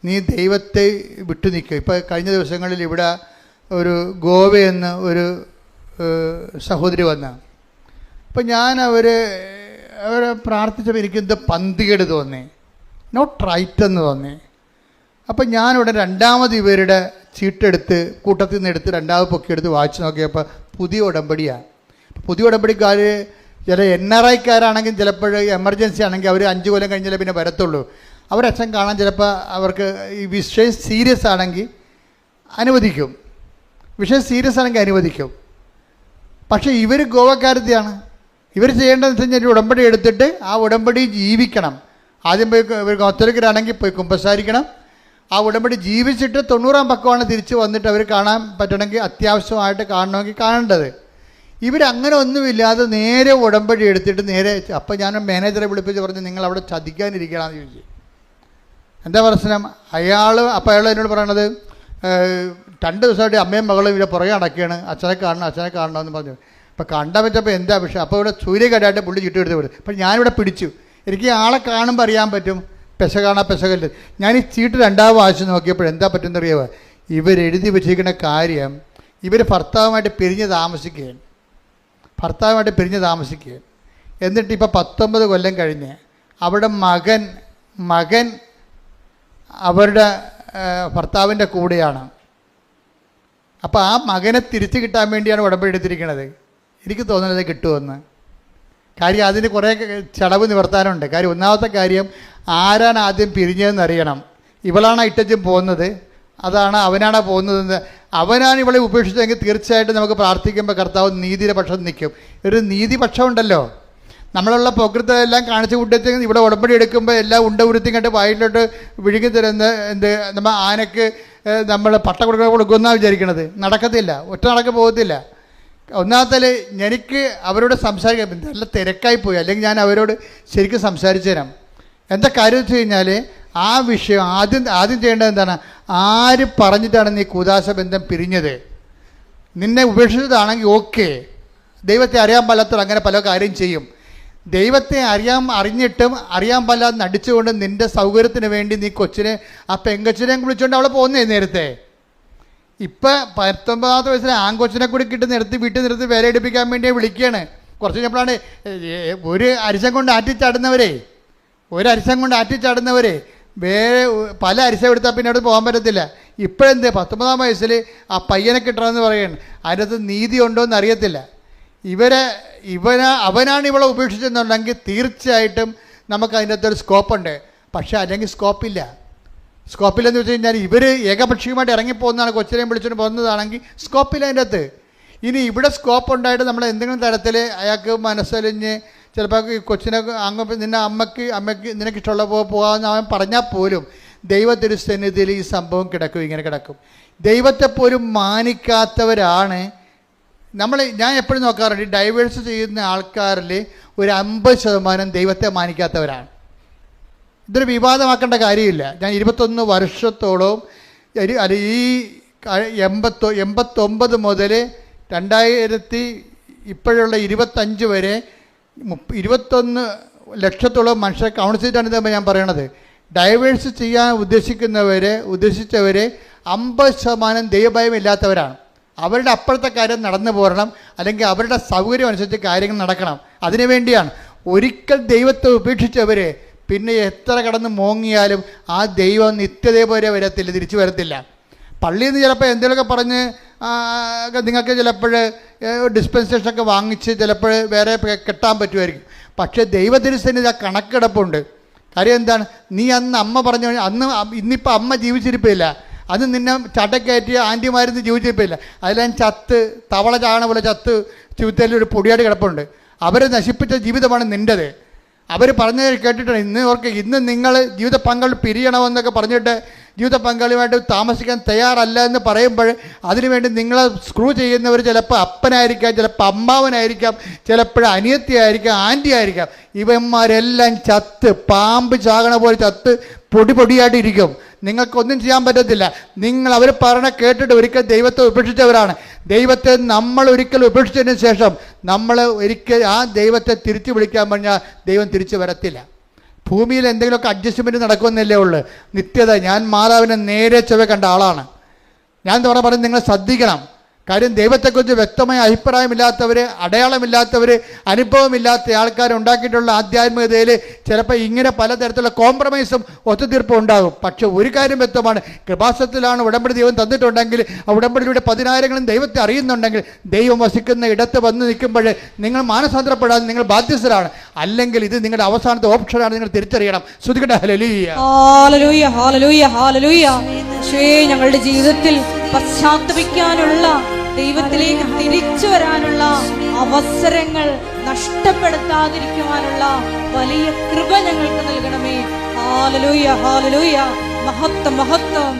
നീ ദൈവത്തെ വിട്ടു നിൽക്കുക. ഇപ്പോൾ കഴിഞ്ഞ ദിവസങ്ങളിൽ ഇവിടെ ഒരു ഗോവയെന്ന് ഒരു സഹോദരി വന്ന, അപ്പോൾ ഞാൻ അവരെ പ്രാർത്ഥിച്ചപ്പോൾ എനിക്കെന്ത് പന്തികേട് തോന്നി, നോട്ട് റൈറ്റ് എന്ന് തോന്നി. അപ്പം ഞാനിവിടെ രണ്ടാമത് ഇവരുടെ ചീട്ടെടുത്ത് കൂട്ടത്തിൽ നിന്ന് എടുത്ത് രണ്ടാമത് പൊക്കിയെടുത്ത് വായിച്ച് നോക്കിയപ്പോൾ പുതിയ ഉടമ്പടിയാണ്. പുതിയ ഉടമ്പടിക്കാർ ചില NRIക്കാരാണെങ്കിൽ ചിലപ്പോൾ എമർജൻസി ആണെങ്കിൽ അവർ 5 കൊല്ലം കഴിഞ്ഞാലേ പിന്നെ വരത്തുള്ളൂ. അവരച്ഛൻ കാണാൻ ചിലപ്പോൾ അവർക്ക് ഈ വിഷയം സീരിയസ് ആണെങ്കിൽ അനുവദിക്കും, വിഷയം സീരിയസ് ആണെങ്കിൽ അനുവദിക്കും. പക്ഷേ ഇവർ ഗോവക്കാരത്തെയാണ്. ഇവർ ചെയ്യേണ്ടതെന്ന് വെച്ച് കഴിഞ്ഞാൽ ഒരു ഉടമ്പടി എടുത്തിട്ട് ആ ഉടമ്പടി ജീവിക്കണം. ആദ്യം പോയി ഇവർ കത്തോലിക്കരാണെങ്കിൽ പോയി കുമ്പസാരിക്കണം. ആ ഉടമ്പടി ജീവിച്ചിട്ട് 90-ാം പക്കമാണ് തിരിച്ച് വന്നിട്ട് അവർ കാണാൻ പറ്റണമെങ്കിൽ, അത്യാവശ്യമായിട്ട് കാണണമെങ്കിൽ കാണേണ്ടത്. ഇവരങ്ങനെ ഒന്നുമില്ലാതെ നേരെ ഉടമ്പടി എടുത്തിട്ട് നേരെ. അപ്പം ഞാൻ മാനേജറെ വിളിപ്പിച്ച് പറഞ്ഞു, നിങ്ങൾ അവിടെ ചതിക്കാനിരിക്കണമെന്ന് ചോദിച്ചു. എന്താ പ്രശ്നം? അപ്പോൾ അയാൾ എന്നോട് പറയണത്, 2 ദിവസമായിട്ട് അമ്മയും മകളും ഇവിടെ പുറകെ അടക്കുകയാണ്, അച്ഛനെ കാണണമെന്ന് പറഞ്ഞു. അപ്പോൾ കണ്ടാൻ പറ്റപ്പോൾ എന്താ വിഷയം? അപ്പോൾ ഇവിടെ സൂര്യകടായിട്ട് പുള്ളി ചുറ്റെടുത്ത് വിടും. അപ്പോൾ ഞാനിവിടെ പിടിച്ചു. എനിക്ക് ആളെ കാണുമ്പോൾ അറിയാൻ പറ്റും പെശകല്ല. ഞാൻ ഈ ചീട്ട് 2ാം വായിച്ച് നോക്കിയപ്പോൾ എന്താ പറ്റുന്നറിയാവോ? ഇവരെഴുതി വെച്ചിരിക്കുന്ന കാര്യം, ഇവർ ഭർത്താവുമായിട്ട് പിരിഞ്ഞ് താമസിക്കുകയാണ്. എന്നിട്ട് ഇപ്പോൾ 19 കൊല്ലം കഴിഞ്ഞ് അവിടെ മകൻ അവരുടെ ഭർത്താവിൻ്റെ കൂടെയാണ്. അപ്പോൾ ആ മകനെ തിരിച്ചു കിട്ടാൻ വേണ്ടിയാണ് ഉടമ്പടി എടുത്തിരിക്കുന്നത്. എനിക്ക് തോന്നുന്നത് കിട്ടുമെന്ന്. കാര്യം അതിന് കുറേ ചടവ് നിവർത്താനുണ്ട്. കാര്യം ഒന്നാമത്തെ കാര്യം, ആരാണ് ആദ്യം പിരിഞ്ഞതെന്ന് അറിയണം. ഇവളാണ് ഇട്ടച്ചും പോകുന്നത്, അതാണ് അവനാണ് പോകുന്നതെന്ന്. അവനാണ് ഇവളെ ഉപേക്ഷിച്ചതെങ്കിൽ തീർച്ചയായിട്ടും നമുക്ക് പ്രാർത്ഥിക്കുമ്പോൾ കർത്താവ് നീതിയുടെ പക്ഷം നിൽക്കും. ഒരു നീതിപക്ഷം ഉണ്ടല്ലോ. നമ്മളുള്ള പ്രകൃതമെല്ലാം കാണിച്ചു കൂട്ടത്തിൽ ഇവിടെ ഉടമ്പടി എടുക്കുമ്പോൾ എല്ലാം ഉരുത്തി കണ്ട് വായിലോട്ട് വിഴുങ്ങി തരുന്ന നമ്മൾ ആനയ്ക്ക് നമ്മൾ പട്ട കൊടുക്കുമെന്നാണ് വിചാരിക്കണത്. നടക്കത്തില്ല, ഒറ്റ നടക്ക് പോകത്തില്ല. ഒന്നാമത്തെ എനിക്ക് അവരോട് സംസാരിക്കാൻ നല്ല തിരക്കായിപ്പോയി, അല്ലെങ്കിൽ ഞാൻ അവരോട് ശരിക്കും സംസാരിച്ചു തരാം. എന്താ കാര്യം വെച്ച് കഴിഞ്ഞാൽ ആ വിഷയം ആദ്യം ചെയ്യേണ്ടത് എന്താണ്? ആര് പറഞ്ഞിട്ടാണ് നീ കൂദാശ ബന്ധം പിരിഞ്ഞത്? നിന്നെ ഉപേക്ഷിച്ചതാണെങ്കിൽ ഓക്കെ, ദൈവത്തെ അറിയാൻ പാലാത്തവർ അങ്ങനെ പല കാര്യം ചെയ്യും. ദൈവത്തെ അറിഞ്ഞിട്ടും അറിയാൻ പാലാതെ നടിച്ചുകൊണ്ട് നിൻ്റെ സൗകര്യത്തിന് വേണ്ടി നീ കൊച്ചിനെ ആ പെങ്കൊച്ചിനെയും വിളിച്ചുകൊണ്ട് അവളെ പോകുന്നേ നേരത്തെ. ഇപ്പം 19 വയസ്സിലെ ആൺകൊച്ചിനെ കൂടി നിർത്തി വീട്ടിൽ നിർത്തി വേല എടുപ്പിക്കാൻ വേണ്ടി വിളിക്കുകയാണ്. കുറച്ച് കഴിഞ്ഞപ്പോഴാണ് ഒരു അരിശം കൊണ്ട് ആറ്റിച്ചാടുന്നവരെ വേറെ പല അരിശം എടുത്താൽ പിന്നെ അവിടെ പോകാൻ പറ്റത്തില്ല. ഇപ്പോഴെന്ത് 19 വയസ്സിൽ ആ പയ്യനെ കിട്ടണമെന്ന് പറയുകയാണ്. അതിനകത്ത് നീതി ഉണ്ടോ എന്ന് അറിയത്തില്ല. അവനാണ് ഇവളെ ഉപേക്ഷിച്ചെന്നുണ്ടെങ്കിൽ തീർച്ചയായിട്ടും നമുക്ക് അതിൻ്റെ അകത്തൊരു സ്കോപ്പുണ്ട്. പക്ഷേ അല്ലെങ്കിൽ സ്കോപ്പില്ലെന്ന് വെച്ച് കഴിഞ്ഞാൽ ഇവർ ഏകപക്ഷീയമായിട്ട് ഇറങ്ങിപ്പോകുന്നതാണ്, കൊച്ചിനെയും വിളിച്ചുകൊണ്ട് പോകുന്നതാണെങ്കിൽ സ്കോപ്പില്ല അതിൻ്റെ അകത്ത്. ഇനി ഇവിടെ സ്കോപ്പ് ഉണ്ടായിട്ട് നമ്മൾ എന്തെങ്കിലും തരത്തിൽ അയാൾക്ക് മനസ്സലിഞ്ഞ് ചിലപ്പോൾ കൊച്ചിനെ അമ്മയ്ക്ക് നിനക്കിഷ്ടമുള്ള പോകാമെന്ന് അവൻ പറഞ്ഞാൽ പോലും ദൈവത്തിരുസന്നിധിയിൽ ഈ സംഭവം ഇങ്ങനെ കിടക്കും. ദൈവത്തെപ്പോലും മാനിക്കാത്തവരാണ് ഞാൻ എപ്പോഴും നോക്കാറുണ്ട്, ഈ ഡൈവേഴ്സ് ചെയ്യുന്ന ആൾക്കാരിൽ ഒരു 50% ദൈവത്തെ മാനിക്കാത്തവരാണ്. ഇതൊരു വിവാദമാക്കേണ്ട കാര്യമില്ല. ഞാൻ 21 വർഷത്തോളം ഈ 89 മുതൽ 2000 ഇപ്പോഴുള്ള 25 വരെ 21 ലക്ഷത്തോളം മനുഷ്യരെ കൗണ്ട് ചെയ്തിട്ടാണ് ഇതാകുമ്പോൾ ഞാൻ പറയണത്. ഡൈവേഴ്സ് ചെയ്യാൻ ഉദ്ദേശിച്ചവർ 50% ദൈവഭയമില്ലാത്തവരാണ്. അവരുടെ അപ്പുറത്തെ കാര്യം നടന്നു പോരണം, അല്ലെങ്കിൽ അവരുടെ സൗകര്യം അനുസരിച്ച് കാര്യങ്ങൾ നടക്കണം. അതിനുവേണ്ടിയാണ്. ഒരിക്കൽ ദൈവത്തെ ഉപേക്ഷിച്ചവർ പിന്നെ എത്ര കടന്ന് മോങ്ങിയാലും ആ ദൈവം നിത്യതയെ പോലെ തിരിച്ചു വരത്തില്ല. പള്ളിയിൽ നിന്ന് ചിലപ്പോൾ എന്തെങ്കിലുമൊക്കെ പറഞ്ഞ് നിങ്ങൾക്ക് ചിലപ്പോൾ ഡിസ്പെൻസേഷനൊക്കെ വാങ്ങിച്ച് ചിലപ്പോൾ വേറെ കെട്ടാൻ പറ്റുമായിരിക്കും. പക്ഷേ ദൈവത്തിരുസന്നിധി ആ കണക്കെടുപ്പുണ്ട്. കാര്യം എന്താണ്? നീ അന്ന് അമ്മ പറഞ്ഞു, ഇന്നിപ്പോൾ അമ്മ ജീവിച്ചിരിപ്പില്ല, അന്ന് നിന്നെ ചട്ടക്കയറ്റിയ ആൻറ്റിമാരിന്ന് ജീവിച്ചിരിപ്പില്ല, അതിലെല്ലാം ചത്ത് തവള ചാണ പോലെ ചത്ത് ചുവത്തേലൊരു പൊടിയാട് കിടപ്പുണ്ട്. അവരെ നശിപ്പിച്ച ജീവിതമാണ് നിൻ്റെത്. അവർ പറഞ്ഞത് കേട്ടിട്ടാണ്. ഇന്ന് നിങ്ങൾ ജീവിത പങ്കാളി പിരിയണമെന്നൊക്കെ പറഞ്ഞിട്ട് ജീവിത പങ്കാളിയുമായിട്ട് താമസിക്കാൻ തയ്യാറല്ല എന്ന് പറയുമ്പോൾ അതിനുവേണ്ടി നിങ്ങളെ സ്ക്രൂ ചെയ്യുന്നവർ ചിലപ്പോൾ അപ്പനായിരിക്കാം, ചിലപ്പോൾ അമ്മാവനായിരിക്കാം, ചിലപ്പോൾ അനിയത്തിയായിരിക്കാം, ആൻറ്റി ആയിരിക്കാം. ഇവന്മാരെല്ലാം ചത്ത് പാമ്പ് ചാകണ പോലെ ചത്ത് പൊടിയായിട്ട് ഇരിക്കും. നിങ്ങൾക്കൊന്നും ചെയ്യാൻ പറ്റത്തില്ല. നിങ്ങൾ അവർ പറഞ്ഞ കേട്ടിട്ട് ഒരിക്കൽ ദൈവത്തെ ഉപേക്ഷിച്ചവരാണ്. ദൈവത്തെ നമ്മൾ ഒരിക്കൽ ഉപേക്ഷിച്ചതിന് ശേഷം നമ്മൾ ഒരിക്കൽ ആ ദൈവത്തെ തിരിച്ചു വിളിക്കാൻ പറഞ്ഞാൽ ദൈവം തിരിച്ചു വരത്തില്ല. ഭൂമിയിൽ എന്തെങ്കിലുമൊക്കെ അഡ്ജസ്റ്റ്മെൻറ്റ് നടക്കുമെന്നല്ലേ ഉള്ളൂ. നിത്യത. ഞാൻ മാതാവിനെ നേരെ ചൊവ്വ കണ്ട ആളാണ്. ഞാൻ പറഞ്ഞ് നിങ്ങൾ ശ്രദ്ധിക്കണം. കാര്യം ദൈവത്തെക്കുറിച്ച് വ്യക്തമായ അഭിപ്രായമില്ലാത്തവർ, അടയാളമില്ലാത്തവർ, അനുഭവമില്ലാത്ത ആൾക്കാർ ഉണ്ടാക്കിയിട്ടുള്ള ആധ്യാത്മികതയിൽ ചിലപ്പോൾ ഇങ്ങനെ പലതരത്തിലുള്ള കോംപ്രമൈസും ഒത്തുതീർപ്പും ഉണ്ടാകും. പക്ഷെ ഒരു കാര്യം വ്യക്തമാണ്, കൃപാസനത്തിലാണ് ഉടമ്പടി ദൈവം തന്നിട്ടുണ്ടെങ്കിൽ ആ ഉടമ്പടിയുടെ 10,000 ദൈവത്തെ അറിയുന്നുണ്ടെങ്കിൽ ദൈവം വസിക്കുന്ന ഇടത്ത് വന്ന് നിൽക്കുമ്പോൾ നിങ്ങൾ മാനസാന്തരപ്പെടാൻ നിങ്ങൾ ബാധ്യസ്ഥരാണ്. അല്ലെങ്കിൽ ഇത് നിങ്ങളുടെ അവസാനത്തെ ഓപ്ഷനാണ്, നിങ്ങൾ തിരിച്ചറിയണം. ശ്രുതികട്ടെ. Hallelujah, hallelujah, hallelujah, hallelujah. ഞങ്ങളുടെ ജീവിതത്തിൽ പശ്ചാത്തപിക്കാനുള്ള, ദൈവത്തിലേക്ക് തിരിച്ചു വരാനുള്ള അവസരങ്ങൾ നഷ്ടപ്പെടുത്താതിരിക്കുവാനുള്ള വലിയ കൃപ ഞങ്ങൾക്ക് നൽകണമേ. Hallelujah, hallelujah. മഹത്വം, മഹത്വം.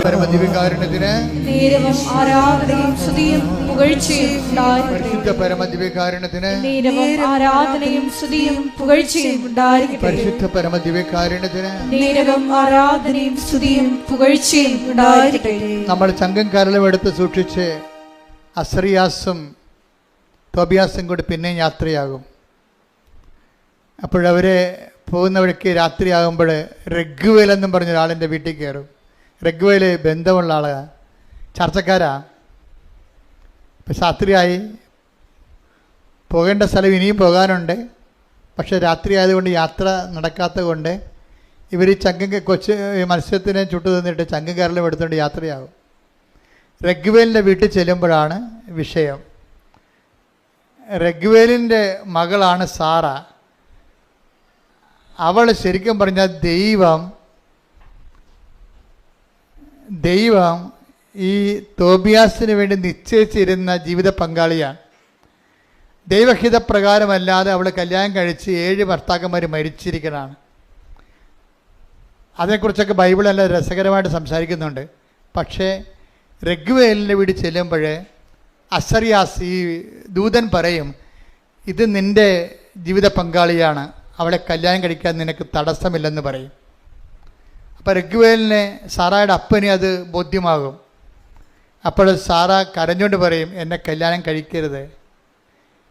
പരമദിവ്യകാരുണ്യത്തിന് നേരവും ആരാധനയും സ്തുതിയും പുകഴ്ചയും പരിശുദ്ധ പരമദിവ്യകാരുണ്യത്തിന് നേരവും ആരാധനയും സ്തുതിയും പുകഴ്ചയും ഉണ്ടായിരിക്കട്ടെ. പരിശുദ്ധ പരമദിവ്യകാരുണ്യത്തിന് നേരവും ആരാധനയും സ്തുതിയും പുകഴ്ചയും ഉണ്ടായിരിക്കട്ടെ. നമ്മൾ ചങ്കം കരളും എടുത്ത് സൂക്ഷിച്ച് അസ്രിയാസും തോബിയാസും കൂടി പിന്നെയും യാത്രയാകും. അപ്പോഴവരെ പോകുന്ന വഴിക്ക് രാത്രിയാകുമ്പോൾ റഗ്വേൽ എന്നും പറഞ്ഞ ഒരാളിൻ്റെ വീട്ടിൽ കയറും. റഗ്വേൽ ബന്ധമുള്ള ആളാണ്, ചർച്ചക്കാരാ. ഇപ്പം രാത്രിയായി, പോകേണ്ട സ്ഥലം ഇനിയും പോകാനുണ്ട്. പക്ഷെ രാത്രി ആയതുകൊണ്ട് യാത്ര നടക്കാത്തത് കൊണ്ട് ഇവർ ഈ കൊച്ചു മത്സ്യത്തിനെ ചുട്ടു തിന്നിട്ട് ചങ്കും കരലും എടുത്തുകൊണ്ട് യാത്രയാകും. റഗ്വേലിൻ്റെ വീട്ടിൽ ചെല്ലുമ്പോഴാണ് വിഷയം. റഗ്വേലിൻ്റെ മകളാണ് സാറ. അവൾ ശരിക്കും പറഞ്ഞാൽ ദൈവം ഈ തോബിയാസിന് വേണ്ടി നിശ്ചയിച്ചിരുന്ന ജീവിത പങ്കാളിയാണ്. ദൈവഹിതപ്രകാരമല്ലാതെ അവൾ കല്യാണം കഴിച്ച് 7 ഭർത്താക്കന്മാർ മരിച്ചിരിക്കണതാണ്. അതേക്കുറിച്ചൊക്കെ ബൈബിൾ നല്ല രസകരമായിട്ട് സംസാരിക്കുന്നുണ്ട്. പക്ഷേ റഗ്വേലിൻ്റെ വീട് ചെല്ലുമ്പോൾ അസറിയാസ് ഈ ദൂതൻ പറയും, ഇത് നിൻ്റെ ജീവിത പങ്കാളിയാണ്, അവളെ കല്യാണം കഴിക്കാൻ നിനക്ക് തടസ്സമില്ലെന്ന് പറയും. അപ്പോൾ റഗ്വേലിനെ സാറായുടെ അപ്പന് അത് ബോധ്യമാകും. അപ്പോൾ സാറ കരഞ്ഞുകൊണ്ട് പറയും, എന്നെ കല്യാണം കഴിക്കരുത്,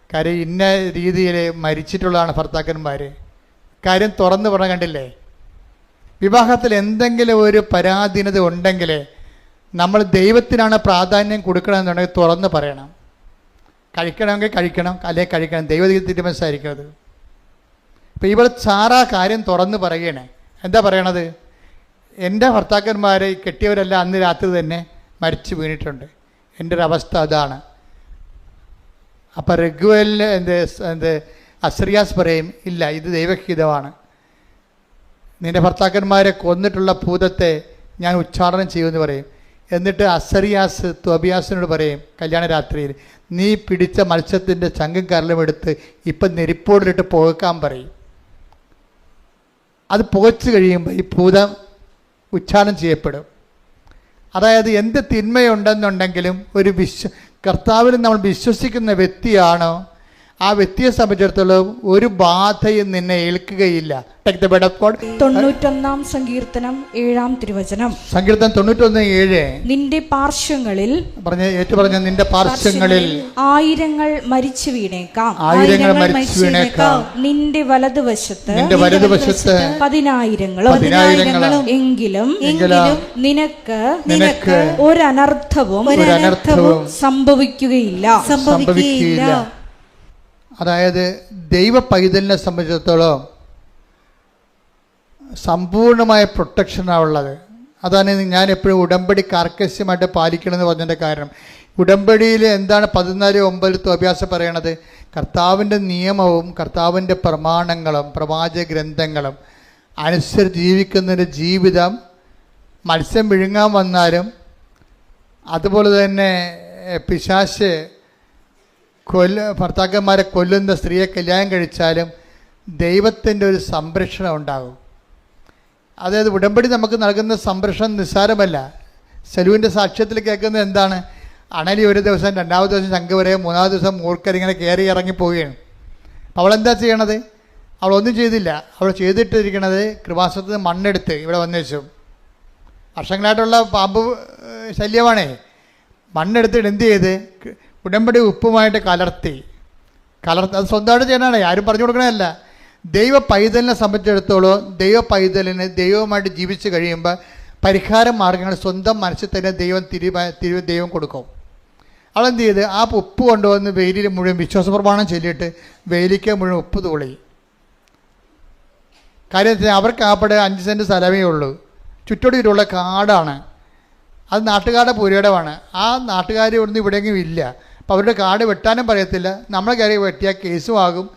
കാര്യം ഇന്ന രീതിയിൽ മരിച്ചിട്ടുള്ളതാണ് ഭർത്താക്കന്മാർ. കാര്യം തുറന്ന് പറഞ്ഞ കണ്ടില്ലേ, വിവാഹത്തിൽ എന്തെങ്കിലും ഒരു പരാധീനത ഉണ്ടെങ്കിൽ നമ്മൾ ദൈവത്തിനാണ് പ്രാധാന്യം കൊടുക്കണമെന്നുണ്ടെങ്കിൽ തുറന്ന് പറയണം. കഴിക്കണമെങ്കിൽ കഴിക്കണം, അല്ലെങ്കിൽ കഴിക്കണം, ദൈവതീരുമാനമായിരിക്കും അത്. ഇപ്പോൾ ഇവൾ സാറ കാര്യം തുറന്ന് പറയുകയാണ്. എന്താ പറയണത്? എൻ്റെ ഭർത്താക്കന്മാർ കെട്ടിയവരെല്ലാം അന്ന് രാത്രി തന്നെ മരിച്ചു വീണിട്ടുണ്ട്, എൻ്റെ ഒരു അവസ്ഥ അതാണ്. അപ്പം റഗ്വേലിന് അസറിയാസ് പറയും, ഇല്ല, ഇത് ദൈവഹിതമാണ്, നിൻ്റെ ഭർത്താക്കന്മാരെ കൊന്നിട്ടുള്ള ഭൂതത്തെ ഞാൻ ഉച്ചാടനം ചെയ്യുമെന്ന് പറയും. എന്നിട്ട് അസറിയാസ് തോബിയാസിനോട് പറയും കല്യാണ രാത്രിയിൽ, നീ പിടിച്ച മത്സ്യത്തിൻ്റെ ചങ്കും കരലും എടുത്ത് ഇപ്പം നെരിപ്പോടിലിട്ട് പുകക്കാൻ പറയും. അത് പുകച്ചു കഴിയുമ്പോൾ ഈ ഭൂതം ഉച്ചാടനം ചെയ്യപ്പെടും. അതായത് എന്ത് തിന്മയുണ്ടെന്നുണ്ടെങ്കിലും കർത്താവിൽ നമ്മൾ വിശ്വസിക്കുന്ന വ്യക്തിയാണോ ആ വ്യക്തിയെ സംബന്ധിച്ചിടത്തോളം ഒരു ബാധയും നിന്നെ ഏൽക്കുകയില്ല. 91 സങ്കീർത്തനം 7-ാം തിരുവചനം. സങ്കീർത്തനം 91:7. നിന്റെ പാർശ്വങ്ങളിൽ നിന്റെ പാർശ്വങ്ങളിൽ ആയിരങ്ങൾ മരിച്ചു വീണേക്കാം, നിന്റെ വലതുവശത്ത് 10,000 എങ്കിലും നിനക്ക് ഒരനർത്ഥവും സംഭവിക്കുകയില്ല. അതായത് ദൈവ പൈതലിനെ സംബന്ധിച്ചിടത്തോളം സമ്പൂർണമായ പ്രൊട്ടക്ഷനാണ് ഉള്ളത്. അതാണ് ഞാൻ എപ്പോഴും ഉടമ്പടി കാർക്കശ്യമായിട്ട് പാലിക്കണമെന്ന് പറഞ്ഞതിൻ്റെ കാരണം. ഉടമ്പടിയിൽ എന്താണ് 14:9 തോബിയാസ് പറയണത്? കർത്താവിൻ്റെ നിയമവും കർത്താവിൻ്റെ പ്രമാണങ്ങളും പ്രവാചക ഗ്രന്ഥങ്ങളും അനുസരിച്ച് ജീവിക്കുന്നതിൻ്റെ ജീവിതം മത്സ്യം വിഴുങ്ങാൻ വന്നാലും അതുപോലെ തന്നെ പിശാച് ഭർത്താക്കന്മാരെ കൊല്ലുന്ന സ്ത്രീയെ കല്യാണം കഴിച്ചാലും ദൈവത്തിൻ്റെ ഒരു സംരക്ഷണം ഉണ്ടാകും. അതായത് ഉടമ്പടി നമുക്ക് നൽകുന്ന സംരക്ഷണം നിസ്സാരമല്ല. സലുവിൻ്റെ സാക്ഷ്യത്തിൽ കേൾക്കുന്നത് എന്താണ്? അണലി ഒരു ദിവസം, 2ാമത്തെ ദിവസം ശംഖ് വരെ, 3ാമത്തെ ദിവസം മൂർക്കരിങ്ങനെ കയറി ഇറങ്ങി പോവുകയാണ്. അപ്പോൾ അവളെന്താ ചെയ്യണത്? അവളൊന്നും ചെയ്തില്ല. അവൾ ചെയ്തിട്ടിരിക്കണത് കൃപാസനത്തിൽ നിന്ന് മണ്ണെടുത്ത് ഇവിടെ വന്നു വെച്ചു. വർഷങ്ങളായിട്ടുള്ള പാമ്പ് ശല്യമാണേ. മണ്ണെടുത്തിട്ട് എന്ത് ചെയ്ത് ഉടമ്പടി ഉപ്പുമായിട്ട് കലർത്തി അത് സ്വന്തമായിട്ട് ചെയ്യണതാണ്, ആരും പറഞ്ഞു കൊടുക്കണമല്ല. ദൈവ പൈതലിനെ സംബന്ധിച്ചിടത്തോളം ദൈവ പൈതലിന് ദൈവവുമായിട്ട് ജീവിച്ച് കഴിയുമ്പോൾ പരിഹാര മാർഗങ്ങൾ സ്വന്തം മനസ്സിൽ തന്നെ ദൈവം കൊടുക്കും. അവളെന്ത് ചെയ്ത് ആ ഉപ്പ് കൊണ്ടുവന്ന് വെയിലിൽ മുഴുവൻ വിശ്വാസപ്രമാണം ചൊല്ലിയിട്ട് വെയിലിക്ക് മുഴുവൻ ഉപ്പ് തൂളി. കാര്യം വെച്ചാൽ അവർക്ക് ആപ്പടെ 5 സെൻറ്റ് സ്ഥലമേ ഉള്ളൂ, ചുറ്റോടിയിട്ടുള്ള കാടാണ്. അത് നാട്ടുകാരുടെ പുരയിടമാണ്. ആ നാട്ടുകാർ ഒന്നും ഇവിടെയെങ്കിലും ഇല്ല. അപ്പോൾ അവരുടെ കാട് വെട്ടാനും പറയത്തില്ല. നമ്മളെ കയറി വെട്ടിയാൽ കേസും ആകും.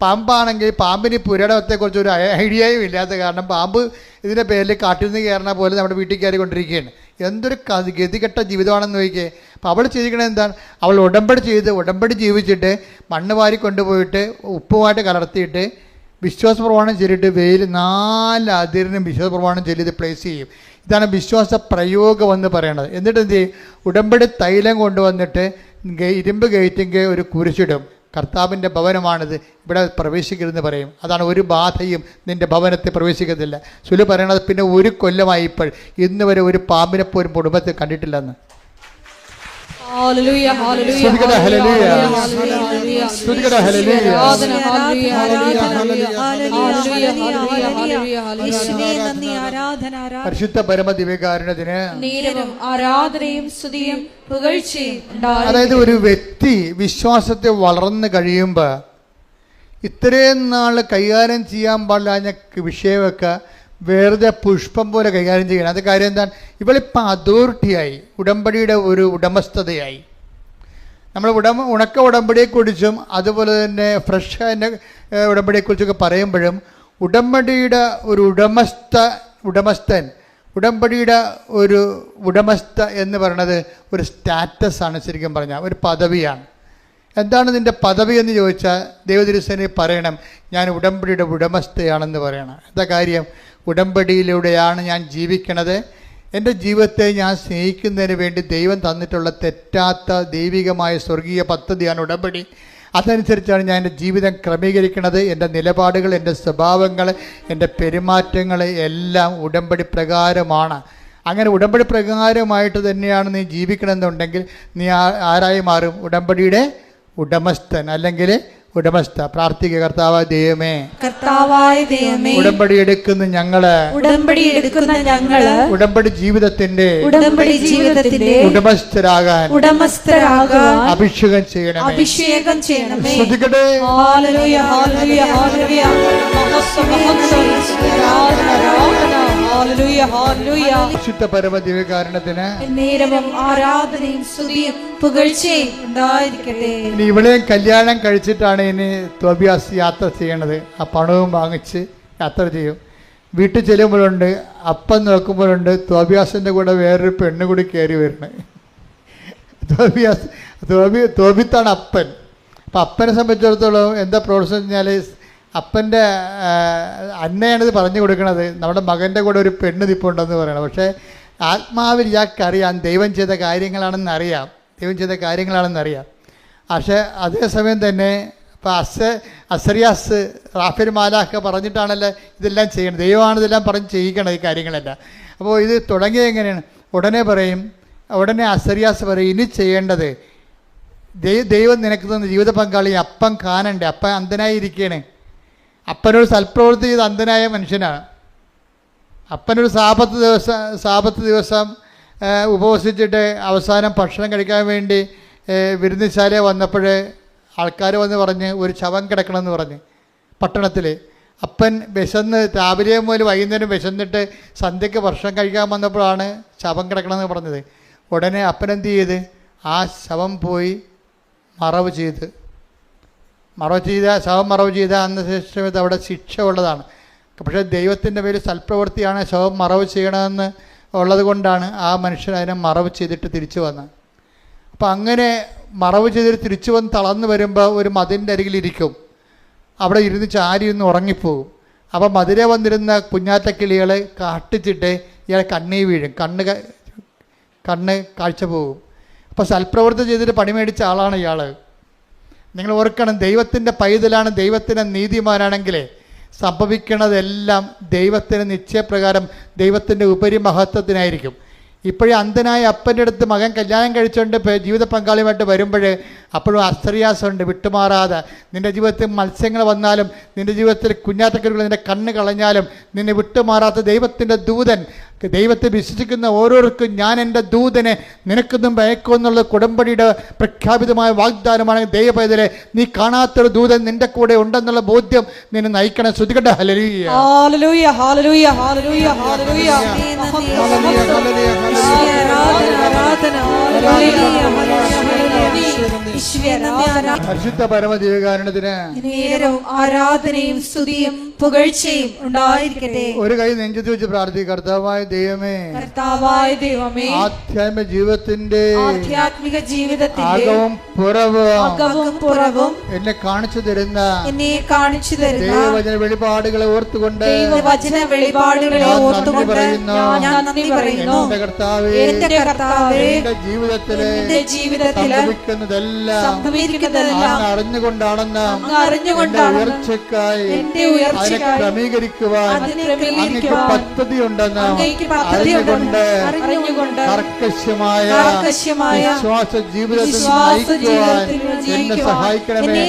പാമ്പാണെങ്കിൽ പാമ്പിന് പുരയിടത്തെക്കുറിച്ച് ഒരു ഐഡിയയും ഇല്ലാത്ത കാരണം പാമ്പ് ഇതിൻ്റെ പേരിൽ കാട്ടിൽ നിന്ന് കയറണ പോലെ നമ്മുടെ വീട്ടിൽ കയറിക്കൊണ്ടിരിക്കുകയാണ്. എന്തൊരു ഗതികെട്ട ജീവിതമാണെന്ന് നോക്കിയേ. അപ്പോൾ അവൾ ചെയ്തിരിക്കണത് എന്താണ്? അവൾ ഉടമ്പടി ജീവിച്ചിട്ട് മണ്ണ് വാരി കൊണ്ടുപോയിട്ട് ഉപ്പുമായിട്ട് കലർത്തിയിട്ട് വിശ്വാസ പ്രമാണം ചൊല്ലിയിട്ട് വെയിൽ 4 അതിരിനും വിശ്വാസ പ്രമാണം ചൊല്ലി ഇത് പ്ലേസ് ചെയ്യും. ഇതാണ് വിശ്വാസ പ്രയോഗം എന്ന് പറയുന്നത്. എന്നിട്ട് എന്ത് ചെയ്യും? ഉടമ്പടി തൈലം കൊണ്ടുവന്നിട്ട് ഇരുമ്പ് ഗേറ്റിങ്കിൽ ഒരു കുരിശിടും. കർത്താവിൻ്റെ ഭവനമാണിത്, ഇവിടെ പ്രവേശിക്കരുതെന്ന് പറയും. അതാണ് ഒരു ബാധയും നിൻ്റെ ഭവനത്തെ പ്രവേശിക്കത്തില്ല. സുലു പറയണത് പിന്നെ 1 കൊല്ലമായി ഇപ്പോൾ ഇന്ന് വരെ ഒരു പാമ്പിനെ പോലും കുടുംബത്തിൽ കണ്ടിട്ടില്ലെന്ന്. പരിശുദ്ധ പരമ ദിവ്യകാരുണ്യത്തിന് ആരാധനയും സ്തുതിയും പുകഴ്ചയും. അതായത് ഒരു വ്യക്തി വിശ്വാസത്തെ വളർന്നു കഴിയുമ്പോൾ ഇത്രയും നാൾ കൈകാര്യം ചെയ്യാൻ പാടില്ല വിഷയമൊക്കെ വെറുതെ പുഷ്പം പോലെ കൈകാര്യം ചെയ്യണം. അത് കാര്യം എന്താണ്? ഇവളിപ്പോൾ അതോറിറ്റിയായി, ഉടമ്പടിയുടെ ഒരു ഉടമസ്ഥതയായി. നമ്മൾ ഉണക്ക ഉടമ്പടിയെക്കുറിച്ചും അതുപോലെ തന്നെ ഫ്രഷ് അതിൻ്റെ ഉടമ്പടിയെക്കുറിച്ചൊക്കെ പറയുമ്പോഴും ഉടമ്പടിയുടെ ഒരു ഉടമസ്ഥൻ, ഉടമ്പടിയുടെ ഒരു ഉടമസ്ഥ എന്ന് പറയുന്നത് ഒരു സ്റ്റാറ്റസാണ്. ശരിക്കും പറഞ്ഞാൽ ഒരു പദവിയാണ്. എന്താണ് നിൻ്റെ പദവി എന്ന് ചോദിച്ചാൽ ദൈവതിരുസേനയിൽ പറയണം, ഞാൻ ഉടമ്പടിയുടെ ഉടമസ്ഥയാണെന്ന് പറയണം. എന്താ കാര്യം? ഉടമ്പടിയിലൂടെയാണ് ഞാൻ ജീവിക്കണത്. എൻ്റെ ജീവിതത്തെ ഞാൻ സ്നേഹിക്കുന്നതിന് വേണ്ടി ദൈവം തന്നിട്ടുള്ള തെറ്റാത്ത ദൈവികമായ സ്വർഗീയ പദ്ധതിയാണ് ഉടമ്പടി. അതനുസരിച്ചാണ് ഞാൻ എൻ്റെ ജീവിതം ക്രമീകരിക്കുന്നത്. എൻ്റെ നിലപാടുകൾ, എൻ്റെ സ്വഭാവങ്ങൾ, എൻ്റെ പെരുമാറ്റങ്ങൾ എല്ലാം ഉടമ്പടി പ്രകാരമാണ്. അങ്ങനെ ഉടമ്പടി പ്രകാരമായിട്ട് തന്നെയാണ് നീ ജീവിക്കണമെന്നുണ്ടെങ്കിൽ നീ ആരായി മാറും? ഉടമ്പടിയുടെ ഉടമസ്ഥൻ അല്ലെങ്കിൽ ഉടമസ്ഥ. പ്രാർത്ഥിക്കുക, കർത്താവായ ദൈവമേ, കർത്താവായ ദൈവമേ, ഉടമ്പടി എടുക്കുന്ന ഞങ്ങള് ഉടമ്പടി ജീവിതത്തിന്റെ ഉടമസ്ഥരാകാൻ അഭിഷേകം ചെയ്യണമേ. ശ്രദ്ധിക്കട്ടെ. Hallelujah, hallelujah, hallelujah. Hallelujah, hallelujah. വിശുദ്ധ പരമദിവ്യകാരുണ്യത്തിന് നേരവും ആരാധനയും സ്തുതിയും പുകഴ്ചയും ഉണ്ടായിരിക്കട്ടെ. ഇനി ഇവളെയും കല്യാണം കഴിച്ചിട്ടാണ് ഇനി തോബിയാസ് യാത്ര ചെയ്യണത്. ആ പണവും വാങ്ങിച്ച് യാത്ര ചെയ്യും. വീട്ടിൽ ചെല്ലുമ്പോഴുണ്ട്, അപ്പം നോക്കുമ്പോഴുണ്ട് തോബിയാസിൻ്റെ കൂടെ വേറൊരു പെണ്ണ് കൂടി കയറി വരുന്നത്. തോബിത്താണ് അപ്പൻ. അപ്പം അപ്പനെ സംബന്ധിച്ചിടത്തോളം എന്താ പ്രോത്സാഹം വെച്ചാൽ അപ്പൻ്റെ അന്നയാണിത് പറഞ്ഞു കൊടുക്കണത്, നമ്മുടെ മകൻ്റെ കൂടെ ഒരു പെണ്ണ് നിൽപ്പുണ്ടെന്ന് പറയണം. പക്ഷേ ആത്മാവിൽ ഇയാൾക്കറിയാം ദൈവം ചെയ്ത കാര്യങ്ങളാണെന്നറിയാം. പക്ഷേ അതേസമയം തന്നെ ഇപ്പോൾ അസറിയാസ് റാഫേൽ മാലാഖ പറഞ്ഞിട്ടാണല്ലോ ഇതെല്ലാം ചെയ്യണം. ദൈവമാണ് ഇതെല്ലാം പറഞ്ഞ് ചെയ്യിക്കണം ഈ കാര്യങ്ങളെല്ലാം. അപ്പോൾ ഇത് തുടങ്ങിയത് എങ്ങനെയാണ്? ഉടനെ അസറിയാസ് പറയും, ഇനി ചെയ്യേണ്ടത് ദൈവം നിനക്ക് തന്ന ജീവിത പങ്കാളി അപ്പം കാണണ്ടേ, അപ്പം അന്ധനായിരിക്കുകയാണ്. അപ്പനൊരു സൽപ്രവൃത്തി ചെയ്ത് അന്ധനായ മനുഷ്യനാണ്. അപ്പനൊരു സാപത്ത് ദിവസം ഉപവസിച്ചിട്ട് അവസാനം ഭക്ഷണം കഴിക്കാൻ വേണ്ടി വിരുന്നുശാല വന്നപ്പോൾ ആൾക്കാർ വന്ന് പറഞ്ഞ് ഒരു ശവം കിടക്കണമെന്ന് പറഞ്ഞ് പട്ടണത്തിൽ. അപ്പൻ വിശന്ന് രാവിലെ മുതൽ വൈകുന്നേരം വിശന്നിട്ട് സന്ധ്യയ്ക്ക് ഭക്ഷണം കഴിക്കാൻ വന്നപ്പോഴാണ് ശവം കിടക്കണമെന്ന് പറഞ്ഞത്. ഉടനെ അപ്പൻ എന്ത് ചെയ്ത് ആ ശവം പോയി മറവ് ചെയ്ത് ശവം മറവ് ചെയ്ത അന്ന് സമയത്ത് അവിടെ ശിക്ഷ ഉള്ളതാണ്. പക്ഷേ ദൈവത്തിൻ്റെ പേരിൽ സൽപ്രവൃത്തിയാണ് ശവം മറവ് ചെയ്യണമെന്ന് ഉള്ളത് കൊണ്ടാണ് ആ മനുഷ്യൻ അതിനെ മറവ് ചെയ്തിട്ട് തിരിച്ചു വന്നത്. അപ്പം അങ്ങനെ മറവ് ചെയ്തിട്ട് തിരിച്ചു വന്ന് തളർന്നു വരുമ്പോൾ ഒരു മതിലിൻ്റെ അരികിലിരിക്കും. അവിടെ ഇരുന്ന് ചാരി ഒന്ന് ഉറങ്ങിപ്പോകും. അപ്പം മതിരെ വന്നിരുന്ന കുഞ്ഞാറ്റക്കിളികൾ കാട്ടിച്ചിട്ട് ഇയാൾ കണ്ണീ വീഴും, കണ്ണ് കാഴ്ച പോകും. അപ്പോൾ സൽപ്രവൃത്തി ചെയ്തിട്ട് പണി മേടിച്ച ആളാണ് ഇയാൾ. നിങ്ങൾ ഓർക്കണം, ദൈവത്തിൻ്റെ പൈതലാണ്, ദൈവത്തിൻ്റെ നീതിമാനാണെങ്കിൽ സംഭവിക്കണതെല്ലാം ദൈവത്തിന് നിശ്ചയപ്രകാരം ദൈവത്തിൻ്റെ ഉപരിമഹത്വത്തിനായിരിക്കും. ഇപ്പോഴേ അന്ധനായ അപ്പൻ്റെ അടുത്ത് മകൻ കല്യാണം കഴിച്ചുകൊണ്ട് ജീവിത പങ്കാളിയുമായിട്ട് വരുമ്പോൾ അപ്പോഴും അസ്തറിയാസമുണ്ട്, വിട്ടുമാറാതെ. നിൻ്റെ ജീവിതത്തിൽ മത്സ്യങ്ങൾ വന്നാലും, നിൻ്റെ ജീവിതത്തിൽ കുഞ്ഞാറ്റക്കരുകൾ നിൻ്റെ കണ്ണ് കളഞ്ഞാലും നിന്നെ വിട്ടുമാറാത്ത ദൈവത്തിൻ്റെ ദൂതൻ, ദൈവത്തെ വിശ്വസിക്കുന്ന ഓരോരുക്കും ഞാൻ എൻ്റെ ദൂതനെ നിനക്കൊന്നും ഭയക്കുമെന്നുള്ള ഉടമ്പടിയുടെ പ്രഖ്യാപിതമായ വാഗ്ദാനമാണ്. ദൈവപൈതലെ, നീ കാണാത്തൊരു ദൂതൻ നിൻ്റെ കൂടെ ഉണ്ടെന്നുള്ള ബോധ്യം നിന്നെ നയിക്കണം. ശ്രദ്ധിക്കട്ടെ. Hallelujah, hallelujah, hallelujah, hallelujah, hallelujah. പരിശുദ്ധ പരമദിവ്യകാരുണ്യത്തിന് നേരവും ആരാധനയും സ്തുതിയും പുകഴ്ചയും ഉണ്ടായിരിക്കട്ടെ. ഒരു കൈ നെഞ്ചത്ത് വെച്ച് പ്രാർത്ഥിക്കുക. കർത്താവായ ദൈവമേ, ആധ്യാത്മിക ജീവിതത്തിന്റെ അകവും പുറവും എന്നെ കാണിച്ചു തരുന്ന ദൈവവചന വെളിപാടുകളെ ഓർത്തുകൊണ്ട് ഞാൻ നന്ദി പറയുന്നു. എന്റെ കർത്താവേ, എന്റെ ജീവിതത്തിലെ സംഭവിക്കുന്നതെല്ലാം അറിഞ്ഞുകൊണ്ടാണെന്ന് ഉയർച്ചയ്ക്കായി അതിനെ ക്രമീകരിക്കുവാൻ അങ്ങേക്ക് പദ്ധതി ഉണ്ടെന്ന് അറിഞ്ഞുകൊണ്ട് കർക്കശമായ വിശ്വാസ ജീവിതത്തിൽ നയിക്കുവാൻ എന്നെ സഹായിക്കണമേ.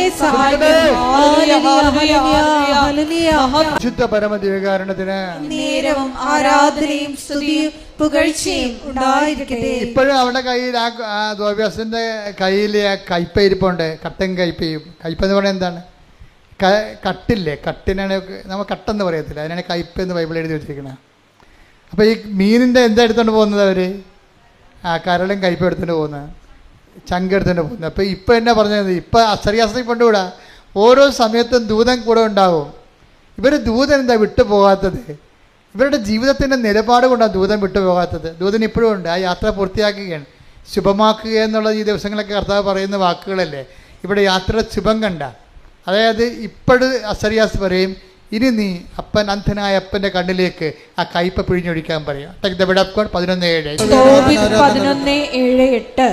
വിശുദ്ധ പരമദിവ്യകാരുണ്യത്തിന് നേരവും ആരാധനയും സ്തുതിയും പുകഴ്ചയും ഉണ്ടായിരിക്കട്ടെ. ഇപ്പോഴും അവിടെ കയ്യിൽ ആ ദ്വൈവ്യാസന്റെ കയ്യിൽ കയ്പ ഇരിപ്പുണ്ട്. കട്ടൻ കയ്പയും. കയ്പ എന്ന് പറയുന്നത് എന്താണ്? കട്ടില്ലേ, കട്ടിനാണ് നമ്മൾ കട്ടെന്ന് പറയത്തില്ല, അതിനാണ് കയ്പ് എന്ന് ബൈബിൾ എഴുതി വെച്ചിരിക്കുന്നത്. അപ്പോൾ ഈ മീനിൻ്റെ എന്താ എടുത്തുകൊണ്ട് പോകുന്നത് അവർ? കരളും കയ്പും എടുത്തുകൊണ്ട് പോകുന്നത്, ചങ്ക എടുത്തുകൊണ്ട് പോകുന്നത്. അപ്പോൾ ഇപ്പം എന്നാ പറഞ്ഞത്? ഇപ്പം അസറിയാസത്തിൽ കൊണ്ടുകൂടാ, ഓരോ സമയത്തും ദൂതൻ കൂടെ ഉണ്ടാവും. ഇവർ ദൂതൻ എന്താ വിട്ടു പോകാത്തത്? ഇവരുടെ ജീവിതത്തിൻ്റെ നിലപാട് കൊണ്ടാണ് ദൂതൻ വിട്ടു പോകാത്തത്. ദൂതൻ ഇപ്പോഴും ഉണ്ട്. ആ യാത്ര പൂർത്തിയാക്കുകയാണ്, ശുഭമാക്കുക എന്നുള്ള ഈ ദിവസങ്ങളൊക്കെ കർത്താവ് പറയുന്ന വാക്കുകളല്ലേ. ഇവിടെ യാത്ര ശുഭം കണ്ട, അതായത് ഇപ്പോഴും അസറിയാസ് പറയും, ഇനി നീ അന്ധനായ അപ്പൻ്റെ കണ്ണിലേക്ക് ആ കയ്പ പിഴിഞ്ഞൊഴിക്കാൻ പറയും. 11:7-8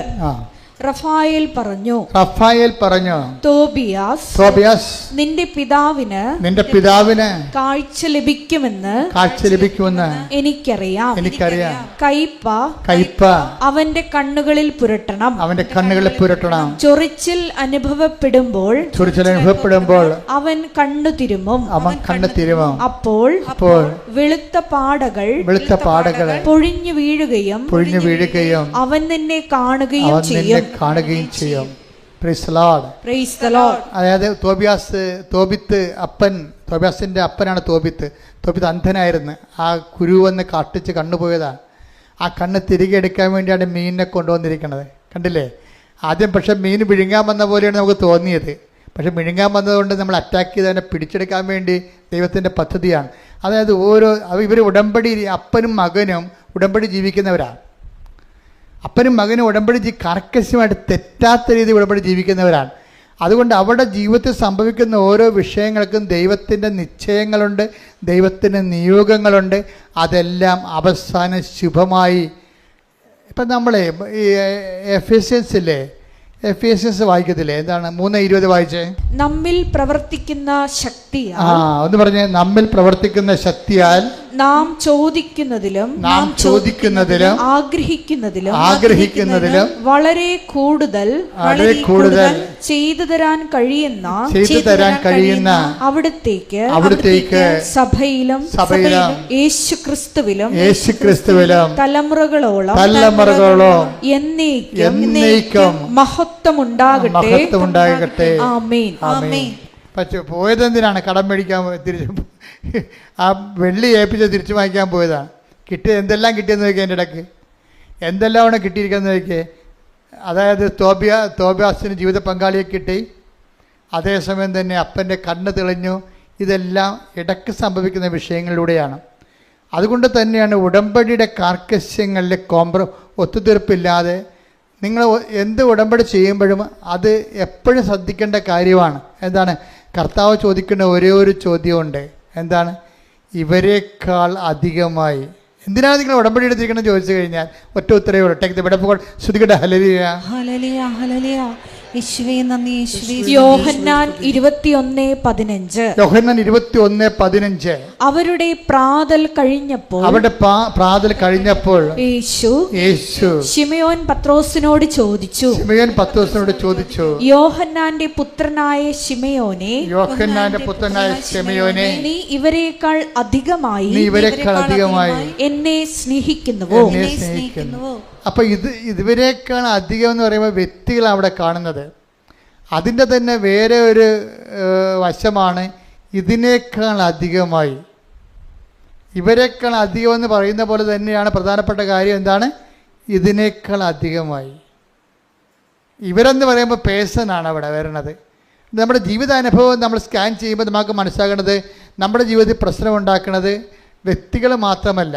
റഫായേൽ പറഞ്ഞു, തോബിയാസ് നിന്റെ പിതാവിന് കാഴ്ച ലഭിക്കുമെന്ന് എനിക്കറിയാം. കയ്പ അവന്റെ കണ്ണുകളിൽ പുരട്ടണം. ചൊറിച്ചിൽ അനുഭവപ്പെടുമ്പോൾ അവൻ കണ്ണു തിരുമും. അപ്പോൾ വെളുത്ത പാടകൾ പൊഴിഞ്ഞു വീഴുകയും അവൻ നിന്നെ കാണുകയും ചെയ്യും. അതായത് തോബിയാസിന്റെ അപ്പനാണ് തോബിത്ത്. അന്ധനായിരുന്നു. ആ കുരുവെന്ന് കാട്ടിച്ച് കണ്ണുപോയതാണ്. ആ കണ്ണ് തിരികെ എടുക്കാൻ വേണ്ടിയാണ് മീനിനെ കൊണ്ടുവന്നിരിക്കുന്നത്. കണ്ടില്ലേ? ആദ്യം പക്ഷെ മീൻ വിഴുങ്ങാൻ വന്ന പോലെയാണ് നമുക്ക് തോന്നിയത്. പക്ഷെ വിഴുങ്ങാൻ വന്നതുകൊണ്ട് നമ്മൾ അറ്റാക്ക് ചെയ്ത് അതിനെ പിടിച്ചെടുക്കാൻ വേണ്ടി ദൈവത്തിൻ്റെ പദ്ധതിയാണ്. അതായത് ഇവർ ഉടമ്പടി, അപ്പനും മകനും ഉടമ്പടി ജീവിക്കുന്നവരാണ്. അപ്പനും മകനും ഉടമ്പടി കർക്കശമായിട്ട് തെറ്റാത്ത രീതിയിൽ ഉടമ്പടി ജീവിക്കുന്നവരാണ്. അതുകൊണ്ട് അവരുടെ ജീവിതത്തിൽ സംഭവിക്കുന്ന ഓരോ വിഷയങ്ങൾക്കും ദൈവത്തിൻ്റെ നിശ്ചയങ്ങളുണ്ട്, ദൈവത്തിൻ്റെ നിയോഗങ്ങളുണ്ട്. അതെല്ലാം അവസാനം ശുഭമായി. ഇപ്പം നമ്മൾ ഈ എഫേസ്യൻസ് വായിക്കത്തില്ലേ? എന്താണ് 3:20 വായിച്ചേ? നമ്മിൽ പ്രവർത്തിക്കുന്ന ശക്തിയാൽ. ഒന്ന് പറഞ്ഞേ. നമ്മിൽ പ്രവർത്തിക്കുന്ന ശക്തിയാൽ നാം ചോദിക്കുന്നതിലും ആഗ്രഹിക്കുന്നതിലും വളരെ കൂടുതൽ ചെയ്തു തരാൻ കഴിയുന്ന അവിടുത്തേക്ക് സഭയിലും യേശുക്രിസ്തുവിലും തലമുറകളോളം എന്നേക്കും മഹത്വം ഉണ്ടാകട്ടെ. ആമേൻ. പക്ഷെ പോയതെന്തിനാണ്? കടം മേടിക്കാൻ തിരിച്ചു, ആ വെള്ളി ഏൽപ്പിച്ച് തിരിച്ചു വാങ്ങിക്കാൻ പോയതാണ്. എന്തെല്ലാം കിട്ടിയെന്ന് നോക്കിയാൽ എൻ്റെ ഇടയ്ക്ക് എന്തെല്ലാമാണ് കിട്ടിയിരിക്കുന്നത് നോക്കിയേ. അതായത് തോബിയാസിന് ജീവിത പങ്കാളിയെ കിട്ടി, അതേസമയം തന്നെ അപ്പൻ്റെ കണ്ണ് തെളിഞ്ഞു. ഇതെല്ലാം ഇടയ്ക്ക് സംഭവിക്കുന്ന വിഷയങ്ങളിലൂടെയാണ്. അതുകൊണ്ട് തന്നെയാണ് ഉടമ്പടിയുടെ കാർക്കശ്യങ്ങളിൽ ഒത്തുതീർപ്പില്ലാതെ നിങ്ങൾ എന്ത് ഉടമ്പടി ചെയ്യുമ്പോഴും അത് എപ്പോഴും ശ്രദ്ധിക്കേണ്ട കാര്യമാണ്. എന്താണ്? കർത്താവ് ചോദിക്കേണ്ട ഒരേ ഒരു ചോദ്യമുണ്ട്. എന്താണ്? ഇവരെക്കാൾ അധികമായി. എന്തിനാണ് നിങ്ങൾ ഉടമ്പടി എടുത്തിരിക്കണം ചോദിച്ചു കഴിഞ്ഞാൽ ഒറ്റ ഉത്തരവേ ഉള്ളൂ. Take the bed. ശ്രുതികട്ടെ ഹല്ലേലൂയ, ഹല്ലേലൂയ, ഹല്ലേലൂയ. യേശുവേ നന്ദി, യേശുവേ. യോഹന്നാൻ 21:15 അവരുടെ പ്രാതൽ കഴിഞ്ഞപ്പോൾ യേശു ശിമയോൻ പത്രോസിനോട് ചോദിച്ചു, യോഹന്നാന്റെ പുത്രനായ ശിമയോനെ, നീ ഇവരെക്കാൾ അധികമായി എന്നെ സ്നേഹിക്കുന്നുവോ? അപ്പൊ ഇവരെക്കാൾ അധികം എന്ന് പറയുമ്പോൾ വ്യക്തികൾ അവിടെ കാണുന്നത്. അതിൻ്റെ തന്നെ വേറെ ഒരു വശമാണ് ഇതിനേക്കാൾ അധികമായി. ഇവരെക്കാൾ അധികം എന്ന് പറയുന്ന പോലെ തന്നെയാണ് പ്രധാനപ്പെട്ട കാര്യം. എന്താണ്? ഇതിനേക്കാൾ അധികമായി. ഇവരെന്ന് പറയുമ്പോൾ പേഴ്സണാണ് അവിടെ വരുന്നത്. നമ്മുടെ ജീവിതാനുഭവം നമ്മൾ സ്കാൻ ചെയ്യുമ്പോൾ നമുക്ക് മനസ്സിലാക്കുന്നത് നമ്മുടെ ജീവിതത്തിൽ പ്രശ്നം ഉണ്ടാക്കുന്നത് വ്യക്തികൾ മാത്രമല്ല.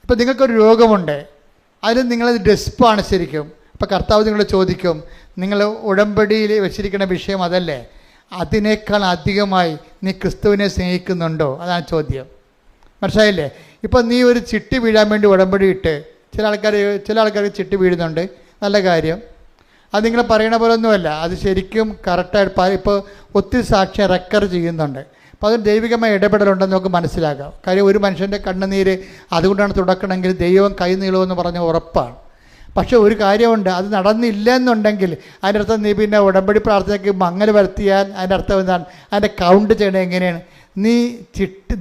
ഇപ്പം നിങ്ങൾക്കൊരു രോഗമുണ്ട്, അതിൽ നിങ്ങളത് ഡെസ്പാണ് ശരിക്കും. അപ്പോൾ കർത്താവ് നിങ്ങളോട് ചോദിക്കും, നിങ്ങൾ ഉടമ്പടിയിൽ വെച്ചിരിക്കുന്ന വിഷയം അതല്ലേ? അതിനേക്കാൾ അധികമായി നീ ക്രിസ്തുവിനെ സ്നേഹിക്കുന്നുണ്ടോ? അതാണ് ചോദ്യം. മനസ്സിലായില്ലേ? ഇപ്പോൾ നീ ഒരു ചിട്ടി വീഴാൻ വേണ്ടി ഉടമ്പടി ഇട്ട്, ചില ആൾക്കാർ ചിട്ടി വീഴുന്നുണ്ട്, നല്ല കാര്യം. അത് നിങ്ങൾ പറയണ പോലെ ഒന്നുമല്ല, അത് ശരിക്കും കറക്റ്റായിട്ട് ഇപ്പോൾ ഒത്തിരി സാക്ഷ്യം റെക്കോർഡ് ചെയ്യുന്നുണ്ട്. അപ്പോൾ അത് ദൈവികമായ ഇടപെടലുണ്ടെന്ന് നമുക്ക് മനസ്സിലാക്കാം. കാര്യം ഒരു മനുഷ്യൻ്റെ കണ്ണുനീര് അതുകൊണ്ടാണ് തുടക്കണമെങ്കിൽ ദൈവം കൈ നീളുമെന്ന് പറഞ്ഞ ഉറപ്പാണ്. പക്ഷേ ഒരു കാര്യമുണ്ട്, അത് നടന്നില്ല എന്നുണ്ടെങ്കിൽ അതിൻ്റെ അർത്ഥം നീ പിന്നെ ഉടമ്പടി പ്രാർത്ഥനയ്ക്ക് മങ്ങൽ വരുത്തിയാൽ അതിൻ്റെ അർത്ഥം എന്താണ്? അതിൻ്റെ കൗണ്ട് ചെയ്യണത് എങ്ങനെയാണ്? നീ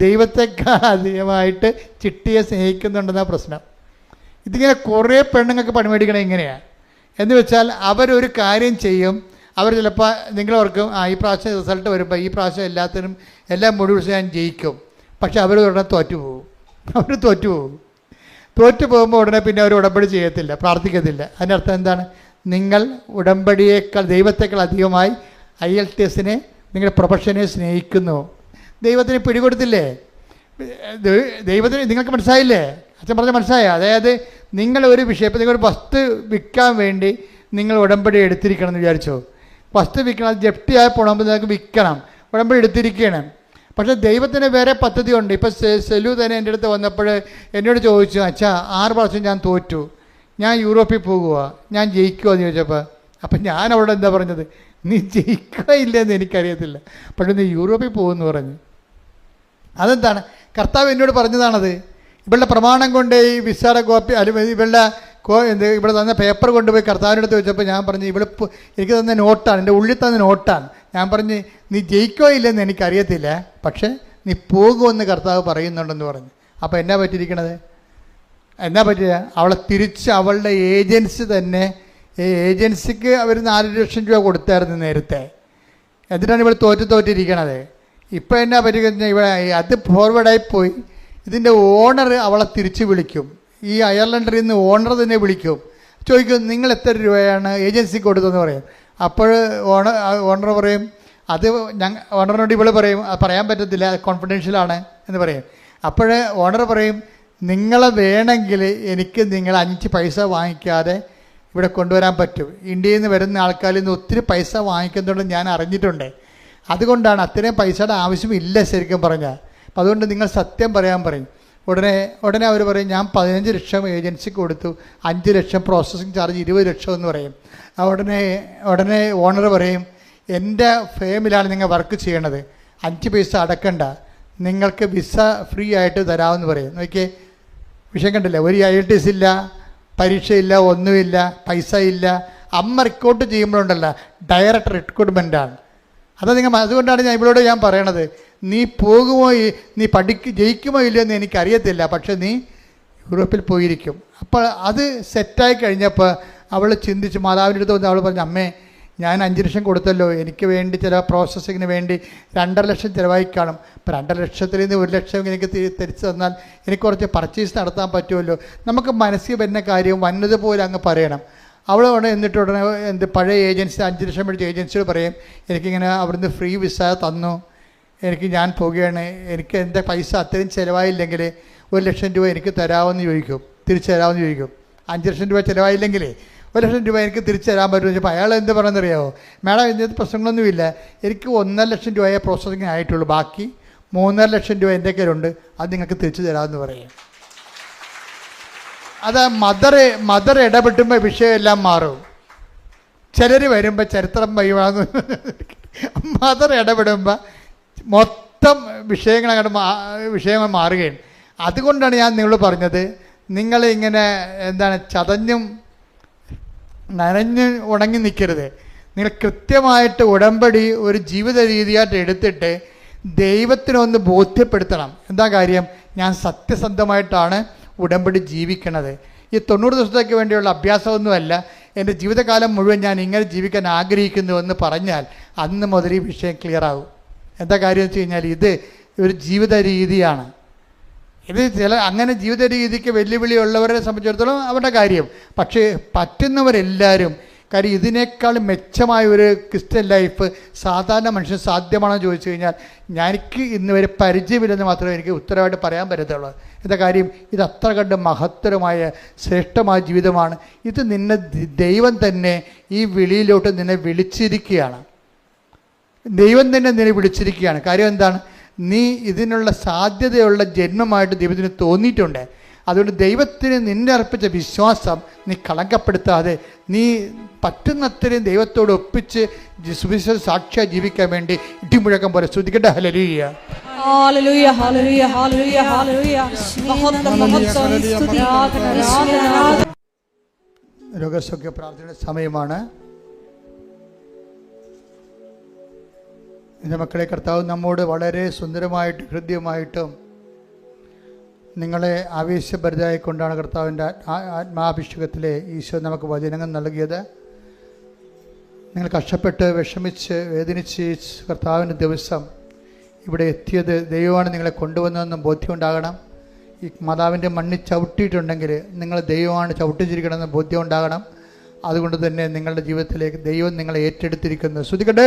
ദൈവത്തെക്കാൾ അധികമായിട്ട് ചിട്ടിയെ സ്നേഹിക്കുന്നുണ്ടെന്ന പ്രശ്നം. ഇതിങ്ങനെ കുറേ പെണ്ണുങ്ങൾക്ക് പണിമേടിക്കണം ഇങ്ങനെയാണ്. എന്ന് വെച്ചാൽ അവരൊരു കാര്യം ചെയ്യും, അവർ ചിലപ്പോൾ നിങ്ങളോർക്കും ഈ പ്രാവശ്യം റിസൾട്ട് വരുമ്പോൾ ഈ പ്രാവശ്യം എല്ലാത്തിനും എല്ലാം മുഴുവൻ ഞാൻ ജയിക്കും. പക്ഷെ അവർ ഉടനെ തോറ്റു പോകും. തോറ്റു പോകുമ്പോൾ ഉടനെ പിന്നെ അവർ ഉടമ്പടി ചെയ്യത്തില്ല, പ്രാർത്ഥിക്കത്തില്ല. അതിൻ്റെ അർത്ഥം എന്താണ്? നിങ്ങൾ ഉടമ്പടിയേക്കാൾ ദൈവത്തെക്കാൾ അധികമായി IELTS-നെ നിങ്ങളുടെ പ്രൊഫഷനെ സ്നേഹിക്കുന്നു. ദൈവത്തിന് പിടികൊടുത്തില്ലേ? ദൈവത്തിന് നിങ്ങൾക്ക് മനസ്സിലായില്ലേ? അച്ഛൻ പറഞ്ഞ മനസ്സിലായോ? അതായത് നിങ്ങൾ ഒരു വിഷയം, ഇപ്പോൾ നിങ്ങളൊരു വസ്തു വിൽക്കാൻ വേണ്ടി നിങ്ങൾ ഉടമ്പടി എടുത്തിരിക്കണം എന്ന് വിചാരിച്ചോ. വസ്തു വിൽക്കണം, അത് ജപ്തിയായി പോകണമെങ്കിൽ നിങ്ങൾക്ക് വിൽക്കണം, ഉടമ്പടി എടുത്തിരിക്കണം. പക്ഷേ ദൈവത്തിന് വേറെ പദ്ധതിയുണ്ട്. ഇപ്പോൾ സെലു തന്നെ എൻ്റെ അടുത്ത് വന്നപ്പോൾ എന്നോട് ചോദിച്ചു, അച്ഛാ 6 പ്രാവശ്യം ഞാൻ തോറ്റു, ഞാൻ യൂറോപ്പിൽ പോകുക, ഞാൻ ജയിക്കുമോ എന്ന് ചോദിച്ചപ്പോൾ, അപ്പം ഞാൻ അവിടെ എന്താ പറഞ്ഞത്? നീ ജയിക്കുക ഇല്ലെന്ന് എനിക്കറിയത്തില്ല, പക്ഷേ നീ യൂറോപ്പിൽ പോകുമെന്ന് പറഞ്ഞു. അതെന്താണ്? കർത്താവ് എന്നോട് പറഞ്ഞതാണത്. ഇവളുടെ പ്രമാണം കൊണ്ട് ഈ വിസയുടെ കോപ്പി അല്ലെങ്കിൽ ഇവിടെ തന്ന പേപ്പർ കൊണ്ടുപോയി കർത്താവിനടുത്ത് വെച്ചപ്പോൾ ഞാൻ പറഞ്ഞു, എനിക്ക് തന്ന നോട്ടാണ്, എൻ്റെ ഉള്ളിൽ തന്ന നോട്ടാണ്. ഞാൻ പറഞ്ഞ് നീ ജയിക്കോ ഇല്ലെന്ന് എനിക്കറിയത്തില്ല, പക്ഷേ നീ പോകുമെന്ന് കർത്താവ് പറയുന്നുണ്ടെന്ന് പറഞ്ഞു. അപ്പോൾ എന്നാ പറ്റിയിരിക്കണത്? എന്നാ പറ്റിയ? അവളെ തിരിച്ച് അവളുടെ ഏജൻസി തന്നെ, ഏജൻസിക്ക് അവർ 4 ലക്ഷം രൂപ കൊടുത്തായിരുന്നു നേരത്തെ. എന്നിട്ടാണ് ഇവൾ തോറ്റിരിക്കണത്. ഇപ്പോൾ എന്നാ പറ്റിക്കഴിഞ്ഞാൽ ഇവിടെ അത് ഫോർവേഡായി പോയി. ഇതിൻ്റെ ഓണർ അവളെ തിരിച്ച് വിളിക്കും. ഈ അയർലൻഡിൽ നിന്ന് ഓണർ തന്നെ വിളിക്കും, ചോദിക്കും നിങ്ങൾ എത്ര രൂപയാണ് ഏജൻസിക്ക് കൊടുത്തതെന്ന് പറയും. അപ്പോൾ ഓണർ പറയും, അത് ഓണറിനോട് ഇവൾ പറയും അത് പറയാൻ പറ്റത്തില്ല, കോൺഫിഡൻഷ്യലാണ് എന്ന് പറയും. അപ്പോൾ ഓണർ പറയും, നിങ്ങളെ വേണമെങ്കിൽ എനിക്ക് നിങ്ങൾ 5 പൈസ വാങ്ങിക്കാതെ ഇവിടെ കൊണ്ടുവരാൻ പറ്റും. ഇന്ത്യയിൽ നിന്ന് വരുന്ന ആൾക്കാരിൽ നിന്ന് ഒത്തിരി പൈസ വാങ്ങിക്കുന്നുണ്ട് ഞാൻ അറിഞ്ഞിട്ടുണ്ട്. അതുകൊണ്ടാണ് അത്രയും പൈസയുടെ ആവശ്യമില്ല ശരിക്കും പറഞ്ഞാൽ. അപ്പം അതുകൊണ്ട് നിങ്ങൾ സത്യം പറയാൻ പറയും. ഉടനെ അവർ പറയും, ഞാൻ 15 ലക്ഷം ഏജൻസിക്ക് കൊടുത്തു, 5 ലക്ഷം പ്രോസസ്സിങ് ചാർജ് 20 ലക്ഷം എന്ന് പറയും. ഉടനെ ഓണർ പറയും, എൻ്റെ ഫേമിലാണ് നിങ്ങൾ വർക്ക് ചെയ്യണത്, 5 പൈസ അടക്കണ്ട, നിങ്ങൾക്ക് വിസ ഫ്രീ ആയിട്ട് തരാമെന്ന് പറയും. നോക്കിയേ, വിഷയം കണ്ടില്ല? ഒരു IELTS ഇല്ല, പരീക്ഷയില്ല, ഒന്നുമില്ല, പൈസ ഇല്ല. അമ്മ റിക്രൂട്ട് ചെയ്യുമ്പോഴുണ്ടല്ല, ഡയറക്റ്റ് റിക്രൂട്ട്മെൻറ്റാണ്. അതുകൊണ്ടാണ് ഇവളോട് ഞാൻ പറയണത്, നീ പോകുമോ, നീ ജയിക്കുമോ ഇല്ലയോ എന്ന് എനിക്കറിയത്തില്ല, പക്ഷെ നീ യൂറോപ്പിൽ പോയിരിക്കും. അപ്പോൾ അത് സെറ്റായി കഴിഞ്ഞപ്പോൾ അവൾ ചിന്തിച്ച് മാതാവിൻ്റെ അടുത്ത് വന്ന് അവൾ പറഞ്ഞു, അമ്മേ ഞാൻ 5 ലക്ഷം കൊടുത്തല്ലോ, എനിക്ക് വേണ്ടി ചില പ്രോസസ്സിങ്ങിന് വേണ്ടി 2.5 ലക്ഷം ചിലവായി കാണും. അപ്പോൾ 2.5 ലക്ഷത്തിൽ നിന്ന് 1 ലക്ഷം എനിക്ക് തിരിച്ചു തന്നാൽ എനിക്ക് കുറച്ച് പർച്ചേസ് നടത്താൻ പറ്റുമല്ലോ. നമുക്ക് മനസ്സിൽ വരുന്ന കാര്യം വന്നതുപോലെ അങ്ങ് പറയണം. അവളോട് ഉടനെ പഴയ ഏജൻസി 5 ലക്ഷം മേടിച്ച ഏജൻസിയോട് പറയും, എനിക്കിങ്ങനെ അവിടുന്ന് ഫ്രീ വിസ തന്നു, ഞാൻ പോവുകയാണ്, എനിക്ക് എൻ്റെ പൈസ അത്രയും ചിലവായില്ലെങ്കിൽ 1 ലക്ഷം രൂപ എനിക്ക് തരാമെന്ന് ചോദിക്കും, തിരിച്ചു തരാമെന്ന് ചോദിക്കും. 5 ലക്ഷം രൂപ ചിലവായില്ലെങ്കിൽ 1 ലക്ഷം രൂപ എനിക്ക് തിരിച്ചു തരാൻ പറ്റുമെന്ന് ചോദിച്ചപ്പോൾ അയാൾ എന്ത് പറയുന്നറിയാമോ? മാഡം ഇതിനകത്ത് പ്രശ്നങ്ങളൊന്നുമില്ല, എനിക്ക് 1.5 ലക്ഷം രൂപയെ പ്രോസസ്സിങ് ആയിട്ടുള്ളൂ, ബാക്കി 3.5 ലക്ഷം രൂപ എൻ്റെ കയ്യിലുണ്ട്, അത് നിങ്ങൾക്ക് തിരിച്ചു തരാമെന്ന് പറയും. അത് മദർ ഇടപെട്ടുമ്പോൾ വിഷയമെല്ലാം മാറും. ചിലർ വരുമ്പോൾ ചരിത്രം വഴിവാങ്ങും. മദർ ഇടപെടുമ്പോൾ മൊത്തം വിഷയങ്ങൾ മാറുകയാണ്. അതുകൊണ്ടാണ് ഞാൻ നിങ്ങളോട് പറഞ്ഞത്, നിങ്ങളിങ്ങനെ ചതഞ്ഞും നനഞ്ഞ് ഉണങ്ങി നിൽക്കരുത്. നിങ്ങൾ കൃത്യമായിട്ട് ഉടമ്പടി ഒരു ജീവിത രീതിയായിട്ട് എടുത്തിട്ട് ദൈവത്തിനൊന്ന് ബോധ്യപ്പെടുത്തണം. എന്താ കാര്യം? ഞാൻ സത്യസന്ധമായിട്ടാണ് ഉടമ്പടി ജീവിക്കണത്. ഈ 90 ദിവസത്തേക്ക് വേണ്ടിയുള്ള അഭ്യാസമൊന്നുമല്ല, എൻ്റെ ജീവിതകാലം മുഴുവൻ ഞാൻ ഇങ്ങനെ ജീവിക്കാൻ ആഗ്രഹിക്കുന്നുവെന്ന് പറഞ്ഞാൽ അന്ന് മുതൽ ഈ വിഷയം ക്ലിയർ ആകും. എന്താ കാര്യം എന്ന് വെച്ച് കഴിഞ്ഞാൽ ഇത് ഒരു ജീവിത രീതിയാണ്. ഇത് അങ്ങനെ ജീവിത രീതിക്ക് വെല്ലുവിളിയുള്ളവരെ സംബന്ധിച്ചിടത്തോളം അവരുടെ കാര്യം. പക്ഷേ പറ്റുന്നവരെല്ലാവരും, കാര്യം ഇതിനേക്കാൾ മെച്ചമായ ഒരു ക്രിസ്ത്യൻ ലൈഫ് സാധാരണ മനുഷ്യൻ സാധ്യമാണെന്ന് ചോദിച്ചു കഴിഞ്ഞാൽ എനിക്ക് ഇന്ന് വരെ പരിചയമില്ലെന്ന് മാത്രമേ എനിക്ക് ഉത്തരവായിട്ട് പറയാൻ പറ്റത്തുള്ളൂ. എന്താ കാര്യം? ഇത് അത്ര കണ്ട് മഹത്തരമായ ശ്രേഷ്ഠമായ ജീവിതമാണ്. ഇത് നിന്നെ ദൈവം തന്നെ ഈ വിളിയിലോട്ട് നിന്നെ വിളിച്ചിരിക്കുകയാണ്. ദൈവം തന്നെ നിന്നെ വിളിച്ചിരിക്കുകയാണ്. കാര്യം എന്താണ്? നീ ഇതിനുള്ള സാധ്യതയുള്ള ജന്മമായിട്ട് ദൈവത്തിന് തോന്നിയിട്ടുണ്ട്. അതുകൊണ്ട് ദൈവത്തിന് നിന്നെ അർപ്പിച്ച വിശ്വാസം നീ കളങ്കപ്പെടുത്താതെ നീ പറ്റുന്നത്രയും ദൈവത്തോട് ഒപ്പിച്ച് സുവിശേഷ സാക്ഷിയായി ജീവിക്കാൻ വേണ്ടി ഇടിമുഴക്കം പോലെ സ്തുതിക്കട്ടെ. Hallelujah, hallelujah, hallelujah, hallelujah, hallelujah. രോഗസൗഖ്യ പ്രാർത്ഥനയുടെ സമയമാണ്. എൻ്റെ മക്കളെ, കർത്താവ് നമ്മോട് വളരെ സുന്ദരമായിട്ടും ഹൃദ്യമായിട്ടും നിങ്ങളെ ആവേശഭരിതരായിക്കൊണ്ടാണ് കർത്താവിൻ്റെ ആത്മാഭിഷേകത്തിലെ ഈശോ നമുക്ക് വചനങ്ങൾ നൽകിയത്. നിങ്ങൾ കഷ്ടപ്പെട്ട് വിഷമിച്ച് വേദനിച്ച് കർത്താവിൻ്റെ ദിവസം ഇവിടെ എത്തിയത് ദൈവമാണ് നിങ്ങളെ കൊണ്ടുവന്നതെന്നും ബോധ്യമുണ്ടാകണം. ഈ മാതാവിൻ്റെ മണ്ണിൽ ചവിട്ടിയിട്ടുണ്ടെങ്കിൽ നിങ്ങൾ ദൈവമാണ് ചവിട്ടിച്ചിരിക്കണമെന്ന് ബോധ്യം ഉണ്ടാകണം. അതുകൊണ്ട് തന്നെ നിങ്ങളുടെ ജീവിതത്തിലേക്ക് ദൈവം നിങ്ങളെ ഏറ്റെടുത്തിരിക്കുന്നു. ശ്രുതിക്കട്ടെ.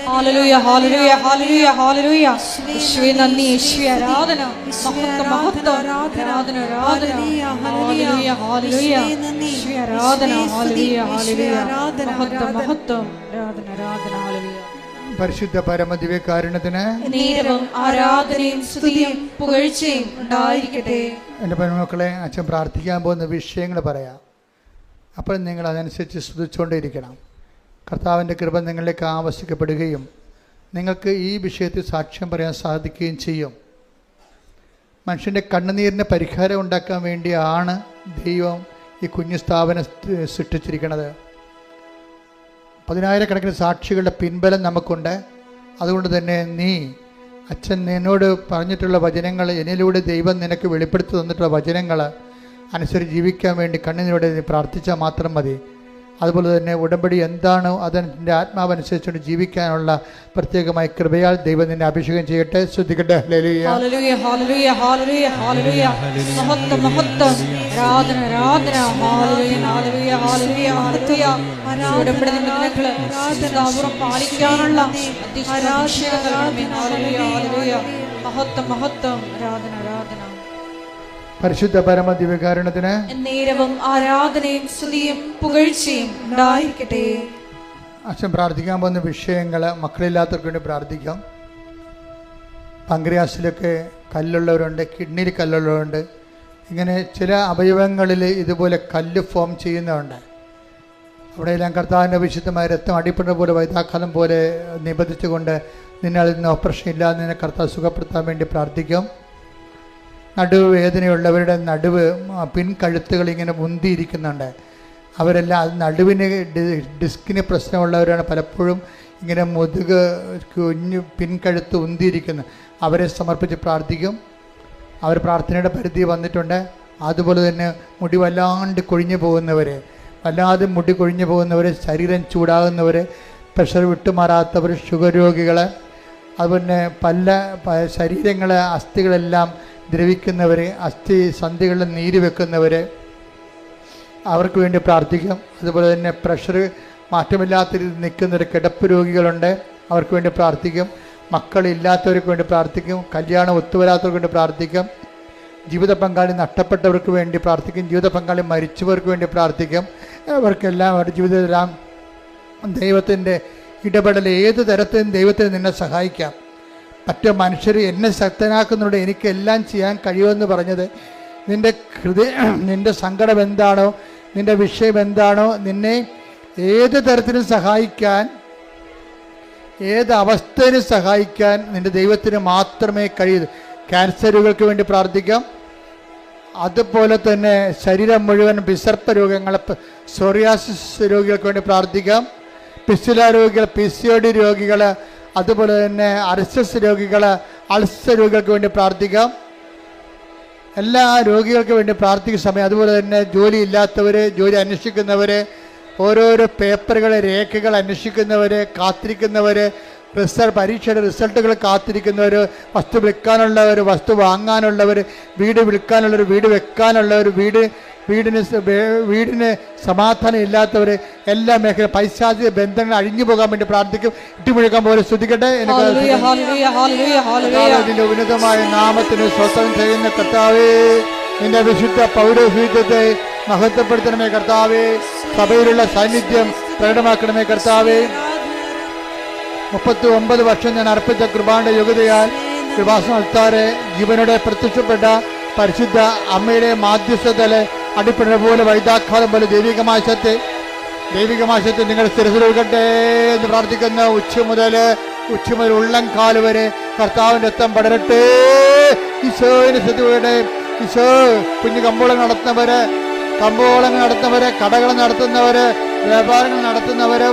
Hallelujah, hallelujah, hallelujah, hallelujah. യേശുവേ നന്ദി, യേശുവേ ആരാധന, മഹത്വം, മഹത്വം, ആരാധന, ആരാധന. ഹല്ലേലൂയ, ഹല്ലേലൂയ, യേശുവേ ആരാധന, ഹല്ലേലൂയ, ഹല്ലേലൂയ, മഹത്വം, മഹത്വം, ആരാധന, ആരാധന, ഹല്ലേലൂയ. പരിശുദ്ധ പരമദിവ്യകാരുണ്യത്തിന് നേരവും ആരാധനയും സ്തുതിയും പുകഴ്ചയും ഉണ്ടായിരിക്കട്ടെ. എൻ്റെ പെൺമക്കളെ, അച്ഛൻ പ്രാർത്ഥിക്കാൻ പോകുന്ന വിഷയങ്ങൾ പറയാം. അപ്പോൾ നിങ്ങൾ അതനുസരിച്ച് സ്തുതിച്ചുകൊണ്ടേയിരിക്കണം. കർത്താവിൻ്റെ കൃപ നിങ്ങളിലേക്ക് ആവശ്യിക്കപ്പെടുകയും നിങ്ങൾക്ക് ഈ വിഷയത്തിൽ സാക്ഷ്യം പറയാൻ സാധിക്കുകയും ചെയ്യും. മനുഷ്യൻ്റെ കണ്ണുനീരിന് പരിഹാരം ഉണ്ടാക്കാൻ വേണ്ടിയാണ് ദൈവം ഈ കുഞ്ഞു സ്ഥാപനം സൃഷ്ടിച്ചിരിക്കുന്നത്. 10,000-കണക്കിന് സാക്ഷികളുടെ പിൻബലം നമുക്കുണ്ട്. അതുകൊണ്ട് തന്നെ അച്ഛൻ എന്നോട് പറഞ്ഞിട്ടുള്ള വചനങ്ങൾ, എന്നിലൂടെ ദൈവം നിനക്ക് വെളിപ്പെടുത്തി തന്നിട്ടുള്ള വചനങ്ങൾ അനുസരിച്ച് ജീവിക്കാൻ വേണ്ടി കണ്ണുനീരോടെ നീ പ്രാർത്ഥിച്ചാൽ മാത്രം മതി. അതുപോലെ തന്നെ ഉടമ്പടി എന്താണോ അതിൻ്റെ ആത്മാവനുസരിച്ചുകൊണ്ട് ജീവിക്കാനുള്ള പ്രത്യേകമായ കൃപയാൽ ദൈവം നിന്നെ അഭിഷേകം ചെയ്യട്ടെ. ശ്രദ്ധിക്കട്ടെ. Hallelujah, hallelujah, hallelujah, hallelujah. മഹത്വം, മഹത്വം, ആരാധന, ആരാധന. Hallelujah, hallelujah, hallelujah, hallelujah. ഉടമ്പടി നിബന്ധനകൾ സദാപൂർവ്വം പാലിക്കാനുള്ള അഭിഷേകം. ഹല്ലേലൂയ, ഹല്ലേലൂയ, മഹത്വം, മഹത്വം, ആരാധന, ആരാധന. പരിശുദ്ധ പരമദിവ്യകാരുണ്യത്തിന് നേരവും ആരാധനയും സ്തുതിയും പുകഴ്ചയും ഉണ്ടായിരിക്കട്ടെ. അച്ഛൻ പ്രാർത്ഥിക്കാൻ പോകുന്ന വിഷയങ്ങൾ മക്കളില്ലാത്തവർക്ക് വേണ്ടി പ്രാർത്ഥിക്കാം. പങ്ക്രിയാസിലൊക്കെ കല്ലുള്ളവരുണ്ട്, കിഡ്നിയിൽ കല്ലുള്ളവരുണ്ട്. ഇങ്ങനെ ചില അവയവങ്ങളിൽ ഇതുപോലെ കല്ല് ഫോം ചെയ്യുന്നതുണ്ട്. അവിടെയെല്ലാം കർത്താവിൻ്റെ വിശുദ്ധമായ രക്തം അടിപ്പെടുന്ന പോലെ വൈതാക്കാലം പോലെ നിബന്ധിച്ചുകൊണ്ട് നിന്നെ അതിൽ നിന്ന് ഓപ്പറേഷൻ ഇല്ലാതെ നിന്നെ കർത്താവ് സുഖപ്പെടുത്താൻ വേണ്ടി പ്രാർത്ഥിക്കും. നടുവ് വേദനയുള്ളവരുടെ നടുവ് പിൻകഴുത്തുകൾ ഇങ്ങനെ മുന്തിയിരിക്കുന്നുണ്ട്. അവരെല്ലാം അത് നടുവിന് ഡിസ്കിന് പ്രശ്നമുള്ളവരാണ്. പലപ്പോഴും ഇങ്ങനെ മുതുക് കുഞ്ഞു പിൻകഴുത്ത് ഉന്തിയിരിക്കുന്നു. അവരെ സമർപ്പിച്ച് പ്രാർത്ഥിക്കും. അവർ പ്രാർത്ഥനയുടെ പരിധി വന്നിട്ടുണ്ട്. അതുപോലെ തന്നെ മുടി വല്ലാണ്ട് കൊഴിഞ്ഞു പോകുന്നവർ, വല്ലാതെ മുടി കൊഴിഞ്ഞു പോകുന്നവർ, ശരീരം ചൂടാകുന്നവർ, പ്രഷർ വിട്ടുമാറാത്തവർ, ഷുഗർ രോഗികൾ, അതുപോലെ ശരീരങ്ങളെ അസ്ഥികളെല്ലാം ദ്രവിക്കുന്നവർ, അസ്ഥി സന്ധികളിൽ നീര് വെക്കുന്നവർ, അവർക്ക് വേണ്ടി പ്രാർത്ഥിക്കാം. അതുപോലെ തന്നെ പ്രഷർ മാറ്റമില്ലാത്ത രീതിയിൽ നിൽക്കുന്നവർ, കിടപ്പ് രോഗികളുണ്ട്, അവർക്ക് വേണ്ടി പ്രാർത്ഥിക്കും. മക്കളില്ലാത്തവർക്ക് വേണ്ടി പ്രാർത്ഥിക്കും. കല്യാണം ഒത്തുവരാത്തവർക്ക് വേണ്ടി പ്രാർത്ഥിക്കും. ജീവിത പങ്കാളി നഷ്ടപ്പെട്ടവർക്ക് വേണ്ടി പ്രാർത്ഥിക്കും. ജീവിത പങ്കാളി മരിച്ചവർക്ക് വേണ്ടി പ്രാർത്ഥിക്കും. അവർക്കെല്ലാം അവരുടെ ജീവിതത്തിലെല്ലാം ദൈവത്തിൻ്റെ ഇടപെടൽ ഏത് തരത്തിലും ദൈവത്തിന് നിന്നെ സഹായിക്കാം. മറ്റു മനുഷ്യർ എന്നെ ശക്തനാക്കുന്നുണ്ട്, എനിക്കെല്ലാം ചെയ്യാൻ കഴിയുമെന്ന് പറഞ്ഞത് നിൻ്റെ സങ്കടം എന്താണോ, നിൻ്റെ വിഷയം എന്താണോ, നിന്നെ ഏത് തരത്തിലും സഹായിക്കാൻ, ഏത് അവസ്ഥയിലും സഹായിക്കാൻ നിൻ്റെ ദൈവത്തിന് മാത്രമേ കഴിയൂ. ക്യാൻസറുകൾക്ക് വേണ്ടി പ്രാർത്ഥിക്കാം. അതുപോലെ തന്നെ ശരീരം മുഴുവൻ വിസർപ്പ രോഗങ്ങൾ, സോറിയാസിസ് രോഗികൾക്ക് വേണ്ടി പ്രാർത്ഥിക്കാം. പിസ്തുല രോഗികൾ, PCOD രോഗികൾ, അതുപോലെ തന്നെ അർസസ് രോഗികൾ, അൾസർ രോഗികൾക്ക് വേണ്ടി പ്രാർത്ഥിക്കാം. എല്ലാ രോഗികൾക്ക് വേണ്ടി പ്രാർത്ഥിക്കുന്ന സമയം അതുപോലെ തന്നെ ജോലി ഇല്ലാത്തവർ, ജോലി അന്വേഷിക്കുന്നവർ, ഓരോരോ പേപ്പറുകൾ, രേഖകൾ അന്വേഷിക്കുന്നവർ, കാത്തിരിക്കുന്നവർ, പരീക്ഷയുടെ റിസൾട്ടുകൾ കാത്തിരിക്കുന്നവർ, വസ്തു വിൽക്കാനുള്ളവർ, വസ്തു വാങ്ങാനുള്ളവർ, വീട് വിൽക്കാനുള്ളവർ, വീട് വെക്കാനുള്ളവർ, വീടിന് സമാധാനം ഇല്ലാത്തവർ, എല്ലാ മേഖല പൈശാചിക ബന്ധങ്ങൾ അഴിഞ്ഞു പോകാൻ വേണ്ടി പ്രാർത്ഥിക്കും. ഇട്ടുമുഴുക്കാൻ പോലെ ശ്രദ്ധിക്കട്ടെ. ഇതിന്റെ ഉന്നതമായ നാമത്തിന് സ്വന്തം ചെയ്യുന്ന കർത്താവേ, നിന്റെ വിശുദ്ധ പൗരോഹിത്യത്തെ മഹത്വപ്പെടുത്തണമേ കർത്താവേ. സഭയിലുള്ള സാന്നിധ്യം പ്രകടമാക്കണമേ കർത്താവേ. 39 വർഷം ഞാൻ അർപ്പിച്ച കൃപാന്റെ യോഗ്യതയാൽ കൃപാസന അൾത്താരെ ജീവനോടെ പ്രത്യക്ഷപ്പെട്ട പരിശുദ്ധ അമ്മയുടെ മാധ്യസ്ഥതയിലെ അടിപ്പെടുന്ന പോലെ വൈദാഘാതം പോലെ ദൈവികമായ ശക്തി നിങ്ങൾ സ്ഥിരപ്പെടുകട്ടെ എന്ന് പ്രാർത്ഥിക്കുന്ന ഉച്ച മുതൽ ഉള്ളം കാല് വരെ കർത്താവിൻ്റെ രക്തം പടരട്ടെ. ഈശോയുടെ ശ്രദ്ധയുടെ ഈശോ കുഞ്ഞു കമ്പോളങ്ങൾ നടത്തുന്നവര്, കടകൾ നടത്തുന്നവര്, വ്യാപാരങ്ങൾ നടത്തുന്നവര്,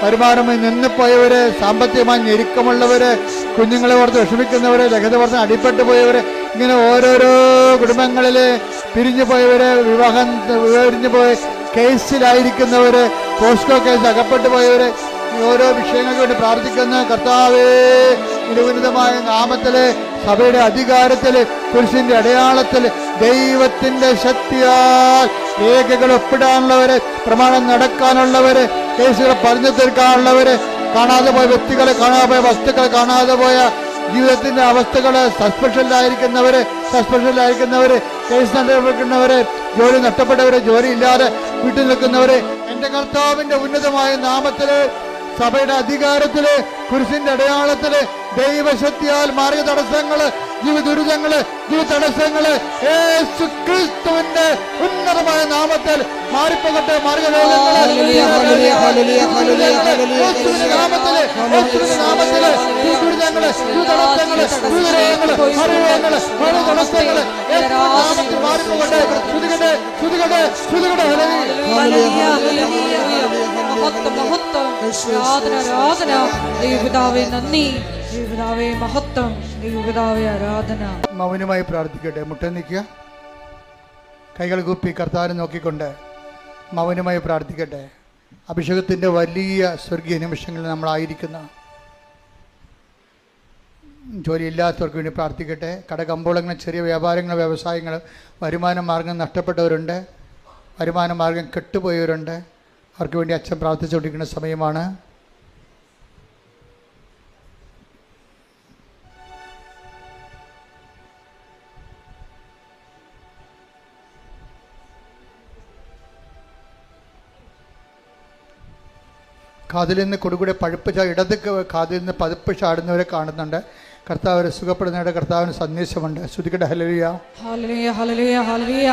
വരുമാനമായി നിന്നുപോയവര്, സാമ്പത്തികമായി ഞെരുക്കമുള്ളവര്, കുഞ്ഞുങ്ങളെ ഓർത്ത് വിഷമിക്കുന്നവര്, ലഹരി ഓർത്ത് അടിപ്പെട്ടു പോയവര്, ഇങ്ങനെ ഓരോരോ കുടുംബങ്ങളിൽ പിരിഞ്ഞു പോയവര്, വിവാഹം പോയ കേസിലായിരിക്കുന്നവര്, പോസ്കോ കേസ് അകപ്പെട്ടു പോയവരെ, ഓരോ വിഷയങ്ങൾക്ക് വേണ്ടി പ്രാർത്ഥിക്കുന്ന കർത്താവേ, ഉന്നതമായ നാമത്തില്, സഭയുടെ അധികാരത്തില്, കുരിശിന്റെ അടയാളത്തില്, ദൈവത്തിന്റെ ശക്തിയാൽ രേഖകൾ ഒപ്പിടാനുള്ളവര്, പ്രമാണം നടക്കാനുള്ളവര്, കേസുകൾ പറഞ്ഞു തീർക്കാനുള്ളവര്, കാണാതെ പോയ വ്യക്തികളെ, കാണാതെ പോയ വസ്തുക്കളെ, കാണാതെ പോയ ജീവിതത്തിന്റെ അവസ്ഥകള്, സസ്പെൻഷനിലായിരിക്കുന്നവര്, കേസ് നടക്കുന്നവര്, ജോലി നഷ്ടപ്പെട്ടവര്, ജോലി ഇല്ലാതെ വീട്ടിൽ നിൽക്കുന്നവര്, എന്റെ കർത്താവിന്റെ ഉന്നതമായ നാമത്തില്, സഭയുടെ അധികാരത്തില്, കുരിശിന്റെ അടയാളത്തില്, ദൈവശക്തിയാൽ മാർഗ തടസ്സങ്ങള്, ജീവിത ദുരിതങ്ങള്, ജീവിത തടസ്സങ്ങള് യേശുക്രിസ്തുവിന്റെ ഉന്നതമായ നാമത്തിൽ മാറിപ്പോകട്ടെ. മാർഗവേദങ്ങള് നാമത്തില്, നാമത്തില് ദുരിതങ്ങള്, തടസ്സങ്ങള്, തടസ്സങ്ങള് നാമത്തിൽ മാറിപ്പോകട്ടെ. ശ്രുതികട്ടെ, ശ്രുതികട്ടെ, ശ്രുതികട്ടെ. ആരാധന ദൈവപിതാവേ, നന്ദി ദൈവപിതാവേ, മഹത്വം ദൈവപിതാവേ, ആരാധന. മൗനമായി പ്രാർത്ഥിക്കട്ടെ. മുട്ട നിൽക്കുക, കൈകൾ കൂപ്പി കർത്താവിനെ നോക്കിക്കൊണ്ട് മൗനമായി പ്രാർത്ഥിക്കട്ടെ. അഭിഷേകത്തിൻ്റെ വലിയ സ്വർഗീയ നിമിഷങ്ങളിൽ നമ്മളായിരിക്കുന്ന ജോലിയില്ലാത്തവർക്ക് വേണ്ടി പ്രാർത്ഥിക്കട്ടെ. കടകമ്പോളങ്ങൾ, ചെറിയ വ്യാപാരങ്ങൾ, വ്യവസായങ്ങൾ, വരുമാന മാർഗം നഷ്ടപ്പെട്ടവരുണ്ട്, വരുമാന മാർഗം കെട്ടുപോയവരുണ്ട്. അവർക്ക് വേണ്ടി അച്ഛൻ പ്രാർത്ഥിച്ചുകൊണ്ടിരിക്കുന്ന സമയമാണ്. കാതിൽ നിന്ന് കൊടുകൂടെ പഴുപ്പ് ഇടത് കാതിൽ നിന്ന് പതിപ്പ് ചാടുന്നവരെ കാണുന്നുണ്ട്. കർത്താവരെ സുഖപ്പെടുന്നവരുടെ കർത്താവിന് സന്ദേശമുണ്ട്. ശ്രുതിക്കട്ടെ. Hallelujah, hallelujah, hallelujah, hallelujah.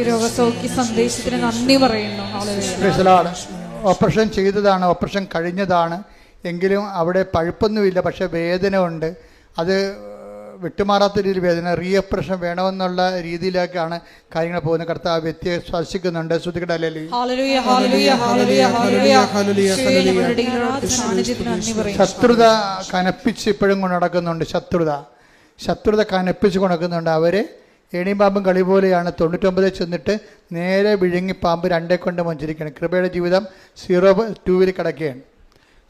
രോഗസൗഖ്യ സന്ദേശത്തിന് നന്ദി പറയുന്നു. ഹല്ലേലൂയ. ഓപ്പറേഷൻ ചെയ്തതാണ്, ഓപ്പറേഷൻ കഴിഞ്ഞതാണ്, എങ്കിലും അവിടെ പഴുപ്പൊന്നുമില്ല, പക്ഷേ വേദന ഉണ്ട്. അത് വിട്ടുമാറാത്ത രീതിയിൽ വേദന, റീ ഓപ്പറേഷൻ വേണമെന്നുള്ള രീതിയിലേക്കാണ് കാര്യങ്ങൾ പോകുന്നത്. കർത്താവ് വ്യക്തിയെ സ്പർശിക്കുന്നുണ്ട്. ശ്രുതിക്കട്ടെ. ശത്രുത കനപ്പിച്ച് ഇപ്പോഴും കൊണ്ട് നടക്കുന്നുണ്ട്. ശത്രുത കനപ്പിച്ച് കൊണ്ടുനടക്കുന്നുണ്ട്. അവര് ഏണിയും കളി പോലെയാണ്. 99 ചെന്നിട്ട് നേരെ വിഴുങ്ങി പാമ്പ് 2 കൊണ്ട് മഞ്ചരിക്കണം. കൃപയുടെ ജീവിതം 0-2 കിടക്കുകയാണ്.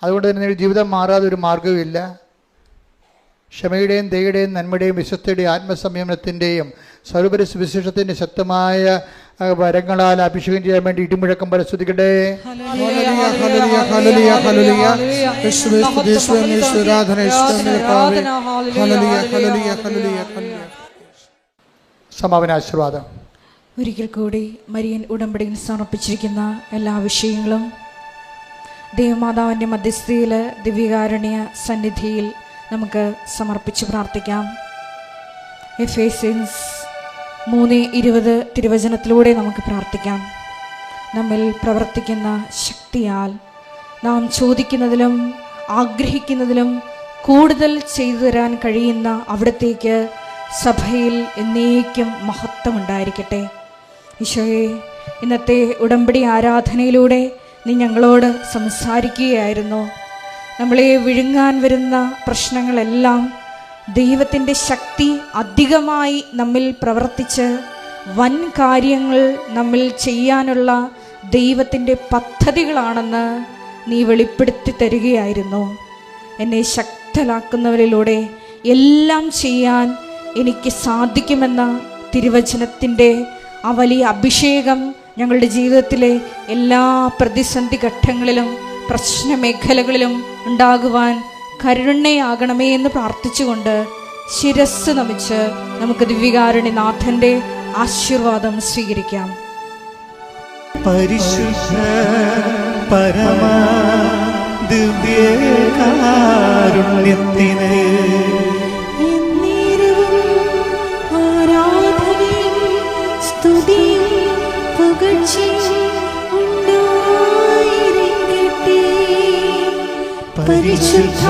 അതുകൊണ്ട് തന്നെ ജീവിതം മാറാതെ ഒരു മാർഗവുമില്ല. ക്ഷമയുടെയും ദയയുടെയും നന്മയുടെയും വിശ്വസ്തയുടെയും ആത്മസംയമനത്തിൻ്റെയും സർവ്വപരി സുവിശേഷത്തിൻ്റെ ശക്തമായ വരങ്ങളാൽ അഭിഷേകം ചെയ്യാൻ വേണ്ടി ഇടിമുഴക്കം പരിശോധിക്കട്ടെ. സമാപന ആശീർവാദം. ഒരിക്കൽ കൂടി മരിയൻ ഉടമ്പടിയിൽ സമർപ്പിച്ചിരിക്കുന്ന എല്ലാ വിഷയങ്ങളും ദേവമാതാവിൻ്റെ മധ്യസ്ഥയിൽ ദിവ്യകാരുണ്യ സന്നിധിയിൽ നമുക്ക് സമർപ്പിച്ച് പ്രാർത്ഥിക്കാം. എഫേസ്യൻസ് 3:20 തിരുവചനത്തിലൂടെ നമുക്ക് പ്രാർത്ഥിക്കാം. നമ്മിൽ പ്രവർത്തിക്കുന്ന ശക്തിയാൽ നാം ചോദിക്കുന്നതിലും ആഗ്രഹിക്കുന്നതിലും കൂടുതൽ ചെയ്തു തരാൻ കഴിയുന്ന അവിടത്തേക്ക് സഭയിൽ എന്നേക്കും മഹത്വമുണ്ടായിരിക്കട്ടെ. ഈശോയെ, ഇന്നത്തെ ഉടമ്പടി ആരാധനയിലൂടെ നീ ഞങ്ങളോട് സംസാരിക്കുകയായിരുന്നു. നമ്മളെ വിഴുങ്ങാൻ വരുന്ന പ്രശ്നങ്ങളെല്ലാം ദൈവത്തിൻ്റെ ശക്തി അധികമായി നമ്മിൽ പ്രവർത്തിച്ച് വൻ കാര്യങ്ങൾ നമ്മിൽ ചെയ്യാനുള്ള ദൈവത്തിൻ്റെ പദ്ധതികളാണെന്ന് നീ വെളിപ്പെടുത്തി തരികയായിരുന്നു. എന്നെ ശക്തരാക്കുന്നവരിലൂടെ എല്ലാം ചെയ്യാൻ എനിക്ക് സാധിക്കുമെന്ന തിരുവചനത്തിൻ്റെ ആ വലിയ അഭിഷേകം ഞങ്ങളുടെ ജീവിതത്തിലെ എല്ലാ പ്രതിസന്ധി ഘട്ടങ്ങളിലും പ്രശ്നമേഖലകളിലും ഉണ്ടാകുവാൻ കരുണയാകണമേ എന്ന് പ്രാർത്ഥിച്ചുകൊണ്ട് ശിരസ് നമിച്ച് നമുക്ക് ദിവ്യകാരുണ്യനാഥന്റെ ആശീർവാദം സ്വീകരിക്കാം. പരിശുദ്ധ പരമ ദിവ്യകാരുണ്യത്തിന് ആരാധനയും സ്തുതിയും പുകഴ്ചയും ഉണ്ടായിരിക്കട്ടെ. പരിശുദ്ധ